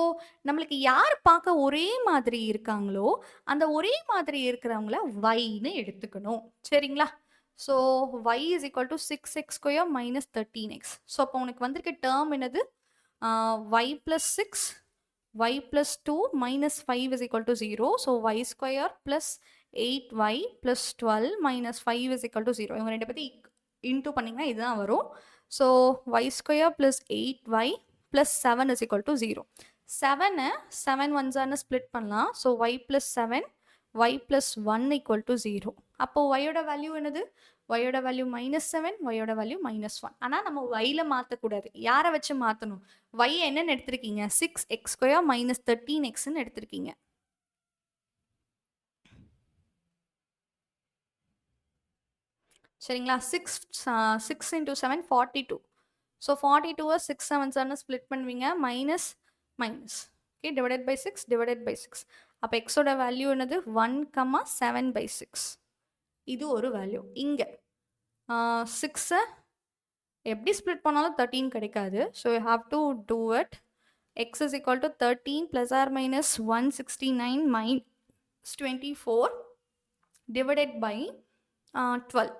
நம்மளுக்கு யார் பார்க்க ஒரே மாதிரி இருக்காங்களோ அந்த ஒரே மாதிரி இருக்கிறவங்கள வைன்னு எடுத்துக்கணும். சரிங்களா? So y is equal to 6x² -13x. So அப்போ உனக்கு வந்திருக்க டேர்ம் என்னது? y + 6 y + 2 -5 is equal to 0. So y² + 8y + 12 -5 is equal to 0. இவங்க ரெண்டு பற்றி இன்டூ பண்ணிங்கன்னா இதுதான் வரும். So y² + 8y + 7 is equal to 0. 7 ones split பண்ணலாம். So y + 7 y + 1 equal to 0. அப்போ y-ஓட வேல்யூ என்னது? y-ஓட வேல்யூ -7, y-ஓட வேல்யூ -1. ஆனால் நம்ம y-ல மாற்றக்கூடாது. யாரை வச்சு மாற்றணும்? y என்னன்னு எடுத்திருக்கீங்க? 6x² -13xன்னு எடுத்திருக்கீங்க. சரிங்களா? 6 × 7 42. ஸோ 42 6 7 ஸ்ப்ளிட் பண்ணுவீங்க minus. Okay, divided by 6 divided by 6. அப்போ எக்ஸோட வேல்யூ என்னது 1,7/6. இது ஒரு வேல்யூ. இங்கே 6 எப்படி ஸ்ப்ளிட் பண்ணாலும் 13 கிடைக்காது. So you have to do it. x is equal to 13 plus or minus 169 minus 24 divided by 12.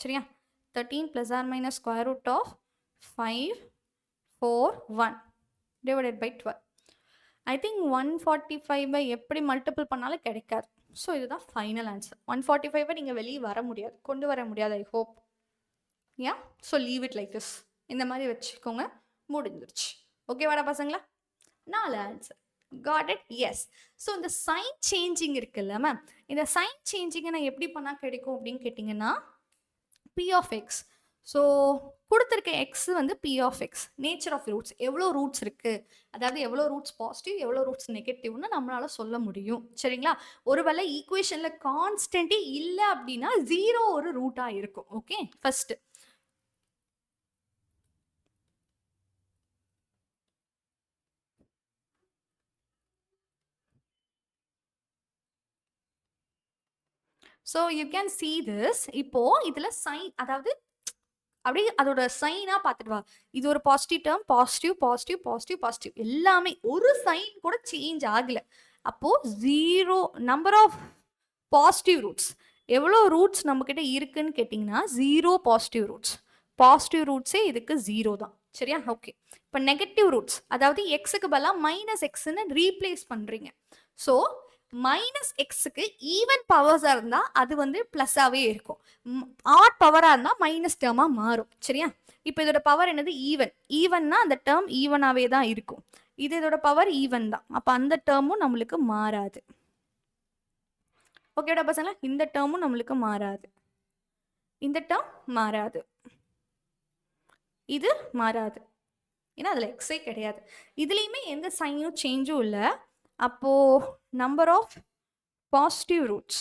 சரியா? 13 plus or minus square root of 5 4 1 divided by 12. I think 145 by எப்படி மல்டிபிள் பண்ணாலும் கிடைக்காது. ஸோ இதுதான் ஃபைனல் ஆன்சர். 145 நீங்கள் வெளியே வர முடியாது, கொண்டு வர முடியாது. I hope. Yeah, so leave it like this. இந்த மாதிரி வச்சுக்கோங்க, முடிஞ்சிருச்சு. ஓகேவாடா பசங்களா? 4 answer. Got it? Yes. So இந்த சைன் சேஞ்சிங் இருக்குல்ல மேம், இந்த சைன் சேஞ்சிங்கை நான் எப்படி பண்ணால் கிடைக்கும் அப்படின்னு கேட்டிங்கன்னா, பி ஆஃப் எக்ஸ். ஸோ கொடுத்துருக்க எக்ஸ் வந்து p of x, nature of roots, எவ்வளோ ரூட்ஸ் இருக்குது, அதாவது எவ்வளோ ரூட்ஸ் பாசிட்டிவ் எவ்வளோ ரூட்ஸ் நெகட்டிவ்னு நம்மளால சொல்ல முடியும். சரிங்களா? ஒருவேளை ஈக்குவேஷனில் கான்ஸ்டன்ட்டே இல்லை அப்படின்னா 0 ஒரு ரூட்டாக இருக்கும். Okay, first so you can see this. இப்போ இதில் சைன், அதாவது அப்படியே அதோட சைனாக பார்த்துட்டு வா. இது ஒரு positive term, positive positive positive positive, எல்லாமே ஒரு சைன் கூட சேஞ்ச் ஆகலை. அப்போது 0 நம்பர் ஆஃப் பாசிட்டிவ் ரூட்ஸ், எவ்வளோ ரூட்ஸ் நம்மக்கிட்ட இருக்குன்னு கேட்டிங்கன்னா 0 பாசிட்டிவ் ரூட்ஸ். பாசிட்டிவ் ரூட்ஸே இதுக்கு 0 தான். சரியா? ஓகே. இப்போ நெகட்டிவ் ரூட்ஸ், அதாவது எக்ஸுக்கு பதிலாக மைனஸ் எக்ஸ்ன்னு ரீப்ளேஸ் பண்ணுறீங்க. ஸோ மைனஸ் எக்ஸுக்கு ஈவன் பவர்ஸாக இருந்தால் அது வந்து ப்ளஸ்ஸாகவே இருக்கும், ஆட் பவராக இருந்தால் மைனஸ் டேர்மாக மாறும். சரியா? இப்போ இதோட பவர் என்னது? ஈவன். ஈவன்னா அந்த டேர்ம் ஈவனாகவே தான் இருக்கும். இது இதோட பவர் ஈவன் தான், அப்போ அந்த டேர்மும் நம்மளுக்கு மாறாது. ஓகேடா பசங்களா? இந்த டேர்மும் நம்மளுக்கு மாறாது, இந்த டேர்ம் மாறாது, இது மாறாது, ஏன்னா அதில் எக்ஸே கிடையாது. இதுலேயுமே எந்த சைனும் சேஞ்சும் இல்லை. அப்போது நம்பர் ஆஃப் பாசிட்டிவ் ரூட்ஸ்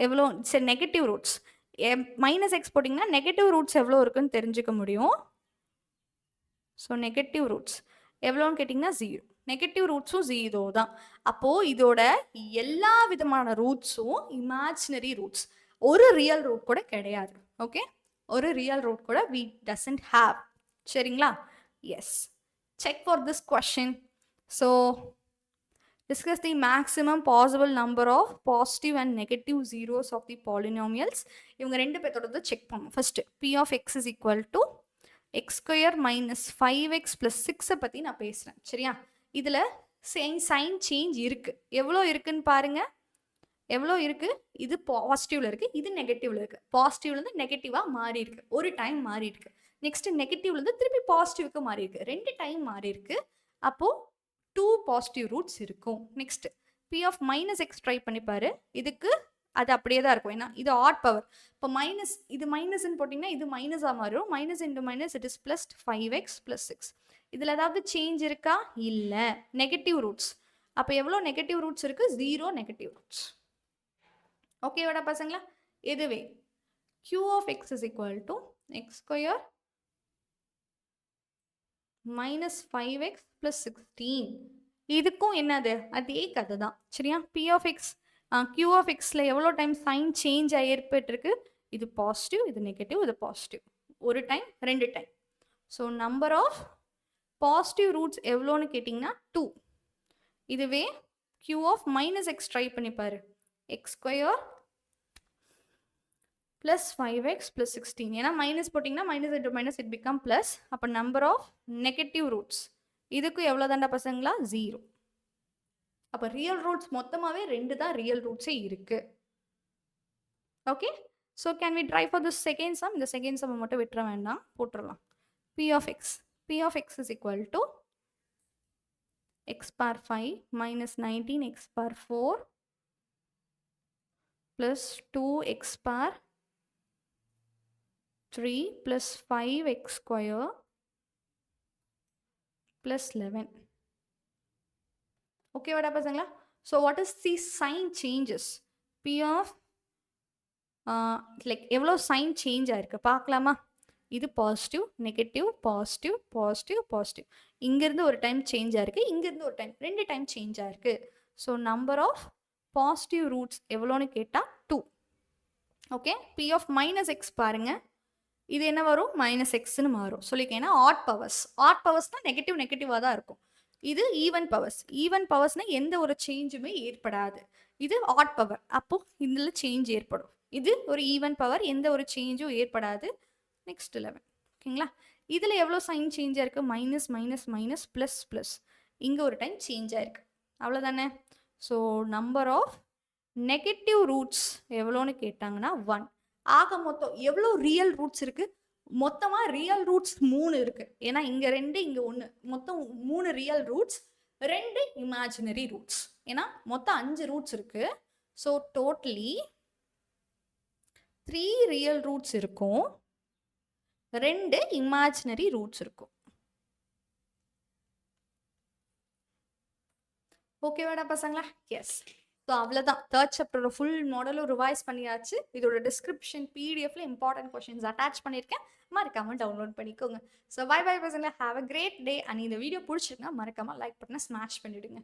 எவ்வளோ? சரி, நெகட்டிவ் ரூட்ஸ் மைனஸ் எக்ஸ் போட்டிங்கன்னா நெகட்டிவ் ரூட்ஸ் எவ்வளோ இருக்குன்னு தெரிஞ்சுக்க முடியும். ஸோ நெகட்டிவ் ரூட்ஸ் எவ்வளோன்னு கேட்டிங்கன்னா 0. நெகட்டிவ் ரூட்ஸும் 0 தான். அப்போது இதோட எல்லா விதமான ரூட்ஸும் இமேஜினரி ரூட்ஸ், ஒரு ரியல் ரூட் கூட கிடையாது. ஓகே, ஒரு ரியல் ரூட் கூட we doesn't have. சரிங்களா? Yes. Check for this question. So discuss the maximum possible number of positive and negative zeros of the polynomials. இவங்க ரெண்டு பேர்த்தோட செக் பண்ணும். First p of x is equal to x square minus 5x plus 6 பற்றி நான் பேசுகிறேன். சரியா? இதில் சைன் சேஞ்ச் இருக்குது. எவ்வளோ இருக்குன்னு பாருங்க, எவ்வளோ இருக்குது? இது பாசிட்டிவ்ல இருக்குது, இது நெகட்டிவ்ல இருக்குது. பாசிட்டிவ்லேருந்து நெகட்டிவாக மாறி இருக்கு, ஒரு டைம் மாறி இருக்கு. நெக்ஸ்ட் நெகட்டிவ்லேருந்து திருப்பி பாசிட்டிவ்க்கு மாறி இருக்கு, 2 டைம் மாறி இருக்கு. அப்போது 2 பாசிட்டிவ் ரூட்ஸ் இருக்கும். Next p of minus x try பண்ணிப்பாரு, இதுக்கு அது அப்படியே தான் இருக்கும், ஏன்னா இது ஆட் பவர். இப்போ மைனஸ், இது மைனஸ்ன்னு போட்டிங்கன்னா இது மைனஸாக மாறும். Minus into minus it is plus 5x + 6. இதில் ஏதாவது சேஞ்ச் இருக்கா? இல்லை, நெகட்டிவ் ரூட்ஸ். அப்போ எவ்வளோ நெகட்டிவ் ரூட்ஸ் இருக்குது? 0 நெகட்டிவ் ரூட்ஸ். ஓகேவாடா பசங்களா? இதுவே q ஆஃப் x is equal to x square minus 5x plus 16. இதுக்கும் என்னது? அதே கதை தான். சரியா? p of x q of xல எவ்வளோ டைம் சைன் சேஞ்ச் ஏற்பட்டிருக்கு? இது பாசிட்டிவ், இது நெகட்டிவ், இது பாசிட்டிவ், ஒரு time 2 time. So number of positive roots எவ்வளோன்னு கேட்டிங்கன்னா 2. இதுவே q of minus x try பண்ணிப்பாரு, x square plus 5x plus 16. ஏன்னா மைனஸ் போட்டிங்கன்னா minus into minus it become plus. அப்போ நம்பர் ஆஃப் நெகட்டிவ் ரூட்ஸ் இதுக்கு எவ்வளோ தாண்டா பசங்களா? 0. அப்போ ரியல் ரூட்ஸ் மொத்தமாகவே 2 தான் ரியல் ரூட்ஸே இருக்குது. Okay, so can we try for this second sum? இந்த செகண்ட் சம் மட்டும் விட்டுற வேண்டாம், போட்டுடலாம். p of x is equal to x power 5 minus 19x power 4 plus 2x power 3 plus 5x square plus 11. Okay, what பசங்களா? So what is the sign changes? p of like எவ்வளோ சைன் சேஞ்ச் ஆயிருக்கு பார்க்கலாமா? இது positive negative positive positive positive. இங்கேருந்து ஒரு டைம் சேஞ்ச் ஆயிருக்கு, இங்கேருந்து ஒரு டைம், 2 டைம் சேஞ்ச் ஆயிருக்கு. So number of positive roots எவ்வளோன்னு கேட்டால் 2. Okay, p of minus x பாருங்க, இது என்ன வரும் மைனஸ் எக்ஸ்ன்னு மாறும் சொல்லியிருக்கேன். ஏன்னா ஆட் பவர்ஸ், ஆட் பவர்ஸ்னால் நெகட்டிவ் நெகட்டிவாக தான் இருக்கும். இது ஈவன் பவர்ஸ், ஈவன் பவர்ஸ்னால் எந்த ஒரு சேஞ்சுமே ஏற்படாது. இது ஆட் பவர், அப்போ இதில் சேஞ்ச் ஏற்படும். இது ஒரு ஈவன் பவர், எந்த ஒரு சேஞ்சும் ஏற்படாது. நெக்ஸ்ட் 11. ஓகேங்களா, இதில் எவ்வளோ சைன் சேஞ்ச் ஆயிருக்கு, minus minus minus plus plus, இங்கே ஒரு டைம் சேஞ்ச் ஆயிருக்கு, அவ்வளோதானே. So number of negative roots எவ்வளோன்னு கேட்டாங்கன்னா 1. ஆக மொத்தம் எவ்வளோ ரியல் ரூட்ஸ் இருக்குது, மொத்தமாக ரியல் ரூட்ஸ் 3 இருக்குது. ஏன்னா இங்கே 2 இங்கே 1, மொத்தம் 3 ரியல் ரூட்ஸ், 2 இமேஜினரி ரூட்ஸ். ஏன்னா மொத்தம் 5 ரூட்ஸ் இருக்குது. ஸோ டோட்டலி 3 ரியல் ரூட்ஸ் இருக்கும், 2 இமேஜினரி ரூட்ஸ் இருக்கும். ஓகேவாடா பசங்களா? எஸ். ஸோ அவ்வளோதான், தேர்ட் சாப்டரோட ஃபுல் மாடலும் ரிவைஸ் பண்ணியாச்சு. இதோட டிஸ்கிரிப்ஷன் பிடிஎஃப்ல இம்பார்ட்டன்ட் கொஷின்ஸ் அட்டாச் பண்ணியிருக்கேன், மறக்காம டவுன்லோட் பண்ணிக்கோங்க. ஸோ பை பை பசங்களா, have a great day. And இந்த வீடியோ பிடிச்சிருந்தா மறக்காம லைக் பட்டனை ஸ்மாஷ் பண்ணிவிடுங்க.